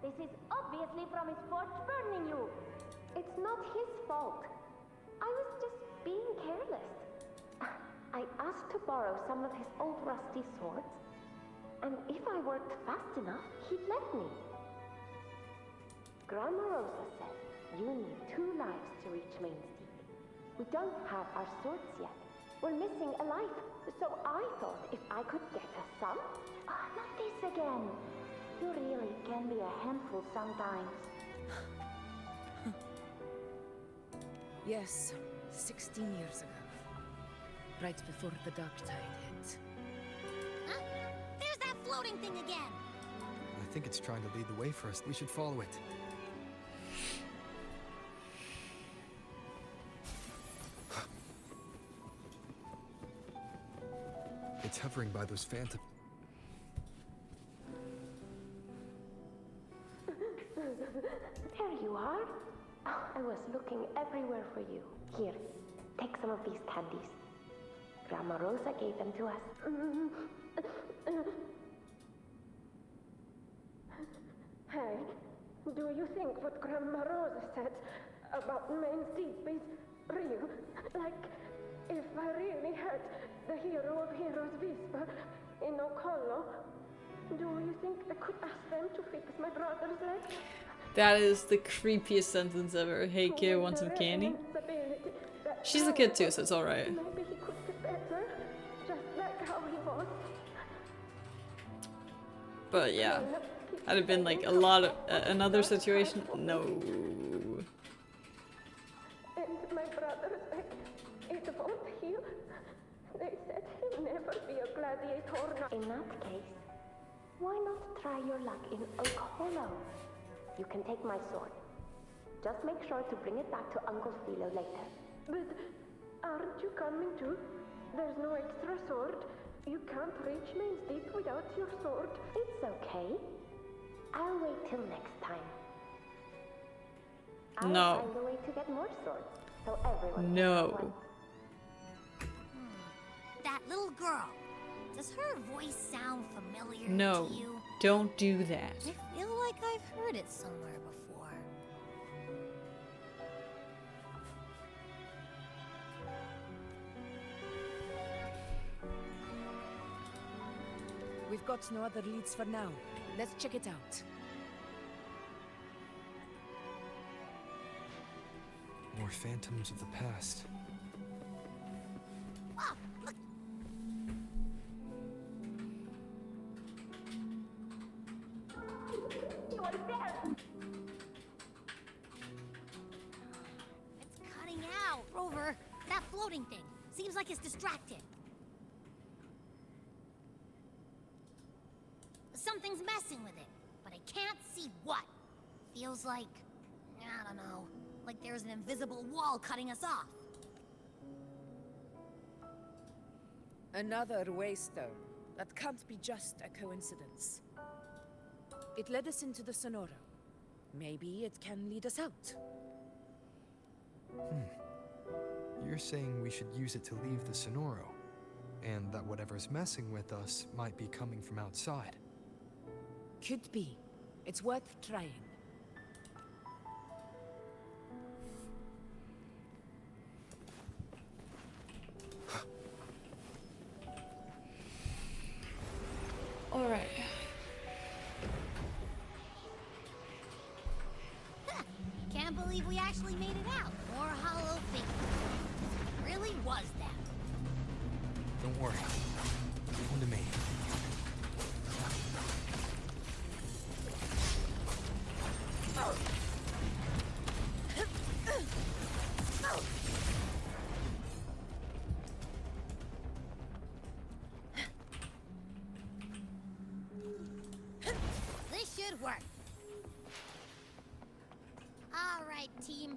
Speaker 12: This is obviously from his forge burning you. It's not his fault. I was just being careless. I asked to borrow some of his old rusty swords, and if I worked fast enough, he'd let me. Grandma Rosa said you need 2 lives to reach Main Street. We don't have our swords yet. We're missing a life, so I thought if I could get a son... not this again. You really can be a handful sometimes.
Speaker 5: Yes, 16 years ago. Right before the dark tide hit.
Speaker 2: Huh? There's that floating thing again!
Speaker 4: I think it's trying to lead the way for us. We should follow it. It's hovering by those phantom.
Speaker 12: There you are. I was looking everywhere for you. Here, take some of these candies. Grandma Rosa gave them to us. Hey, do you think what Grandma Rosa said about Main Street is real? Like, if I really had the hero of heroes whisper in Okolo,
Speaker 15: Do you think I could ask them to fix my brother's leg?
Speaker 1: That is the creepiest sentence ever. Hey kid, want some candy? She's a kid too, so it's alright.
Speaker 15: Maybe he could get better, just like how he was.
Speaker 1: But yeah, had it been like a lot of another situation, no.
Speaker 15: And my brother's leg, it won't heal. They said he'll never be a gladiator now.
Speaker 12: In that case, why not try your luck in Oak Hollow? You can take my sword. Just make sure to bring it back to Uncle Philo later.
Speaker 15: But aren't you coming too? There's no extra sword. You can't reach Main's Deep without your sword.
Speaker 12: It's okay. I'll wait till next time. I'll find a way to get more swords, so everyone can have one.
Speaker 2: That little girl. Does her voice sound familiar
Speaker 1: No,
Speaker 2: to you?
Speaker 1: don't do that.
Speaker 2: I feel like I've heard it somewhere before.
Speaker 5: We've got no other leads for now. Let's check it out.
Speaker 4: More phantoms of the past.
Speaker 12: You are there!
Speaker 2: It's cutting out. Rover, that floating thing. Seems like it's distracted. Something's messing with it, but I can't see what. Feels like, I don't know, like there's an invisible wall cutting us off.
Speaker 5: Another waystone. That can't be just a coincidence. It led us into the Sonoro. Maybe it can lead us out.
Speaker 4: You're saying we should use it to leave the Sonoro, and that whatever's messing with us might be coming from outside.
Speaker 5: Could be. It's worth trying.
Speaker 1: Alright.
Speaker 2: Can't believe we actually made it out. More hollow things. It really was that.
Speaker 4: Don't worry. Come to me.
Speaker 2: This should work. All right, team.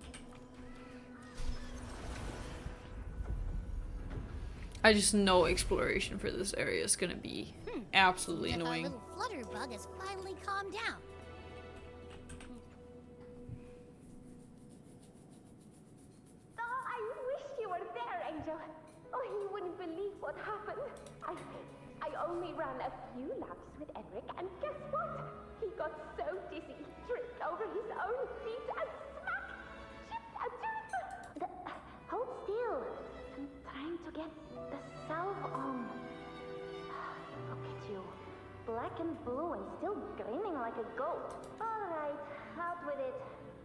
Speaker 1: I just know exploration for this area is gonna be absolutely
Speaker 2: Seems like
Speaker 1: annoying.
Speaker 2: our little flutterbug has finally calmed down.
Speaker 12: Oh, I wish you were there, Angel. Oh, you wouldn't believe what happened. I only ran a few laps with Eric, and guess what? He got so dizzy, he tripped over his own feet and smack! Chipped a tooth! Hold still. I'm trying to get the salve on. Look at you. Black and blue and still grinning like a goat. All right, out with it.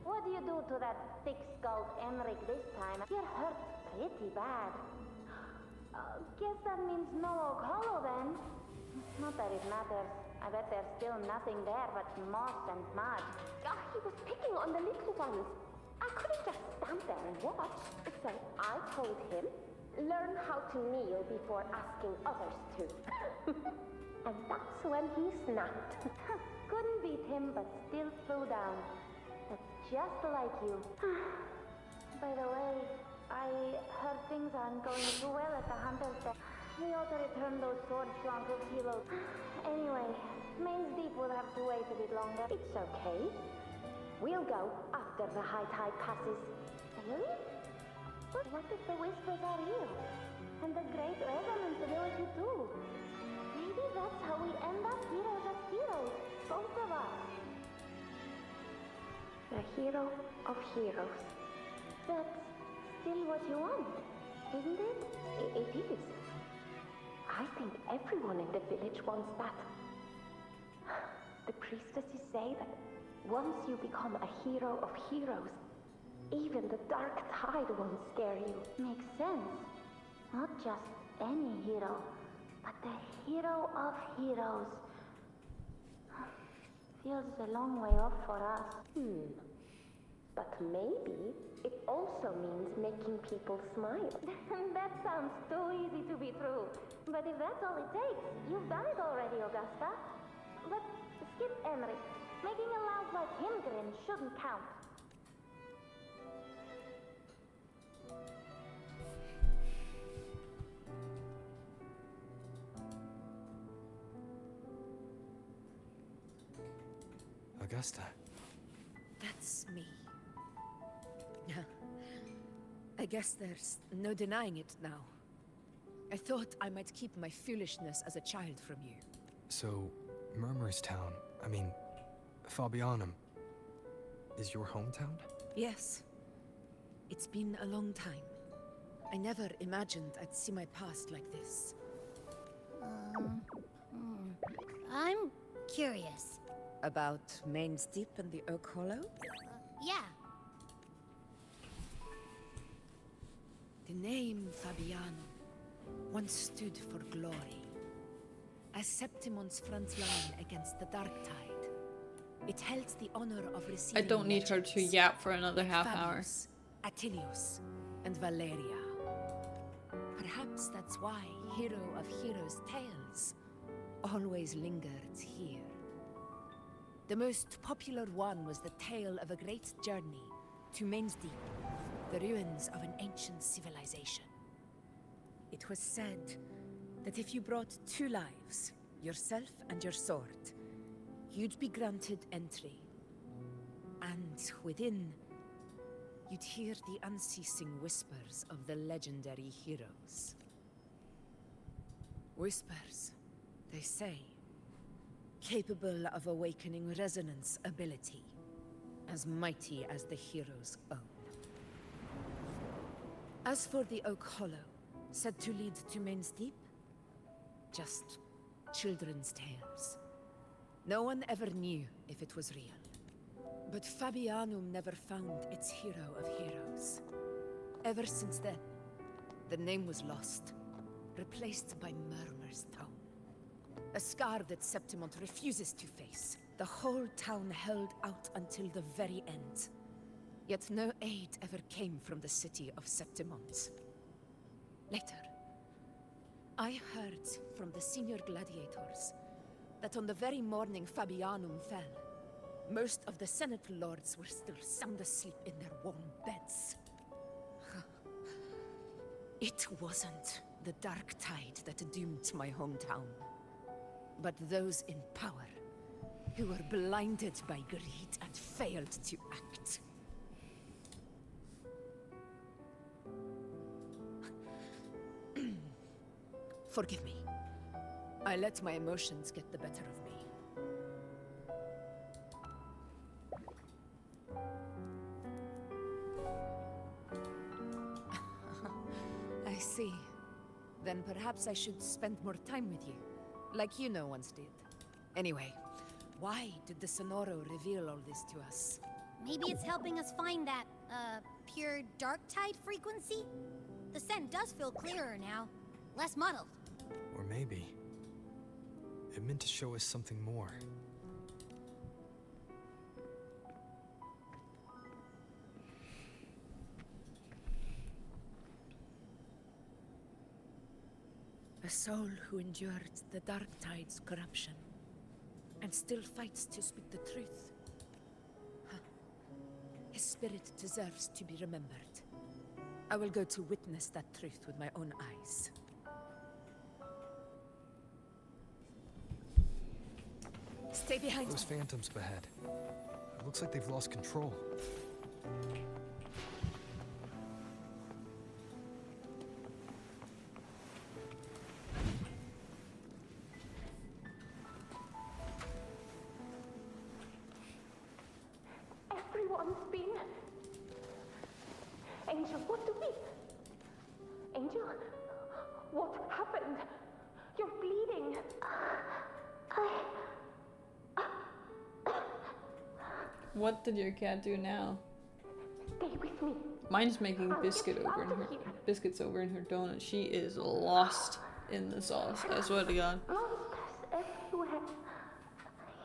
Speaker 12: What do you do to that thick-skulled Emmerich this time? You're hurt pretty bad. Guess that means no Oak Hollow then. Not that it matters. I bet there's still nothing there but moss and mud. Oh, he was picking on the little ones. I couldn't just stand there and watch. So I told him, learn how to kneel before asking others to. And that's when he snapped. Couldn't beat him, but still threw down. That's just like you. By the way, I heard things aren't going too well at the Hunter's Deck. We ought to return those swords to Uncle Philo. Anyway, Main's Deep will have to wait a bit longer. It's okay. We'll go after the high tide passes. Really? But what if the whispers are real? And the great resonance ability too? Maybe that's how we end up heroes of heroes. Both of us. The hero of heroes. That's still what you want, isn't it? It is. I think everyone in the village wants that.
Speaker 15: priestesses say that once you become a hero of heroes, even the dark tide won't scare you.
Speaker 12: Makes sense. Not just any hero, but the hero of heroes. Feels a long way off for us.
Speaker 15: But maybe it also means making people smile.
Speaker 12: That sounds too easy to be true. But if that's all it takes, you've done it already, Augusta. But skip Emmerich. Making a loud like him grin shouldn't count.
Speaker 4: Augusta.
Speaker 5: That's me. I guess there's no denying it now. I thought I might keep my foolishness as a child from you.
Speaker 4: So, Murmur's town, I mean, Fabianum, is your hometown?
Speaker 5: Yes. It's been a long time. I never imagined I'd see my past like this.
Speaker 2: I'm curious.
Speaker 5: About Main's Deep and the Oak Hollow?
Speaker 2: Yeah.
Speaker 5: The name Fabianum once stood for glory. As Septimon's front line against the Dark Tide, it held the honor of receiving
Speaker 1: I don't need her to yap for another half hour.
Speaker 5: Fabius, Attilius, and Valeria. Perhaps that's why Hero of Heroes' tales always lingered here. The most popular one was the tale of a great journey to Main's Deep, the ruins of an ancient civilization. It was said that if you brought 2 lives, yourself and your sword, you'd be granted entry. And within, you'd hear the unceasing whispers of the legendary heroes. Whispers, they say, capable of awakening resonance ability, as mighty as the hero's own. As for the Oak Hollow, said to lead to Main's Deep, just children's tales. No one ever knew if it was real. But Fabianum never found its hero of heroes. Ever since then, the name was lost, replaced by Murmur's Town. A scar that Septimont refuses to face. The whole town held out until the very end. Yet no aid ever came from the city of Septimont. Later, I heard from the senior gladiators that on the very morning Fabianum fell, most of the Senate lords were still sound asleep in their warm beds. It wasn't the Dark Tide that doomed my hometown, but those in power who were blinded by greed and failed to act. Forgive me. I let my emotions get the better of me. I see. Then perhaps I should spend more time with you, like you once did. Anyway, why did the Sonoro reveal all this to us?
Speaker 2: Maybe it's helping us find that, pure dark tide frequency? The scent does feel clearer now. Less muddled.
Speaker 4: Or maybe it meant to show us something more.
Speaker 5: A soul who endured the Dark Tide's corruption and still fights to speak the truth. His spirit deserves to be remembered. I will go to witness that truth with my own eyes. Stay behind.
Speaker 4: Those phantoms ahead. It looks like they've lost control.
Speaker 15: Everyone's been... Angel, what do we... Angel? What happened? You're bleeding.
Speaker 1: What did your cat do now?
Speaker 15: Stay with me.
Speaker 1: Mine's making biscuits over in her donut. She is lost in the sauce. I swear to God.
Speaker 15: Monsters everywhere.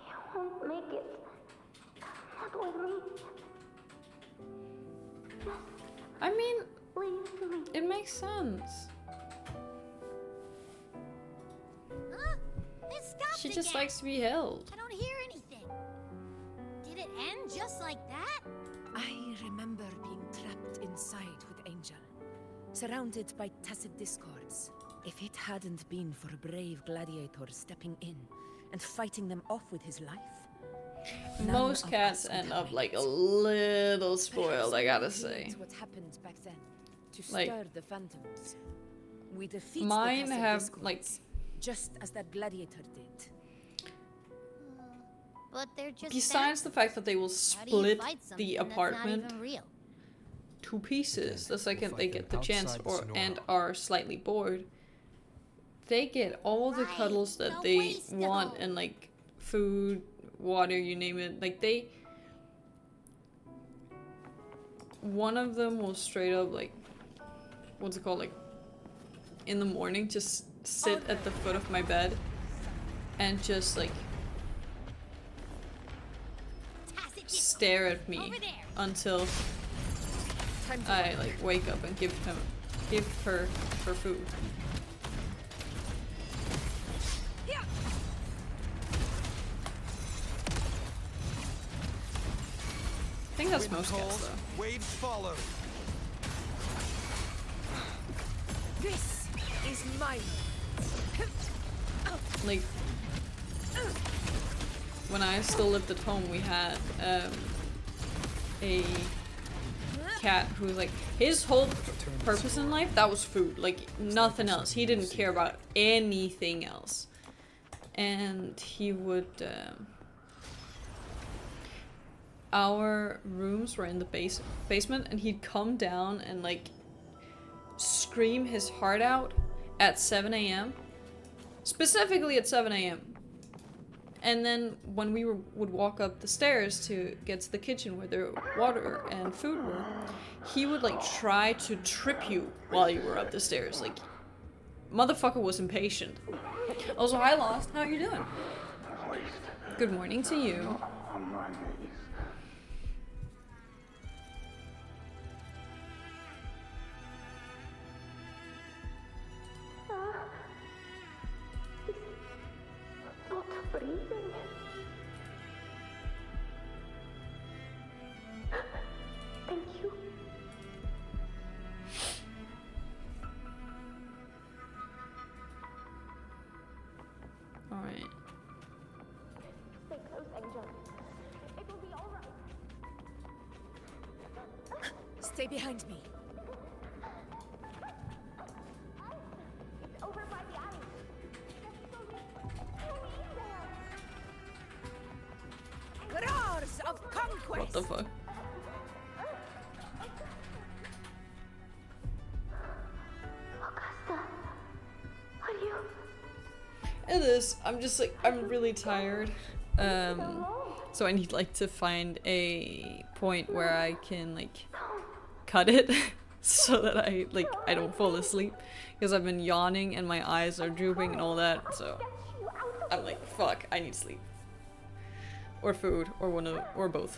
Speaker 15: You won't make it. Not with me.
Speaker 1: I mean,
Speaker 15: Leave me.
Speaker 1: it makes sense.
Speaker 2: Huh? It stopped
Speaker 1: She just
Speaker 2: again.
Speaker 1: likes to be held.
Speaker 2: I don't hear anything. Did it end just like that?
Speaker 5: I remember being trapped inside with Angel, surrounded by tacit discords. If it hadn't been for a brave gladiator stepping in and fighting them off with his life,
Speaker 1: Most cats end up like a little spoiled, I gotta say.
Speaker 5: what happened back then to
Speaker 1: Like,
Speaker 5: stir the phantoms. We defeat
Speaker 1: mine
Speaker 5: the tacit
Speaker 1: have,
Speaker 5: discords,
Speaker 1: like-
Speaker 5: just as that gladiator did.
Speaker 2: But they're just
Speaker 1: Besides the fact that they will
Speaker 2: How do you
Speaker 1: split
Speaker 2: fight
Speaker 1: the
Speaker 2: something that's not
Speaker 1: apartment
Speaker 2: even real?
Speaker 1: to pieces the second
Speaker 4: fight
Speaker 1: they
Speaker 4: them
Speaker 1: get the chance
Speaker 4: outside the
Speaker 1: or
Speaker 4: Sonora.
Speaker 1: and are slightly bored, they get all the cuddles that
Speaker 2: no
Speaker 1: they
Speaker 2: waste
Speaker 1: want
Speaker 2: of-
Speaker 1: and like food, water, you name it. Like one of them will straight up like, what's it called, like in the morning just sit at the foot of my bed and just like stare at me until I like wake up and give her food. I think that's most cats though.
Speaker 4: Waves follow.
Speaker 5: This is mine.
Speaker 1: Like when I still lived at home, we had a cat who was like his whole purpose in life that was food, like nothing else. He didn't care about anything else, and he would. Our rooms were in the basement, and he'd come down and like scream his heart out at 7 a.m. Specifically at 7 a.m. And then when we would walk up the stairs to get to the kitchen where the water and food were, he would like try to trip you while you were up the stairs. Like, motherfucker was impatient. Also, hi Lost, how are you doing? Good morning to you.
Speaker 13: On my knees.
Speaker 15: Not breathing. Thank you.
Speaker 1: Alright.
Speaker 15: Stay close, Angel. It will be all right.
Speaker 5: Stay behind me.
Speaker 15: It's over by the alley.
Speaker 5: Roars of conquest!
Speaker 1: What the fuck?
Speaker 15: Augusta, are you?
Speaker 1: It is. I'm just like, I'm really tired. So I need like to find a point where I can like cut it so that I don't fall asleep, because I've been yawning and my eyes are drooping and all that. So I'm like, fuck, I need sleep or food or one of or both.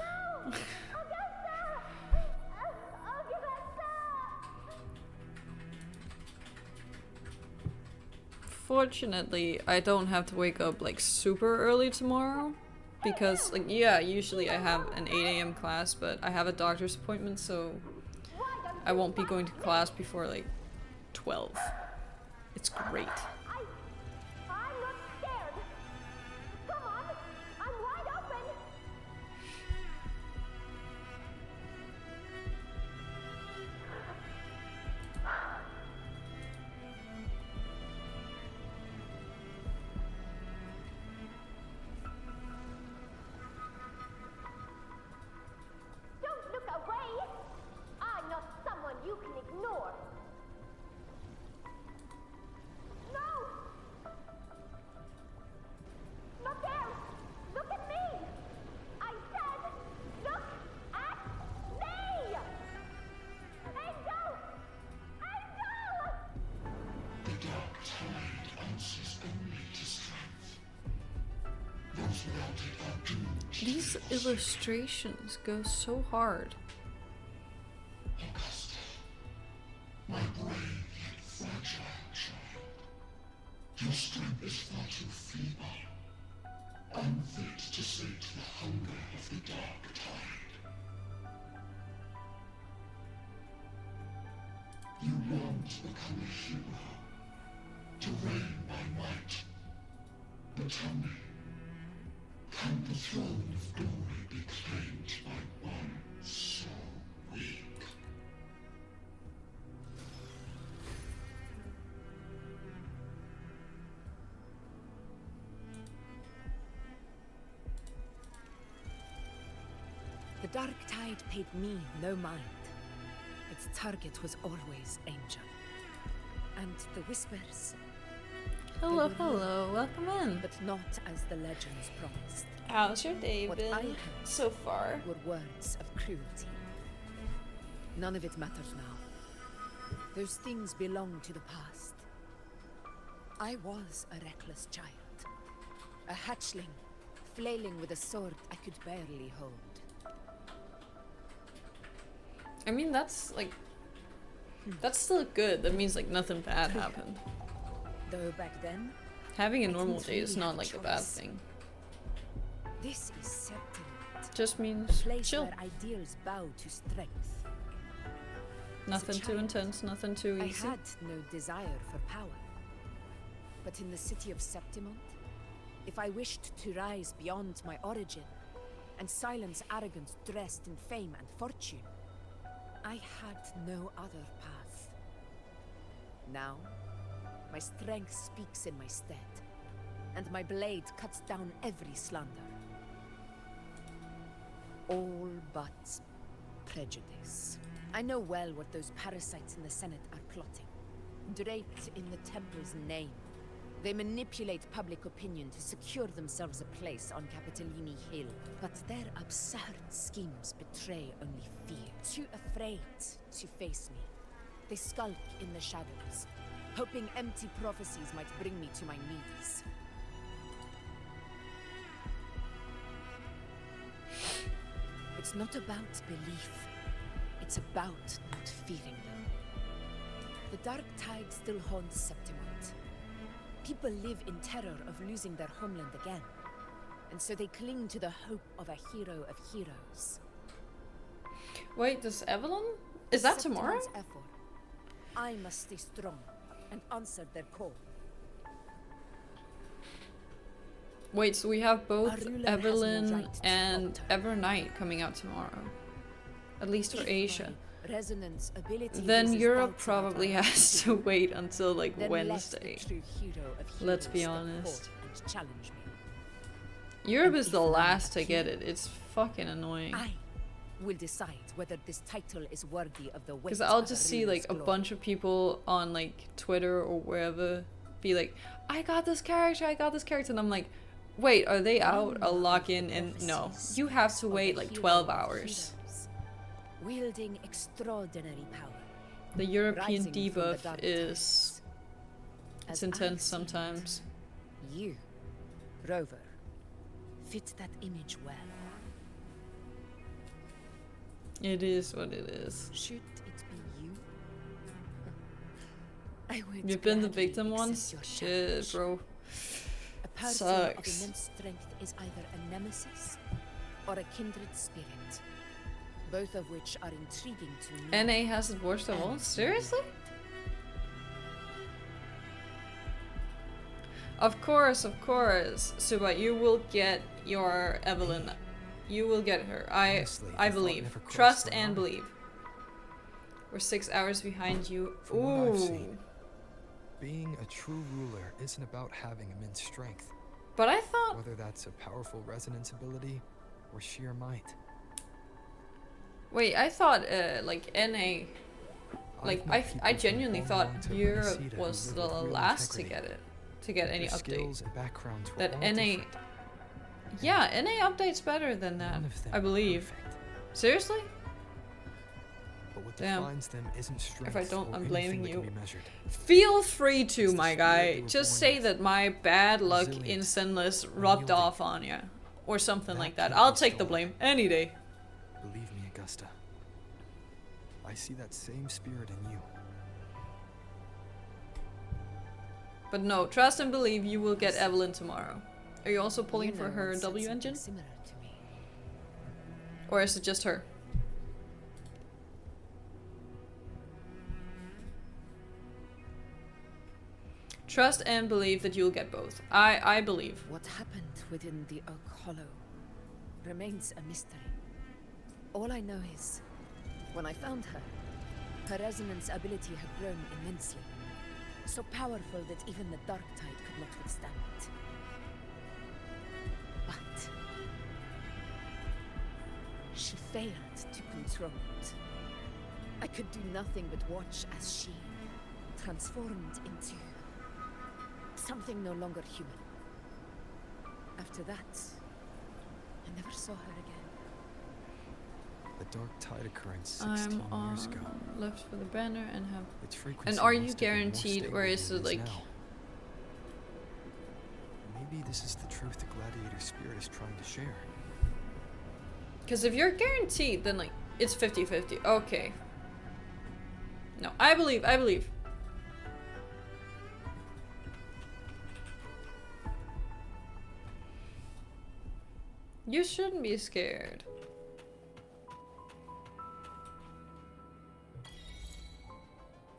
Speaker 1: Fortunately, I don't have to wake up like super early tomorrow, because like, yeah, usually I have an 8 a.m. class, but I have a doctor's appointment, so I won't be going to class before like 12. It's great.
Speaker 15: I'm not scared. Come on, I'm wide open. Don't look away. I'm not someone you can ignore. No!
Speaker 1: These illustrations go so hard.
Speaker 13: Augusta, my brave yet fragile child. Your strength is far too feeble, unfit to sate the hunger of the dark tide. You long to become a hero, to reign by might. But tell me, can the throne of glory be claimed by one so weak?
Speaker 5: The Dark Tide paid me no mind. Its target was always Angel. And the Whispers...
Speaker 1: Hello, hello, welcome in.
Speaker 5: But not as the legends promised.
Speaker 1: How's your day
Speaker 5: What
Speaker 1: been
Speaker 5: I heard
Speaker 1: so far?
Speaker 5: were words of cruelty. None of it matters now. Those things belong to the past. I was a reckless child. A hatchling, flailing with a sword I could barely hold.
Speaker 1: I mean, that's like... That's still good. That means like nothing bad happened.
Speaker 5: Though back then...
Speaker 1: Having a
Speaker 5: I
Speaker 1: normal
Speaker 5: didn't
Speaker 1: day is
Speaker 5: really
Speaker 1: not
Speaker 5: have a
Speaker 1: like a bad
Speaker 5: choice.
Speaker 1: thing.
Speaker 5: This is Septimont.
Speaker 1: Just
Speaker 5: A
Speaker 1: means
Speaker 5: place
Speaker 1: chill.
Speaker 5: where ideals bow to strength.
Speaker 1: Nothing too intense, nothing too
Speaker 5: I
Speaker 1: easy.
Speaker 5: had no desire for power. But in the city of Septimont, if I wished to rise beyond my origin and silence arrogance dressed in fame and fortune, I had no other path. Now, my strength speaks in my stead, and my blade cuts down every slander. All but prejudice. I know well what those parasites in the Senate are plotting. Draped in the Temple's name, they manipulate public opinion to secure themselves a place on Capitolini Hill. But their absurd schemes betray only fear. Too afraid to face me, they skulk in the shadows, hoping empty prophecies might bring me to my knees. It's not about belief. It's about not fearing them. The Dark Tide still haunts Septimont. People live in terror of losing their homeland again. And so they cling to the hope of a hero of heroes.
Speaker 1: Wait, does Evelyn? Is that tomorrow?
Speaker 5: Septimont's effort. I must stay strong and answer their call.
Speaker 1: Wait, so we have both
Speaker 5: Our ruler has no
Speaker 1: Evelyn
Speaker 5: right to
Speaker 1: and
Speaker 5: falter.
Speaker 1: Evernight coming out tomorrow. At least for
Speaker 5: If
Speaker 1: Asia.
Speaker 5: my resonance ability
Speaker 1: Then
Speaker 5: loses
Speaker 1: Europe
Speaker 5: doubts
Speaker 1: probably
Speaker 5: about our
Speaker 1: has to wait until like
Speaker 5: then let the
Speaker 1: Wednesday.
Speaker 5: true hero of
Speaker 1: Let's be
Speaker 5: heroes step
Speaker 1: honest.
Speaker 5: forth and challenge me.
Speaker 1: Europe
Speaker 5: And
Speaker 1: is
Speaker 5: if
Speaker 1: the
Speaker 5: none
Speaker 1: last to
Speaker 5: appear,
Speaker 1: get it. It's fucking annoying.
Speaker 5: I will decide whether this title is worthy of the weight.
Speaker 1: Because I'll
Speaker 5: of
Speaker 1: just
Speaker 5: a
Speaker 1: see
Speaker 5: ruler's
Speaker 1: like a
Speaker 5: glory.
Speaker 1: bunch of people on like Twitter or wherever be like, I got this character, and I'm like, wait, are they out? I'll log in and no. You have to
Speaker 5: Of
Speaker 1: wait
Speaker 5: the
Speaker 1: like
Speaker 5: hero
Speaker 1: 12
Speaker 5: of
Speaker 1: hours.
Speaker 5: heroes, wielding extraordinary power.
Speaker 1: The European
Speaker 5: rising from the
Speaker 1: debuff
Speaker 5: dark
Speaker 1: is...
Speaker 5: As
Speaker 1: It's
Speaker 5: I
Speaker 1: intense
Speaker 5: see it,
Speaker 1: sometimes.
Speaker 5: You, Rover, fit that image well.
Speaker 1: It is what it is.
Speaker 5: Should it be you? I would
Speaker 1: You've been the
Speaker 5: gladly
Speaker 1: victim
Speaker 5: accept
Speaker 1: once?
Speaker 5: your
Speaker 1: Shit,
Speaker 5: challenge.
Speaker 1: bro.
Speaker 5: A person of
Speaker 1: Sucks.
Speaker 5: immense strength is either a nemesis or a kindred spirit, both of which are intriguing to me.
Speaker 1: NA has it worst of all? Seriously? Of course, Suba, you will get your Evelyn. You will get her.
Speaker 4: Honestly,
Speaker 1: I
Speaker 4: the thought
Speaker 1: believe.
Speaker 4: never crossed
Speaker 1: Trust
Speaker 4: my
Speaker 1: and
Speaker 4: mind.
Speaker 1: believe. We're 6 hours behind you.
Speaker 4: From what I've
Speaker 1: Ooh.
Speaker 4: seen, being a true ruler isn't about having immense strength.
Speaker 1: But I thought...
Speaker 4: Whether that's a powerful resonance ability or sheer might.
Speaker 1: Wait, I thought, like, NA... Like,
Speaker 4: met
Speaker 1: I
Speaker 4: people
Speaker 1: genuinely
Speaker 4: from
Speaker 1: thought
Speaker 4: Bonbon to
Speaker 1: Europe
Speaker 4: Reseda who
Speaker 1: was
Speaker 4: live
Speaker 1: the
Speaker 4: with real
Speaker 1: last to
Speaker 4: integrity.
Speaker 1: get it. To get any
Speaker 4: Their
Speaker 1: update.
Speaker 4: skills and backgrounds were
Speaker 1: That
Speaker 4: all
Speaker 1: NA...
Speaker 4: different.
Speaker 1: Yeah, NA updates better than that,
Speaker 4: None of them
Speaker 1: I believe.
Speaker 4: perfect.
Speaker 1: Seriously?
Speaker 4: But what
Speaker 1: Damn.
Speaker 4: defines them isn't strength
Speaker 1: If I don't,
Speaker 4: or
Speaker 1: I'm
Speaker 4: anything
Speaker 1: blaming
Speaker 4: that
Speaker 1: you.
Speaker 4: can be measured.
Speaker 1: Feel free to,
Speaker 4: It's the
Speaker 1: my
Speaker 4: spirit
Speaker 1: guy.
Speaker 4: they were
Speaker 1: Just
Speaker 4: born
Speaker 1: say
Speaker 4: with.
Speaker 1: that my bad luck in
Speaker 4: Resilient,
Speaker 1: Sinless rubbed
Speaker 4: unyielding.
Speaker 1: off on you. Or something like that.
Speaker 4: can't
Speaker 1: I'll
Speaker 4: be
Speaker 1: take the
Speaker 4: stolen.
Speaker 1: blame any day.
Speaker 4: Believe me, Augusta. I see that same spirit in you.
Speaker 1: But no, trust and believe you will get Evelyn tomorrow. Are you also pulling
Speaker 5: You
Speaker 1: for
Speaker 5: know
Speaker 1: her
Speaker 5: once said
Speaker 1: W
Speaker 5: something
Speaker 1: engine?
Speaker 5: similar to me.
Speaker 1: Or is it just her? Trust and believe that you'll get both. I believe.
Speaker 5: What happened within the Oak Hollow remains a mystery. All I know is, when I found her, her resonance ability had grown immensely. So powerful that even the Dark Tide could not withstand it. But she failed to control it. I could do nothing but watch as she transformed into something no longer human. After that, I never saw her again.
Speaker 4: The Dark Tide occurred 16
Speaker 1: I'm
Speaker 4: years ago.
Speaker 1: left for the banner and have.
Speaker 4: Its frequency
Speaker 1: And are you
Speaker 4: must have been more
Speaker 1: guaranteed,
Speaker 4: stable
Speaker 1: or is
Speaker 4: than
Speaker 1: it
Speaker 4: is
Speaker 1: like?
Speaker 4: now. Maybe this is the truth the Gladiator spirit is trying to share.
Speaker 1: Because if you're guaranteed, then like it's 50-50. Okay. No, I believe. I believe. You shouldn't be scared.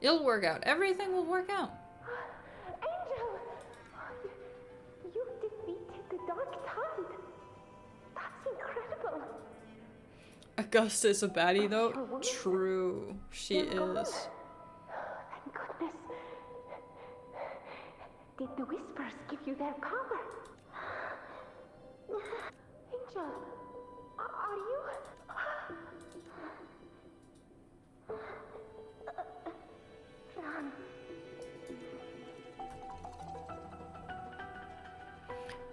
Speaker 1: It'll work out. Everything will work out.
Speaker 15: Angel! You defeated the Dark Tide. That's incredible.
Speaker 1: Augusta is a baddie though. True. She is.
Speaker 15: Thank goodness. Did the Whispers give you their power? Angel, are you? Run.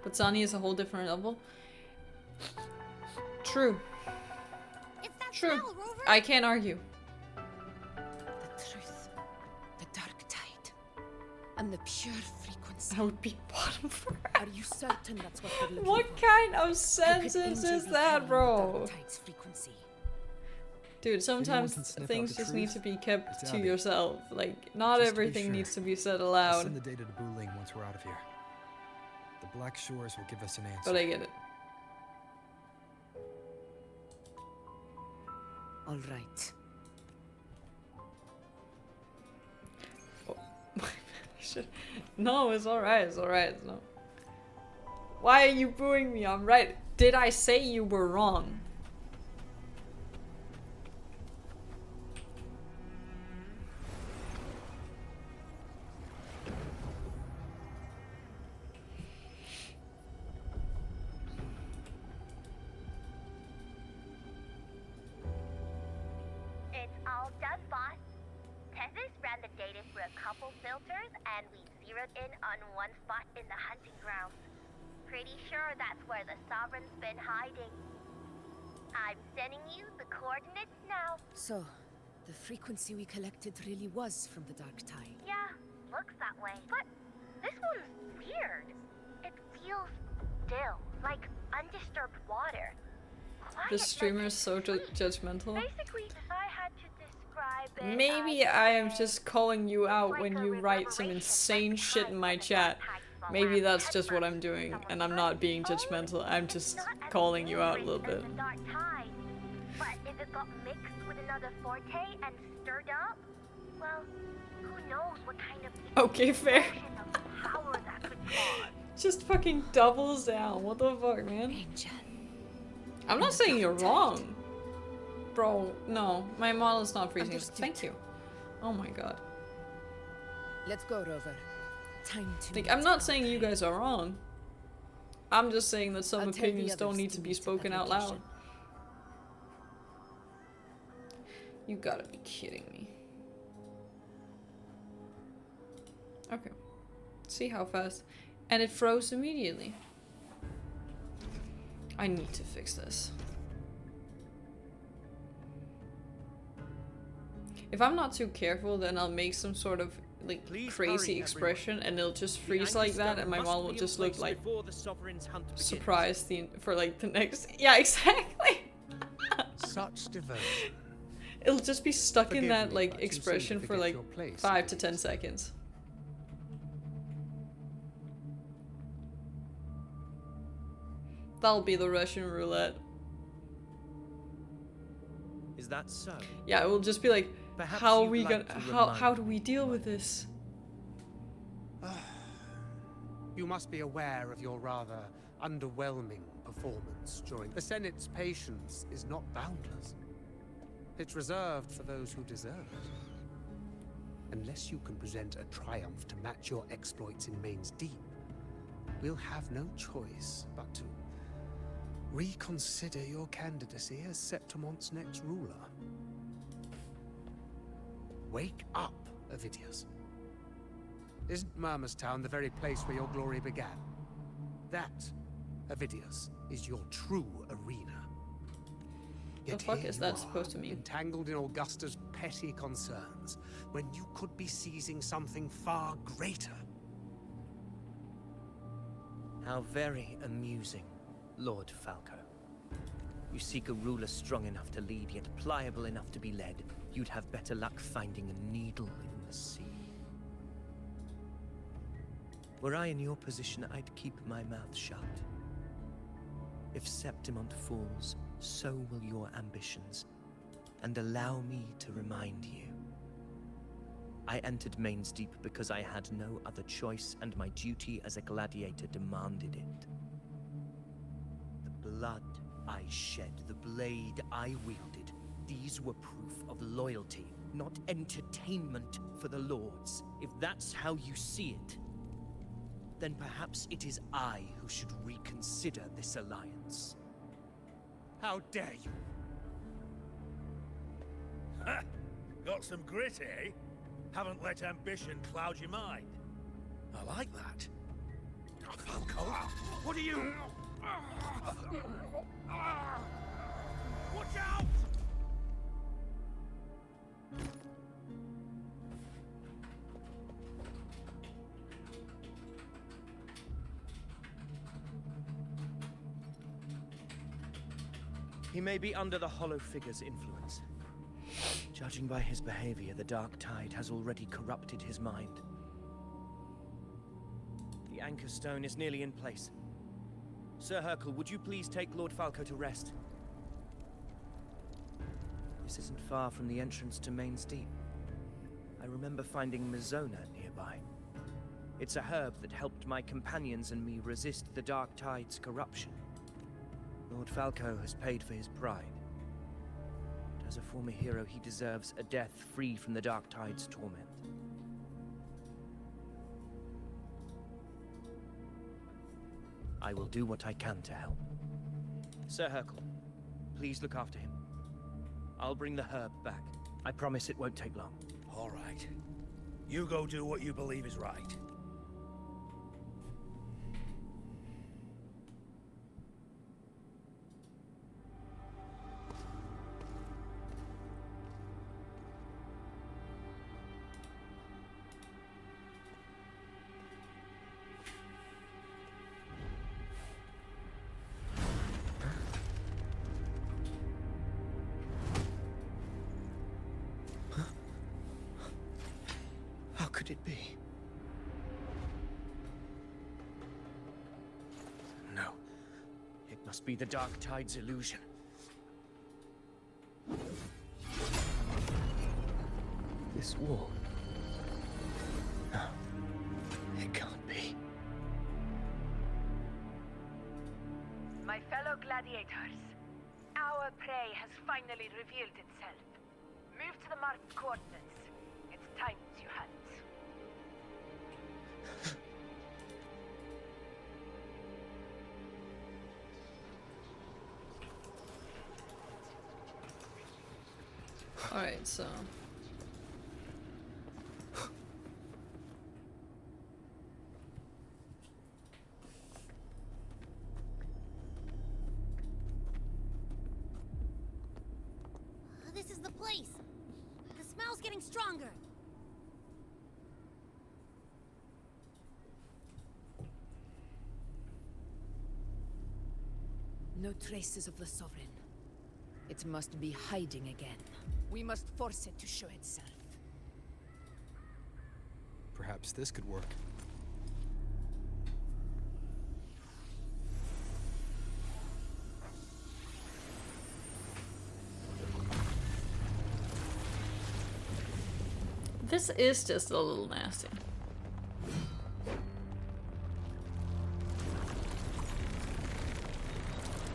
Speaker 1: But Sunny is a whole different level. True. True. I can't argue.
Speaker 5: The truth, the Dark Tide, and the pure frequency.
Speaker 1: I would be bottom for
Speaker 5: Are you certain that's what we're looking
Speaker 1: What
Speaker 5: for?
Speaker 1: kind of
Speaker 5: How could
Speaker 1: sentence
Speaker 5: Angel
Speaker 1: is
Speaker 5: be
Speaker 1: that,
Speaker 5: carrying the
Speaker 1: bro?
Speaker 5: Dark Tide's frequency?
Speaker 1: Dude, sometimes
Speaker 4: can sniff out
Speaker 1: things
Speaker 4: the
Speaker 1: just need
Speaker 4: truth,
Speaker 1: to be kept
Speaker 4: it's
Speaker 1: to
Speaker 4: Abby.
Speaker 1: yourself. Like, not
Speaker 4: Just to be
Speaker 1: everything
Speaker 4: sure,
Speaker 1: needs to be said
Speaker 4: I'll
Speaker 1: aloud.
Speaker 4: send the data to Buling once we're out of here. The Black Shores will give us an answer.
Speaker 1: But I get it.
Speaker 5: All right.
Speaker 1: No, it's alright, it's alright. No. Why are you booing me? I'm right. Did I say you were wrong?
Speaker 12: It's all done, boss. Tethys ran the data through a couple filters, and we zeroed in on one spot in the hunting grounds. Pretty sure that's where the Sovereign's been hiding. I'm sending you the coordinates now.
Speaker 5: So, the frequency we collected really was from the Dark Tide.
Speaker 12: Yeah, looks that way. But this one's weird. It feels still, like undisturbed water. Quiet,
Speaker 1: This streamer is so judgmental.
Speaker 12: Basically, if I had to describe it,
Speaker 1: Maybe I am just calling you out when you write some insane shit in my chat. Maybe that's just what I'm doing, and I'm not being judgmental. I'm just calling you out a little bit.
Speaker 12: Dark Tide. But if it got mixed with another forte and stirred up, well, who knows what kind of
Speaker 1: Okay, fair.
Speaker 12: power that could cause.
Speaker 1: Just fucking doubles down. What the fuck, man? I'm not saying you're wrong. Bro, no. My model is not freezing.
Speaker 5: Understood.
Speaker 1: Thank you. Oh my god.
Speaker 5: Let's go, Rover. Time to
Speaker 1: Like,
Speaker 5: meet
Speaker 1: I'm not
Speaker 5: our
Speaker 1: saying you
Speaker 5: prey.
Speaker 1: guys are wrong. I'm just saying that some
Speaker 5: I'll tell the
Speaker 1: opinions don't
Speaker 5: others
Speaker 1: need
Speaker 5: to
Speaker 1: to be
Speaker 5: meet at
Speaker 1: spoken
Speaker 5: that
Speaker 1: out loud.
Speaker 5: location.
Speaker 1: You gotta be kidding me. Okay. See how fast. And it froze immediately. I need to fix this. If I'm not too careful, then I'll make some sort of like
Speaker 6: Please
Speaker 1: crazy
Speaker 6: hurry,
Speaker 1: expression,
Speaker 6: everyone.
Speaker 1: and it'll just
Speaker 6: The
Speaker 1: freeze
Speaker 6: anchor
Speaker 1: like that,
Speaker 6: stone
Speaker 1: and my
Speaker 6: must
Speaker 1: mom will
Speaker 6: be in
Speaker 1: just look
Speaker 6: place
Speaker 1: like
Speaker 6: before the sovereign's hunt begins.
Speaker 1: surprised for like the next. Yeah, exactly.
Speaker 16: Such devotion.
Speaker 1: It'll just be stuck in
Speaker 16: Forgive
Speaker 1: that
Speaker 16: me,
Speaker 1: like
Speaker 16: but you seem to
Speaker 1: expression for
Speaker 16: forget
Speaker 1: like
Speaker 16: your place
Speaker 1: 5
Speaker 16: in
Speaker 1: to 10 seconds. That'll be the Russian roulette.
Speaker 6: Is that so?
Speaker 1: Yeah, it will just be like,
Speaker 6: Perhaps
Speaker 1: how are
Speaker 6: you'd
Speaker 1: we
Speaker 6: like
Speaker 1: gonna,
Speaker 6: to
Speaker 1: how
Speaker 6: remind
Speaker 1: do we deal with this?
Speaker 16: You must be aware of your rather underwhelming performance during the Senate's patience is not boundless. It's reserved for those who deserve it. Unless you can present a triumph to match your exploits in Main's Deep, we'll have no choice but to reconsider your candidacy as Septimont's next ruler. Wake up, Ovidius. Isn't Murmustown the very place where your glory began? That, Ovidius, is your true arena.
Speaker 1: The
Speaker 16: Yet
Speaker 1: fuck
Speaker 16: here
Speaker 1: is
Speaker 16: you
Speaker 1: that
Speaker 16: are,
Speaker 1: supposed to mean?
Speaker 16: entangled in Augusta's petty concerns, when you could be seizing something far greater.
Speaker 6: How very amusing, Lord Falco. You seek a ruler strong enough to lead, yet pliable enough to be led. You'd have better luck finding a needle in the sea. Were I in your position, I'd keep my mouth shut. If Septimont falls, so will your ambitions. And allow me to remind you. I entered Main's Deep because I had no other choice, and my duty as a gladiator demanded it. The blood I shed, the blade I wielded, these were proof of loyalty, not entertainment for the Lords. If that's how you see it, then perhaps it is I who should reconsider this alliance.
Speaker 16: How dare you?
Speaker 8: Ha! Got some grit, eh? Haven't let ambition cloud your mind. I like that. Falco, what are you... Watch out!
Speaker 6: He may be under the Hollow Figure's influence. Judging by his behavior, the Dark Tide has already corrupted his mind. The Anchor Stone is nearly in place. Sir Hercule, would you please take Lord Falco to rest? This isn't far from the entrance to Main's Deep. I remember finding Mizona nearby. It's a herb that helped my companions and me resist the Dark Tide's corruption. Lord Falco has paid for his pride. But as a former hero, he deserves a death free from the Dark Tide's torment. I will do what I can to help. Sir Hercule, please look after him. I'll bring the herb back. I promise it won't take long.
Speaker 8: All right. You go do what you believe is right.
Speaker 6: How could it be? No. It must be the Dark Tide's illusion. This wall. No. It can't be.
Speaker 17: My fellow gladiators, our prey has finally revealed itself. Move to the marked coordinates. It's time to hunt.
Speaker 1: Alright, so...
Speaker 2: This is the place. The smell's getting stronger.
Speaker 5: No traces of the Sovereign. It must be hiding again. We must force it to show itself.
Speaker 4: Perhaps this could work.
Speaker 1: This is just a little nasty.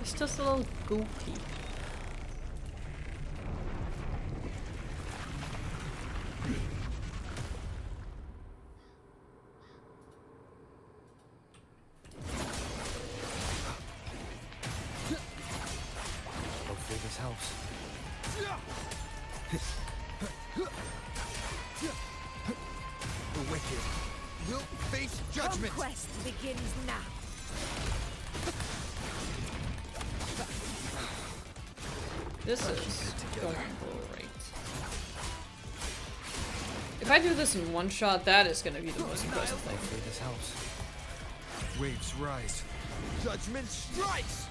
Speaker 1: It's just a little goopy.
Speaker 4: Hopefully this helps. The wicked will face judgment.
Speaker 5: Conquest begins now.
Speaker 1: This is going great. If I do this in one shot, that is going to be the most impressive thing.
Speaker 4: Hopefully this helps. Waves rise. Judgment strikes!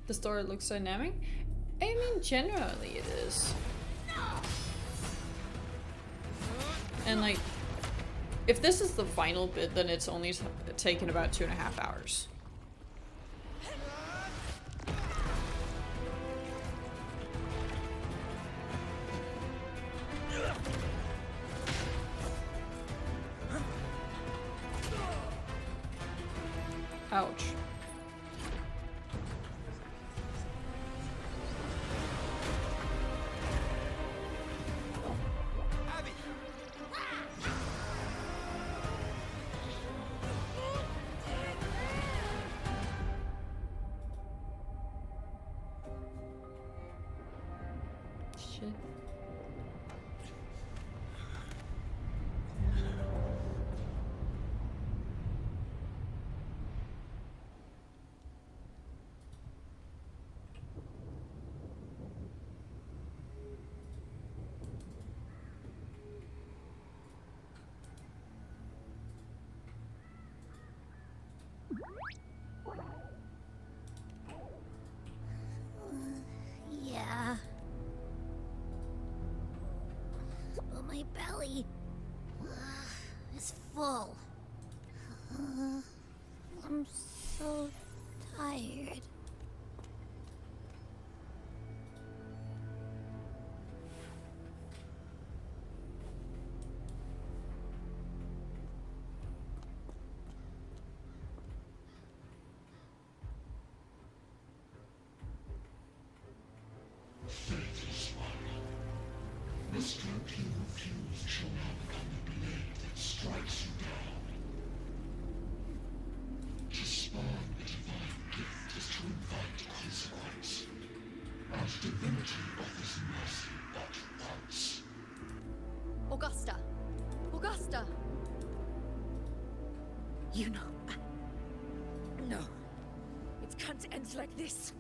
Speaker 1: The story looks dynamic. I mean, generally it is. And like, if this is the final bit, then it's only taken about 2.5 hours. Ouch. Shit.
Speaker 2: Yeah. But my belly is full. I'm so tired.
Speaker 13: Fate is final. The strength you refuse shall now become the blade that strikes you down. To spawn a divine gift is to invite consequence. And divinity offers mercy but once.
Speaker 7: Augusta! Augusta!
Speaker 5: You know. No. It can't end like this.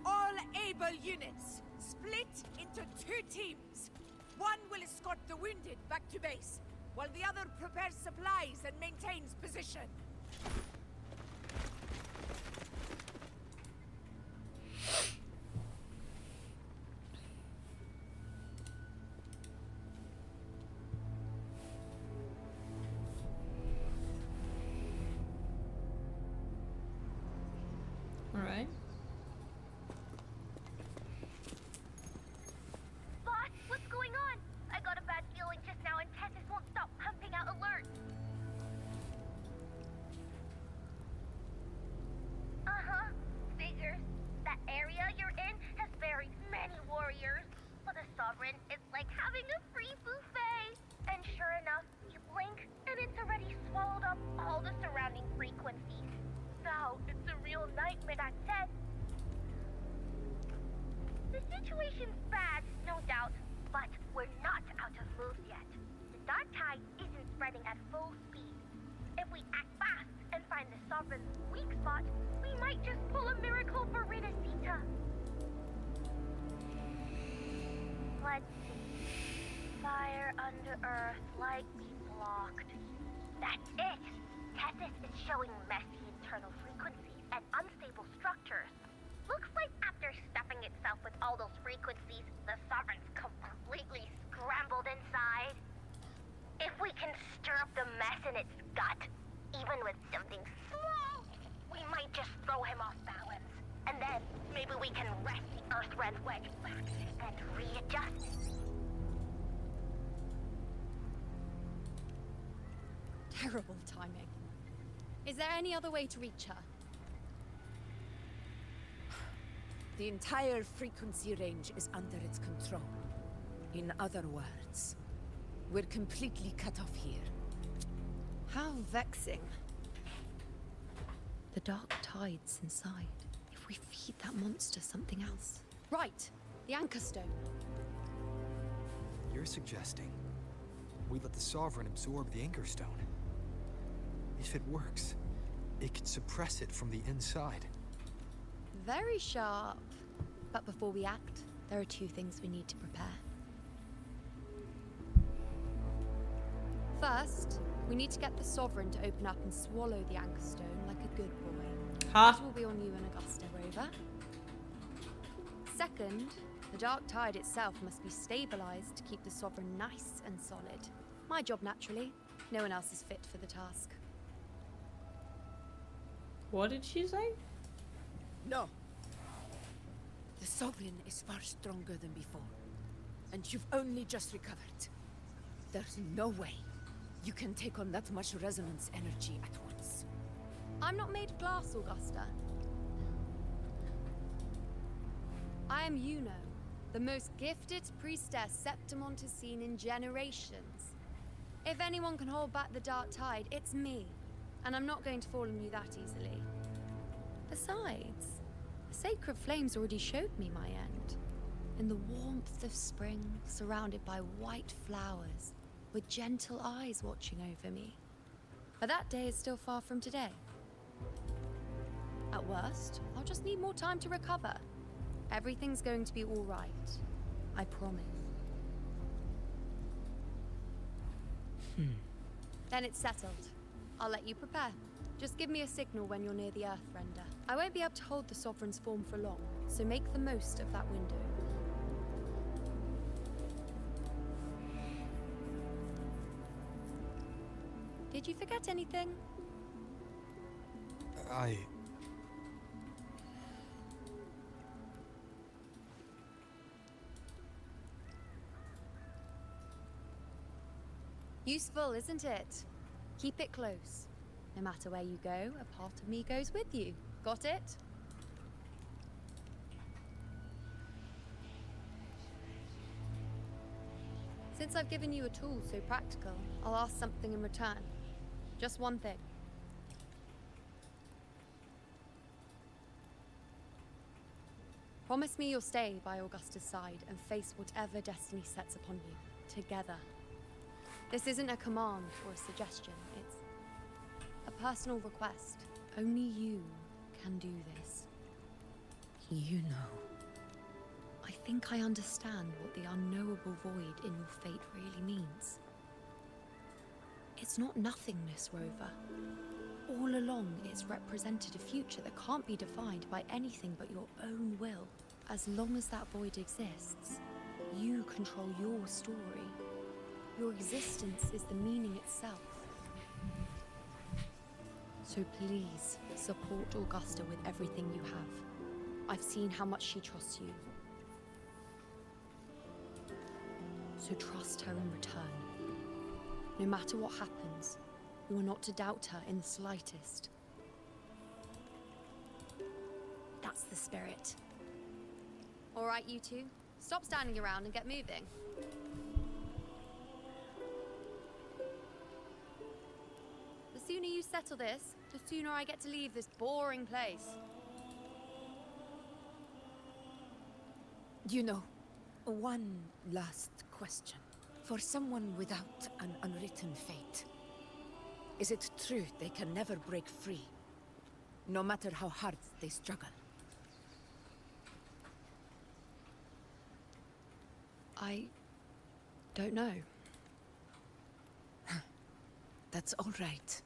Speaker 5: All able units, split into 2 teams. One will escort the wounded back to base, while the other prepares supplies and maintains position.
Speaker 1: All right.
Speaker 12: Boss, what's going on? I got a bad feeling just now and Tessus won't stop pumping out alerts. Uh-huh. Figures. That area you're in has buried many warriors. For the Sovereign, it's like having a free buffet. And sure enough, you blink and it's already swallowed up all the surrounding frequencies. So, it's a real nightmare, that said. The situation's bad, no doubt, but we're not out of moves yet. The dark tide isn't spreading at full speed. If we act fast and find the Sovereign's weak spot, we might just pull a miracle for Rinasita. Let's see. fire under earth like we blocked. That's it! Tethys is showing messy internal frequencies and unstable structures. Looks like after stuffing itself with all those frequencies, the Sovereign's completely scrambled inside. If we can stir up the mess in its gut, even with something small, we might just throw him off balance. And then maybe we can wrest the Earthrend wedge back and readjust it.
Speaker 7: Terrible timing. Is there any other way to reach her?
Speaker 5: The entire frequency range is under its control. In other words, we're completely cut off here.
Speaker 7: How vexing. The dark tide's inside. If we feed that monster something else. Right! The anchor stone.
Speaker 4: You're suggesting we let the Sovereign absorb the Anchor Stone. If it works, it could suppress it from the inside.
Speaker 7: Very sharp. But before we act, there are two things we need to prepare. First, we need to get the Sovereign to open up and swallow the Anchor Stone like a good boy. That will be on you and Augusta, Rover. Second, the Dark Tide itself must be stabilized to keep the Sovereign nice and solid. My job, naturally. No one else is fit for the task.
Speaker 1: What did she say?
Speaker 5: No. The Sovereign is far stronger than before. And you've only just recovered. There's no way you can take on that much resonance energy at once.
Speaker 7: I'm not made of glass, Augusta. I am Yuno, the most gifted priestess Septimont has seen in generations. If anyone can hold back the Dark Tide, it's me. And I'm not going to fall on you that easily. Besides, the sacred flames already showed me my end. In the warmth of spring, surrounded by white flowers, with gentle eyes watching over me. But that day is still far from today. At worst, I'll just need more time to recover. Everything's going to be all right. I promise. Then it's settled. I'll let you prepare. Just give me a signal when you're near the Earthrender. I won't be able to hold the Sovereign's form for long, so make the most of that window. Did you forget anything? Useful, isn't it? Keep it close. No matter where you go, a part of me goes with you. Got it? Since I've given you a tool so practical, I'll ask something in return. Just one thing. Promise me you'll stay by Augusta's side and face whatever destiny sets upon you, together. This isn't a command or a suggestion, it's a personal request. Only you can do this. You know. I think I understand what the unknowable void in your fate really means. It's not nothingness, Rover. All along, it's represented a future that can't be defined by anything but your own will. As long as that void exists, you control your story. Your existence is the meaning itself. So please, support Augusta with everything you have. I've seen how much she trusts you. So trust her in return. No matter what happens, you are not to doubt her in the slightest. That's the spirit. All right, you two. Stop standing around and get moving. The sooner you settle this, the sooner I get to leave this boring place.
Speaker 5: You know, one last question. For someone without an unwritten fate, is it true they can never break free, no matter how hard they struggle?
Speaker 7: Don't know.
Speaker 5: That's all right.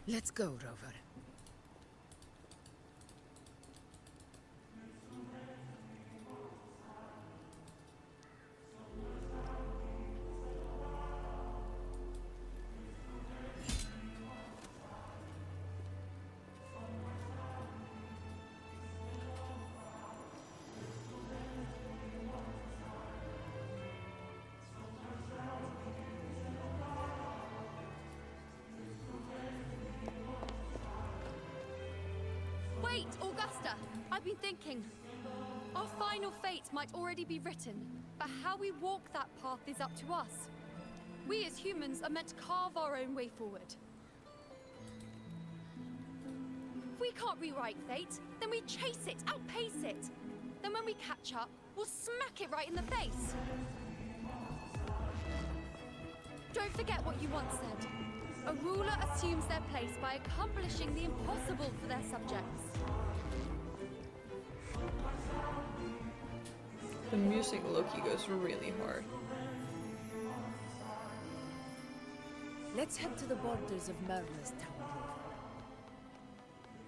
Speaker 5: Let's go, Rover.
Speaker 7: Wait, Augusta! I've been thinking. Our final fate might already be written, but how we walk that path is up to us. We as humans are meant to carve our own way forward. If we can't rewrite fate, then we chase it, outpace it. Then when we catch up, we'll smack it right in the face. Don't forget what you once said. A ruler assumes their place by accomplishing the impossible for their subjects.
Speaker 1: The music Loki goes really hard.
Speaker 5: Let's head to the borders of Merla's town.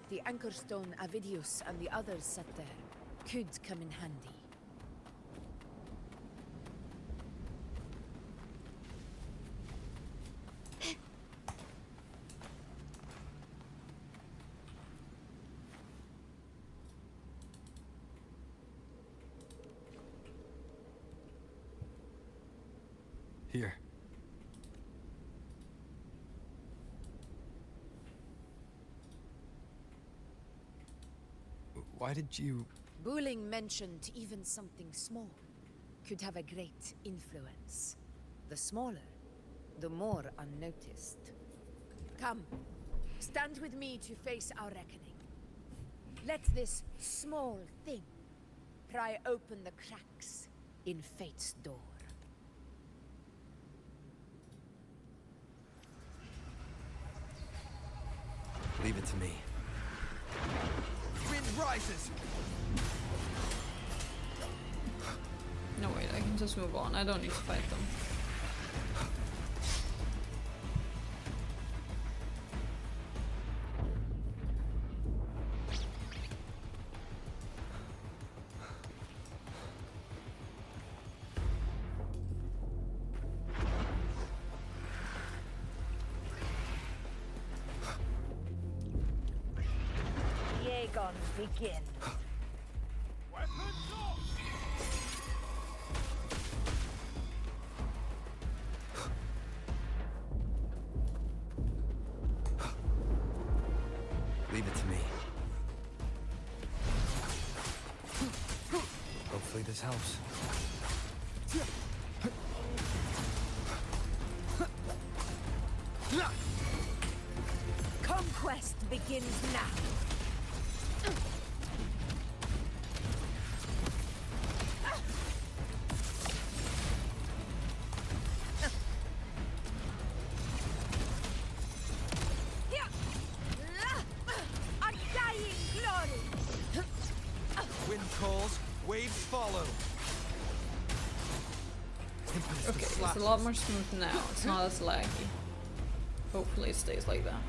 Speaker 5: The anchor stone Avidius and the others set there could come in handy.
Speaker 4: Here. Why did you...
Speaker 5: Buling mentioned even something small could have a great influence. The smaller, the more unnoticed. Come, stand with me to face our reckoning. Let this small thing pry open the cracks in fate's door.
Speaker 4: Leave it to me. Wind rises!
Speaker 1: No, wait, I can just move on. I don't need to fight them.
Speaker 11: Aegon begins.
Speaker 4: Leave it to me. Hopefully this helps.
Speaker 11: Conquest begins now.
Speaker 5: Undying glory!
Speaker 4: Wind calls, waves follow.
Speaker 1: Okay, it's a lot more smooth now. It's not as laggy. Hopefully it stays like that.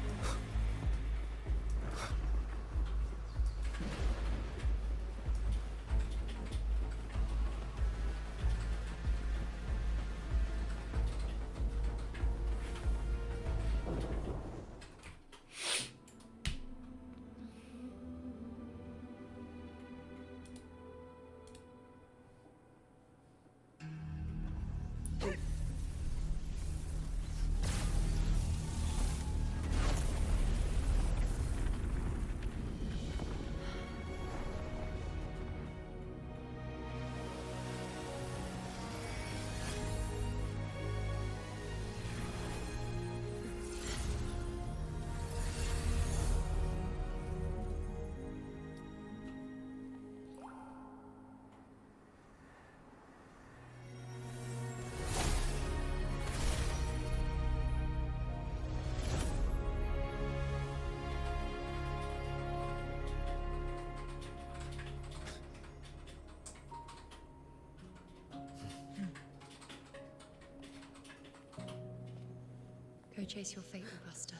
Speaker 7: Go chase your fate, Augusta.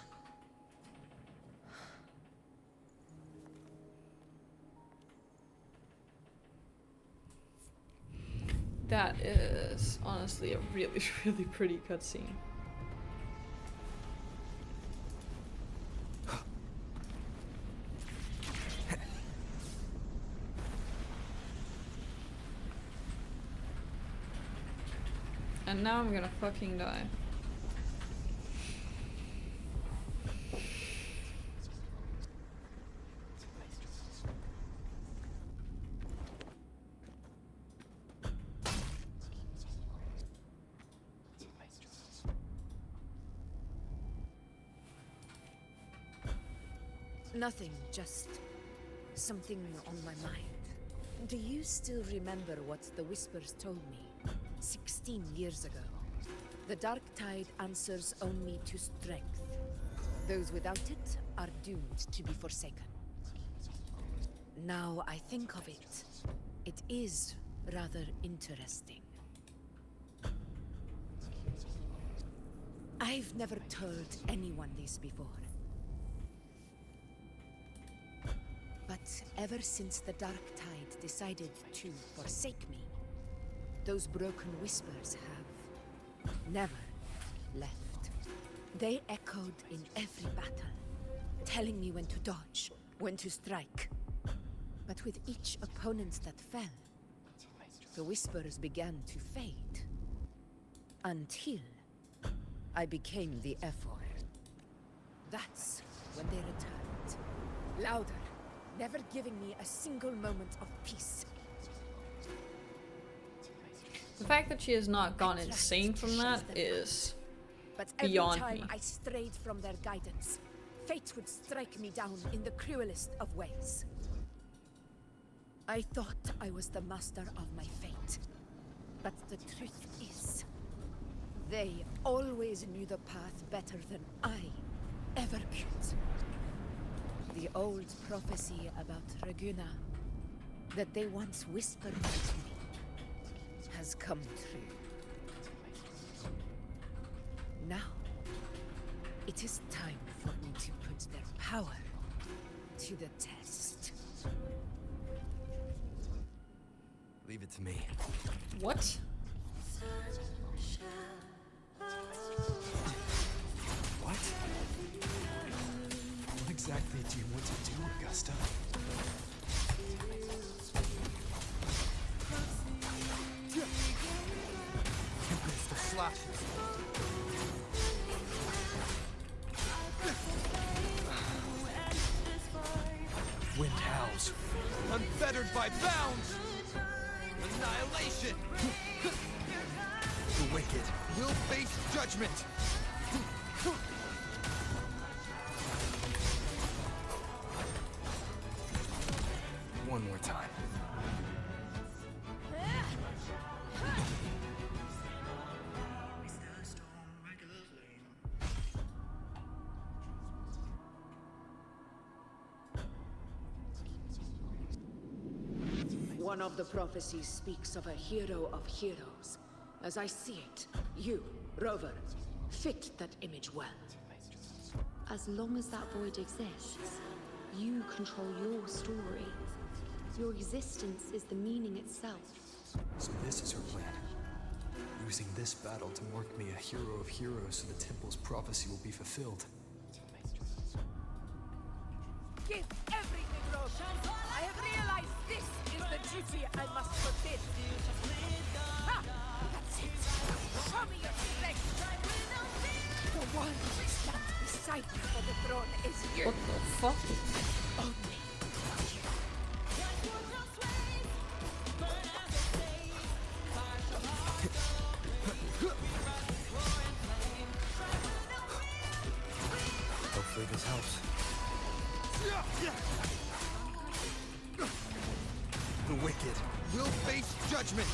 Speaker 1: That is honestly a really, really pretty cutscene. And now I'm gonna fucking die.
Speaker 5: Nothing, just something on my mind. Do you still remember what the Whispers told me 16 years ago? The dark tide answers only to strength. Those without it are doomed to be forsaken. Now I think of it, it is rather interesting. I've never told anyone this before. But ever since the Dark Tide decided to forsake me, those broken whispers have never left. They echoed in every battle, telling me when to dodge, when to strike. But with each opponent that fell, the whispers began to fade. Until I became the Ephor. That's when they returned. Louder, never giving me a single moment of peace.
Speaker 1: The fact that she has not gone insane from that is beyond me.
Speaker 5: Every time I strayed from their guidance, fate would strike me down in the cruelest of ways. I thought I was the master of my fate. But the truth is, they always knew the path better than I ever could. The old prophecy about Reguna, that they once whispered to me, has come true. Now, it is time for me to put their power to the test.
Speaker 4: Leave it to me.
Speaker 1: What?
Speaker 4: What? What exactly do you want to do, Augusta? Tempest of slashes. Wind howls. Unfettered by bounds! Annihilation! The wicked will face judgment! One more time.
Speaker 5: One of the prophecies speaks of a hero of heroes. As I see it, you, Rover, fit that image well.
Speaker 18: As long as that void exists, you control your story. Your existence is the meaning itself.
Speaker 4: So this is her plan. Using this battle to mark me a hero of heroes so the temple's prophecy will be fulfilled.
Speaker 5: Give everything, Rover! I have realized this is the duty I must fulfill. Ha! That's it! Show me your strength! The one who stands beside me for the throne is you!
Speaker 1: What the fuck?
Speaker 5: Only you.
Speaker 4: Hopefully this helps. The wicked will face judgment!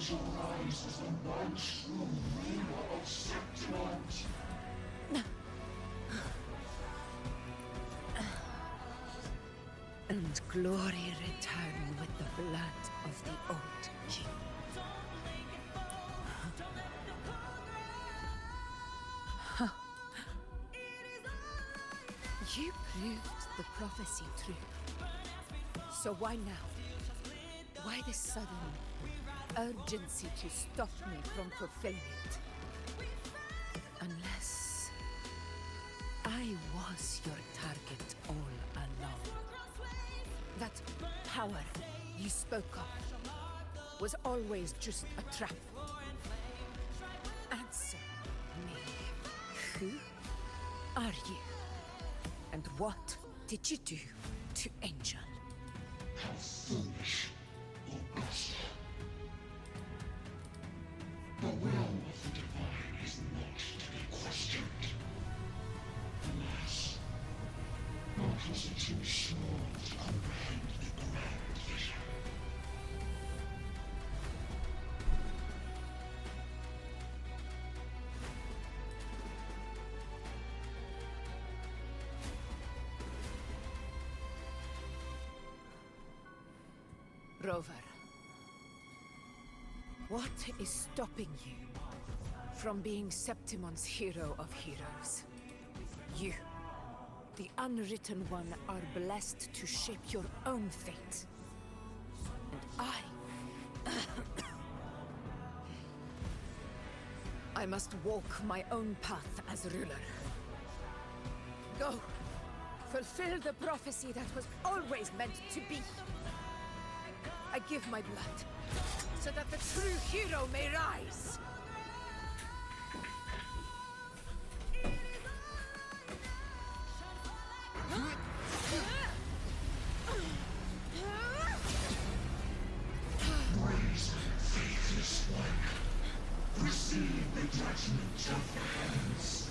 Speaker 13: to rise as the one true ruler of Septimont.
Speaker 5: And glory return with the blood of the old king. You proved the prophecy true. So why now? Why this sudden urgency to stop me from fulfilling it? Unless I was your target all along. That power you spoke of was always just a trap. Answer me. Who are you? And what did you do to Angel?
Speaker 13: How foolish, Augusta. The will of the divine is not to be questioned. Alas, not was it too small to comprehend the grand vision.
Speaker 5: Rover, what is stopping you from being Septimon's hero of heroes? You, the unwritten one, are blessed to shape your own fate. And I must walk my own path as ruler. Go, fulfill the prophecy that was always meant to be. I give my blood, so that the true hero may rise!
Speaker 13: Raise, faithless one. Receive the judgment of the heavens.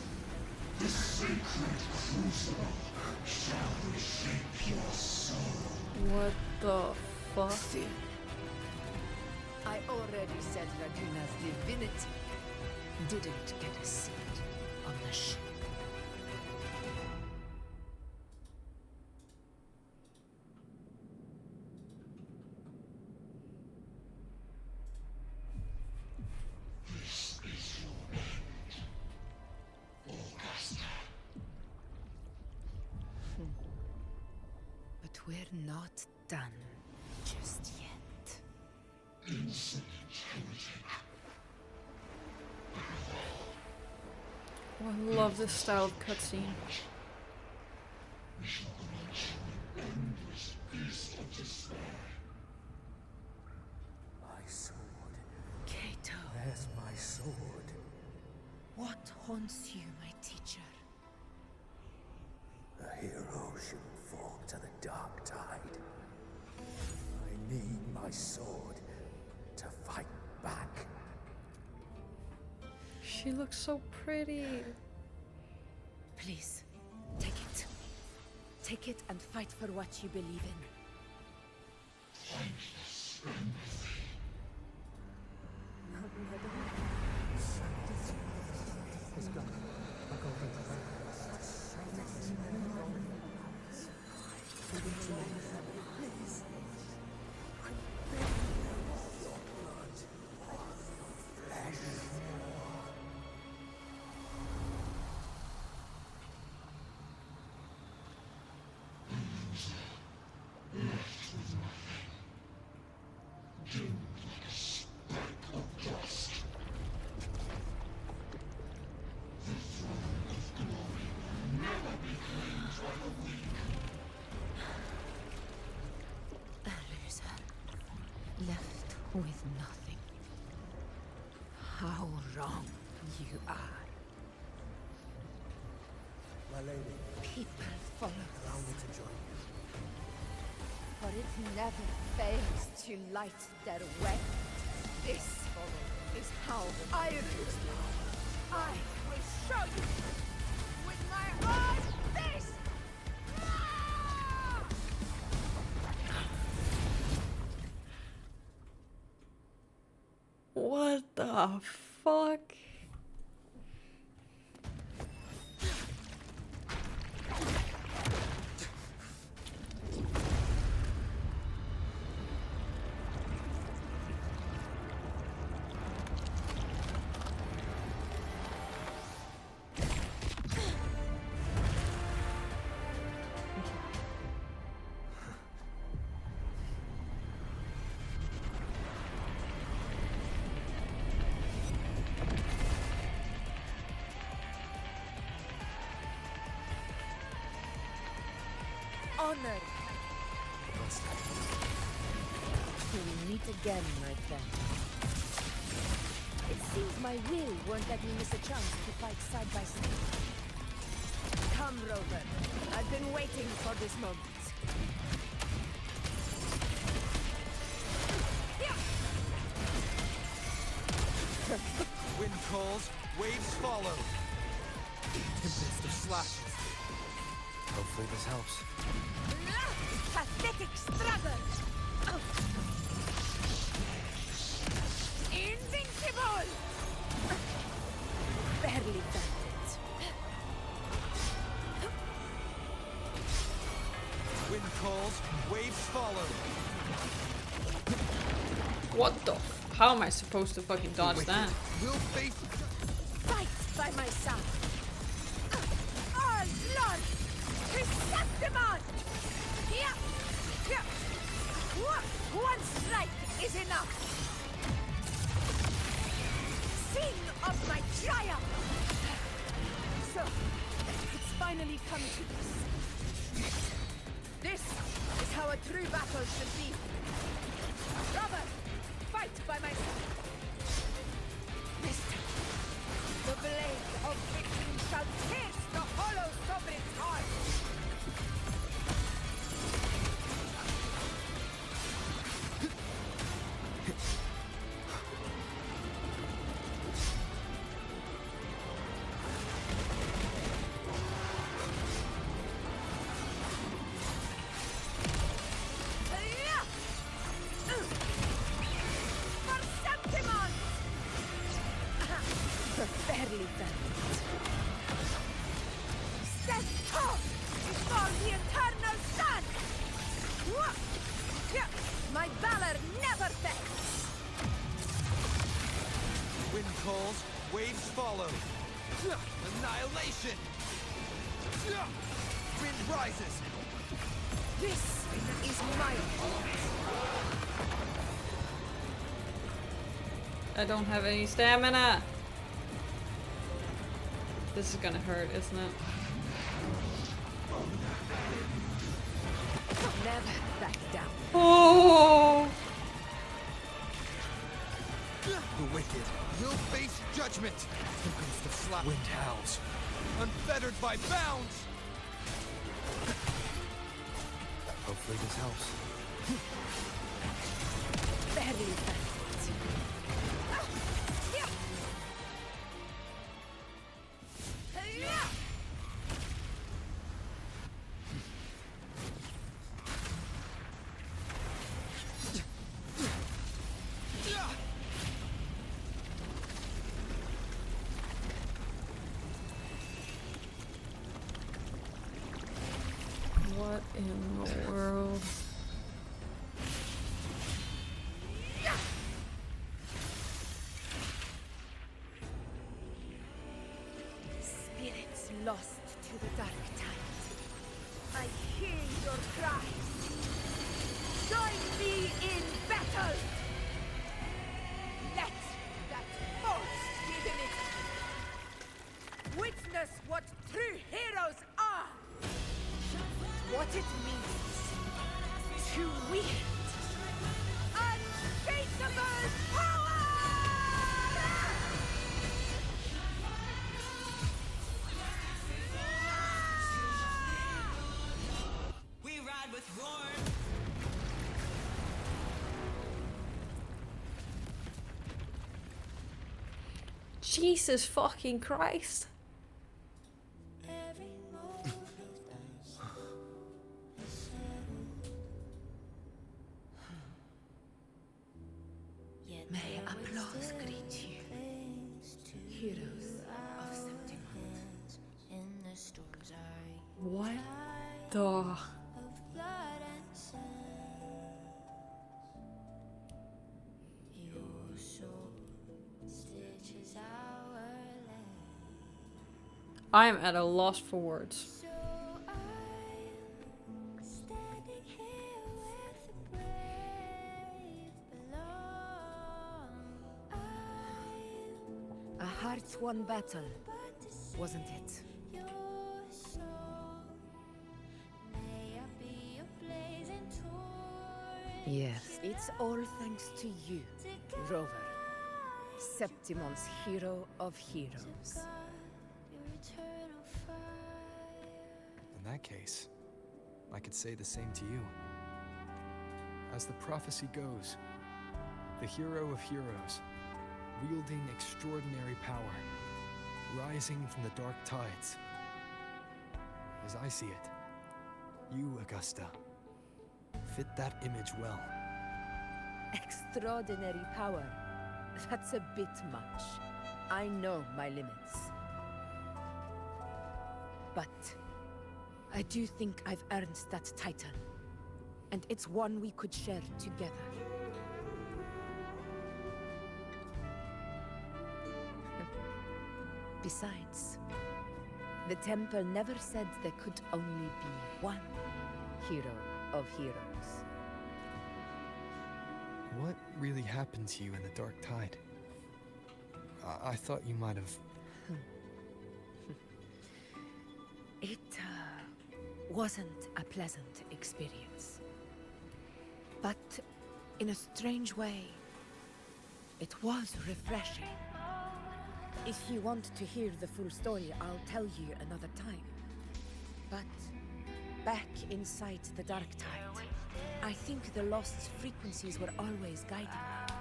Speaker 13: The sacred crucible shall reshape your soul.
Speaker 1: What the fuck?
Speaker 5: I already said Raguna's divinity didn't get a seat on the ship.
Speaker 13: This is your end, Augusta.
Speaker 5: But we're not done just yet.
Speaker 13: Insolent heretic.
Speaker 1: Oh, I love this style of cutscene.
Speaker 13: We shall grant you an endless peace of despair.
Speaker 14: My sword.
Speaker 5: Kato.
Speaker 14: Where's my sword?
Speaker 5: What haunts you, my teacher?
Speaker 14: A hero shouldn't fall to the dark tide. I need my sword to fight back.
Speaker 1: She looks so pretty.
Speaker 5: Please, take it. Take it and fight for what you believe in.
Speaker 13: Thankless empathy.
Speaker 5: Left with nothing. How wrong you are.
Speaker 14: My lady.
Speaker 5: People follow
Speaker 14: Allow me to join you.
Speaker 5: for it never fails to light their way. This is how I rule. I will show you with my own fist!
Speaker 1: What the fuck?
Speaker 2: Honor. We meet again, my friend. It seems my will won't let me miss a chance to fight side by side. Come, Rover. I've been waiting for this moment.
Speaker 4: Wind calls, waves follow. Tempest of slashes. Hopefully this helps.
Speaker 2: Pathetic struggle! Invincible! Barely done it.
Speaker 4: Wind calls, waves follow.
Speaker 1: What the? How am I supposed to fucking dodge that?
Speaker 4: We'll face
Speaker 2: Fight by my side. All blood! Chrysanthemum! Yeah! Yeah! One strike is enough! Sing of my triumph! So, it's finally come to this. This is how a true battle should be. Robert, fight by my side. This time, the blade of victory shall pierce the hollow sovereign's heart. Barely done it. Stand tall before the eternal sun! My valor never fails!
Speaker 4: wind calls, waves follow. Annihilation! Wind rises!
Speaker 2: This is my
Speaker 1: I don't have any stamina. This is gonna hurt, isn't it?
Speaker 2: Never back down.
Speaker 1: Oh!
Speaker 4: The wicked will face judgment. Tempest of slap. Wind howls. Unfettered by bounds. Hopefully this helps.
Speaker 2: Barely done.
Speaker 1: What in the world?
Speaker 2: Spirits lost to the dark times. I hear your cries. Join me in battle! Let that false divinity witness what true heroes are! What it means to wield untraceable power!
Speaker 19: We ride with roar.
Speaker 1: Jesus fucking Christ.
Speaker 2: Yes.
Speaker 5: May applause greet you, heroes of Septimont.
Speaker 1: What the? I am at a loss for words.
Speaker 5: A hard-won battle, wasn't it? Yes, it's all thanks to you, Rover. Septimon's hero of heroes.
Speaker 4: In that case, I could say the same to you. As the prophecy goes, the hero of heroes, wielding extraordinary power, rising from the dark tides. As I see it, you, Augusta, fit that image well.
Speaker 5: Extraordinary power. That's a bit much. I know my limits. But I do think I've earned that title. And it's one we could share together. Besides, the temple never said there could only be one hero of heroes.
Speaker 4: What really happened to you in the dark tide? I thought you might have...
Speaker 5: It wasn't a pleasant experience. But in a strange way, it was refreshing. If you want to hear the full story, I'll tell you another time. But back inside the dark tide, I think the lost frequencies were always guiding me,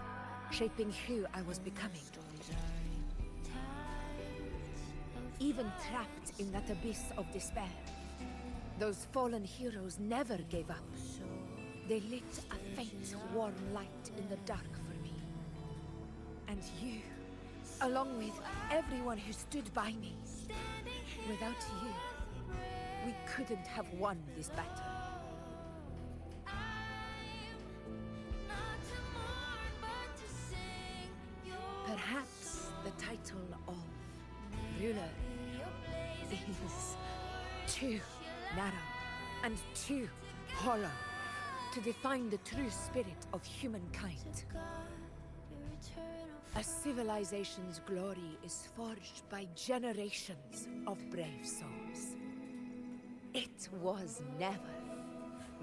Speaker 5: shaping who I was becoming. Even trapped in that abyss of despair, those fallen heroes never gave up. They lit a faint, warm light in the dark for me. And you, along with everyone who stood by me. Without you, we couldn't have won this battle. Perhaps the title of ruler is too narrow and too hollow to define the true spirit of humankind. A civilization's glory is forged by generations of brave souls. It was never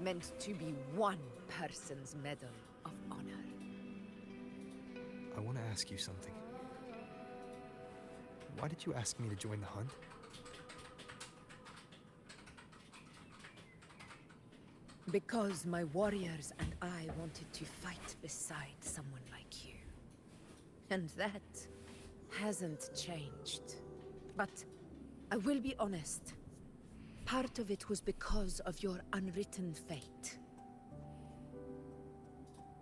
Speaker 5: meant to be one person's medal of honor.
Speaker 4: I want to ask you something. Why did you ask me to join the hunt?
Speaker 5: Because my warriors and I wanted to fight beside someone like you. And that hasn't changed. But I will be honest. Part of it was because of your unwritten fate.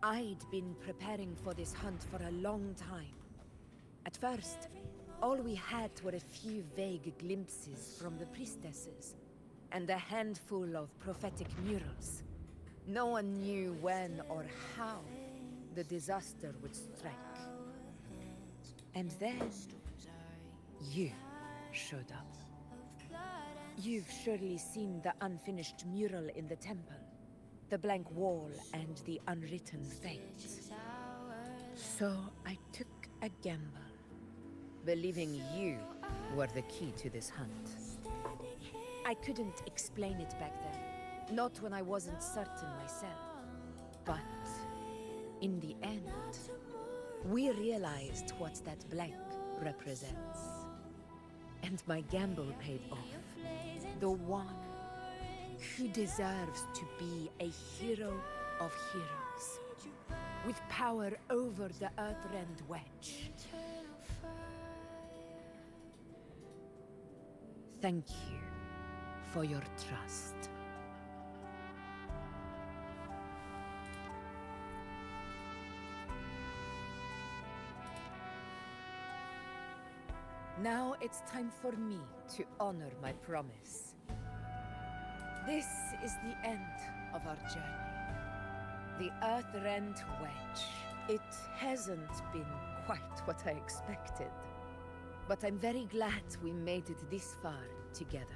Speaker 5: I'd been preparing for this hunt for a long time. At first, all we had were a few vague glimpses from the priestesses, and a handful of prophetic murals. No one knew when or how the disaster would strike. And then, you showed up. You've surely seen the unfinished mural in the temple, the blank wall and the unwritten fate. So I took a gamble, believing you were the key to this hunt. I couldn't explain it back then, not when I wasn't certain myself. But in the end, we realized what that blank represents. And my gamble paid off. The one who deserves to be a hero of heroes, with power over the Earthrend Wedge. Thank you for your trust. Now it's time for me to honor my promise. This is the end of our journey. The Earthrend Wedge. It hasn't been quite what I expected. But I'm very glad we made it this far together.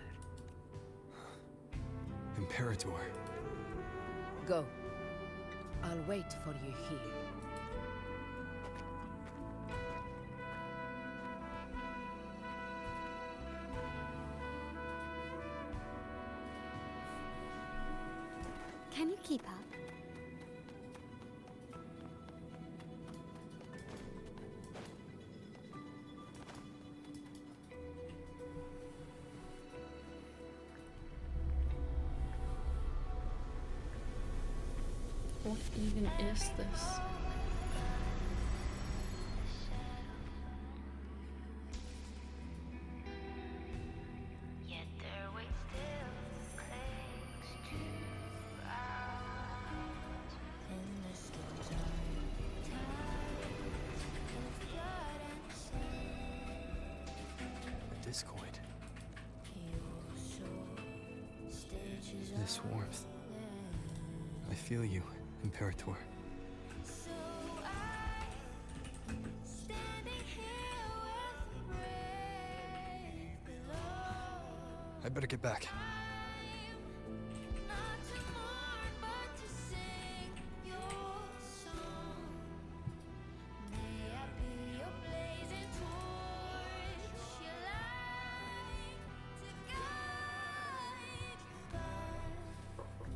Speaker 4: Imperator.
Speaker 5: Go. I'll wait for you here.
Speaker 18: Can you keep up?
Speaker 1: What even is this?
Speaker 4: A discoid. This warmth. I feel you, Imperator. I better get back.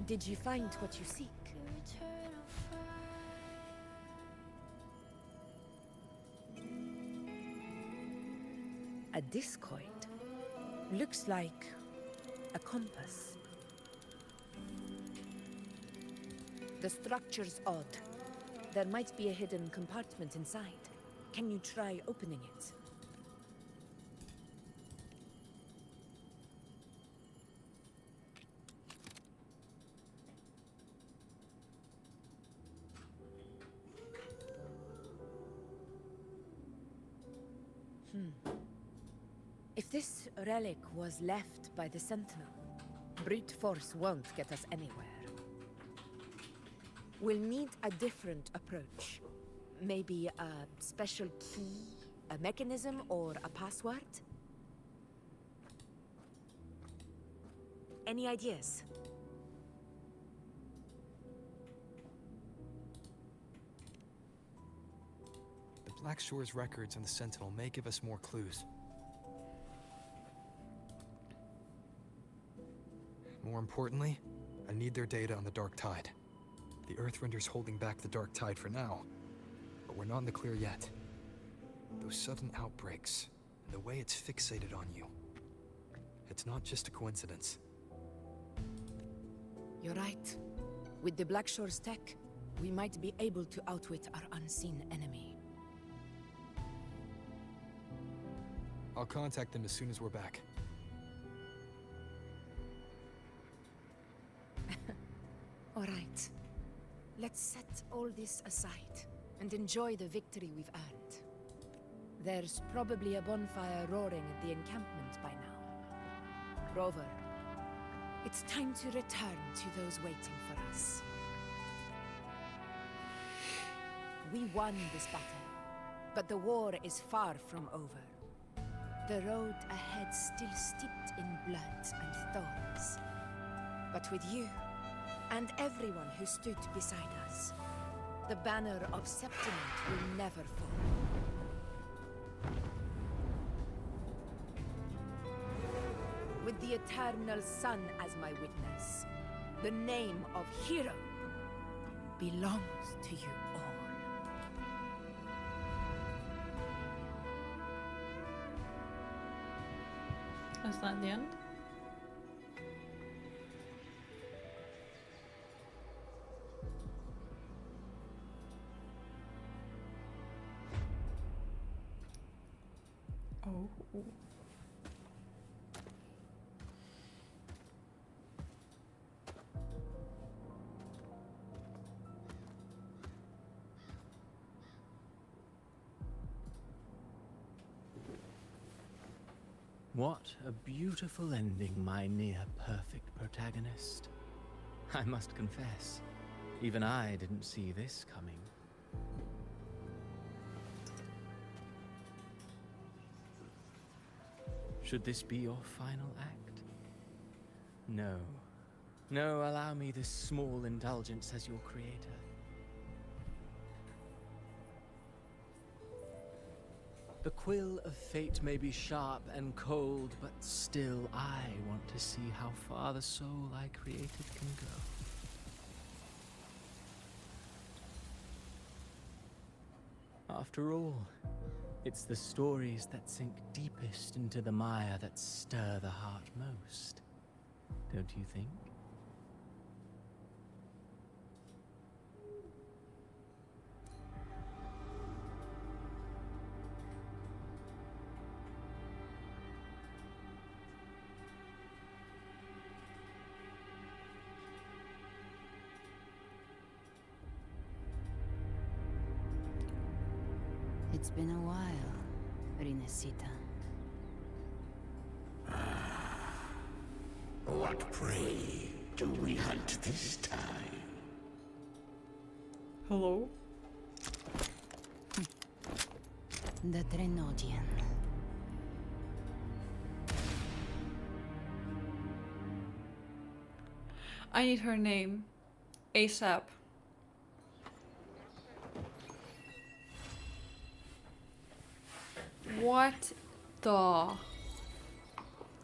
Speaker 5: Did you find what you seek? A discoid. Looks like a compass. The structure's odd. There might be a hidden compartment inside. Can you try opening it? If this relic was left by the Sentinel, brute force won't get us anywhere. We'll need a different approach. Maybe a special key, a mechanism, or a password? Any ideas?
Speaker 4: The Black Shore's records on the Sentinel may give us more clues. More importantly, I need their data on the Dark Tide. The Earthrender's holding back the Dark Tide for now, but we're not in the clear yet. Those sudden outbreaks, and the way it's fixated on you, it's not just a coincidence.
Speaker 5: You're right. With the Black Shore's tech, we might be able to outwit our unseen enemy.
Speaker 4: I'll contact them as soon as we're back.
Speaker 5: All right. Let's set all this aside and enjoy the victory we've earned. There's probably a bonfire roaring at the encampment by now. Rover, it's time to return to those waiting for us. We won this battle, but the war is far from over. The road ahead still steeped in blood and thorns. But with you, and everyone who stood beside us, the banner of Septimont will never fall. With the eternal sun as my witness, the name of hero belongs to you all.
Speaker 1: Is that the end? Oh.
Speaker 20: What a beautiful ending, my near-perfect protagonist. I must confess, even I didn't see this coming. Should this be your final act? No. No, allow me this small indulgence as your creator. The quill of fate may be sharp and cold, but still I want to see how far the soul I created can go. After all, it's the stories that sink deepest into the mire that stir the heart most, don't you think?
Speaker 21: It's been a while, Rinesita.
Speaker 13: What prey do we hunt this time?
Speaker 1: Hello?
Speaker 21: The Drenodian.
Speaker 1: I need her name. ASAP. What the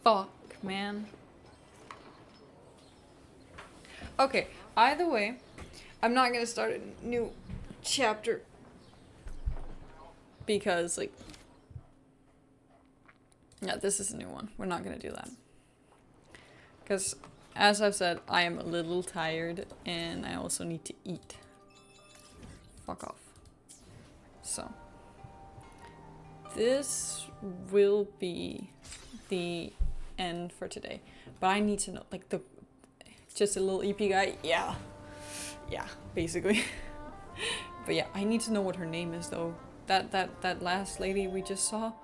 Speaker 1: fuck, man? Okay, either way, I'm not gonna start a new chapter because, like, yeah, this is a new one. We're not gonna do that. Because, as I've said, I am a little tired and I also need to eat. Fuck off. So. This will be the end for today, but I need to know, like, just a little EP guy, yeah, basically. But yeah, I need to know what her name is though. That last lady we just saw,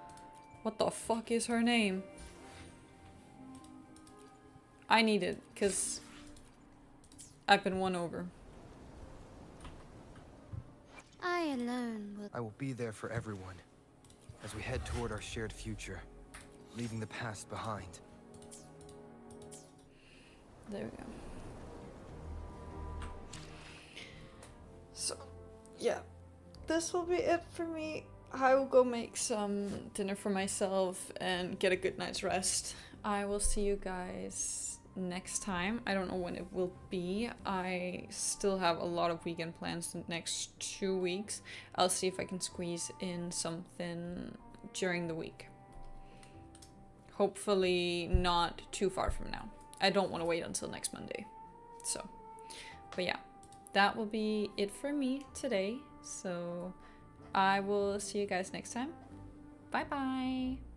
Speaker 1: what the fuck is her name? I need it, cause I've been won over.
Speaker 21: I alone will.
Speaker 4: I will be there for everyone as we head toward our shared future, leaving the past behind.
Speaker 1: There we go. So, yeah, this will be it for me. I will go make some dinner for myself and get a good night's rest. I will see you guys next time. I don't know when it will be. I still have a lot of weekend plans the next 2 weeks. I'll see if I can squeeze in something during the week. Hopefully not too far from now. I don't want to wait until next Monday. So, but yeah, that will be it for me today. So I will see you guys next time. Bye bye.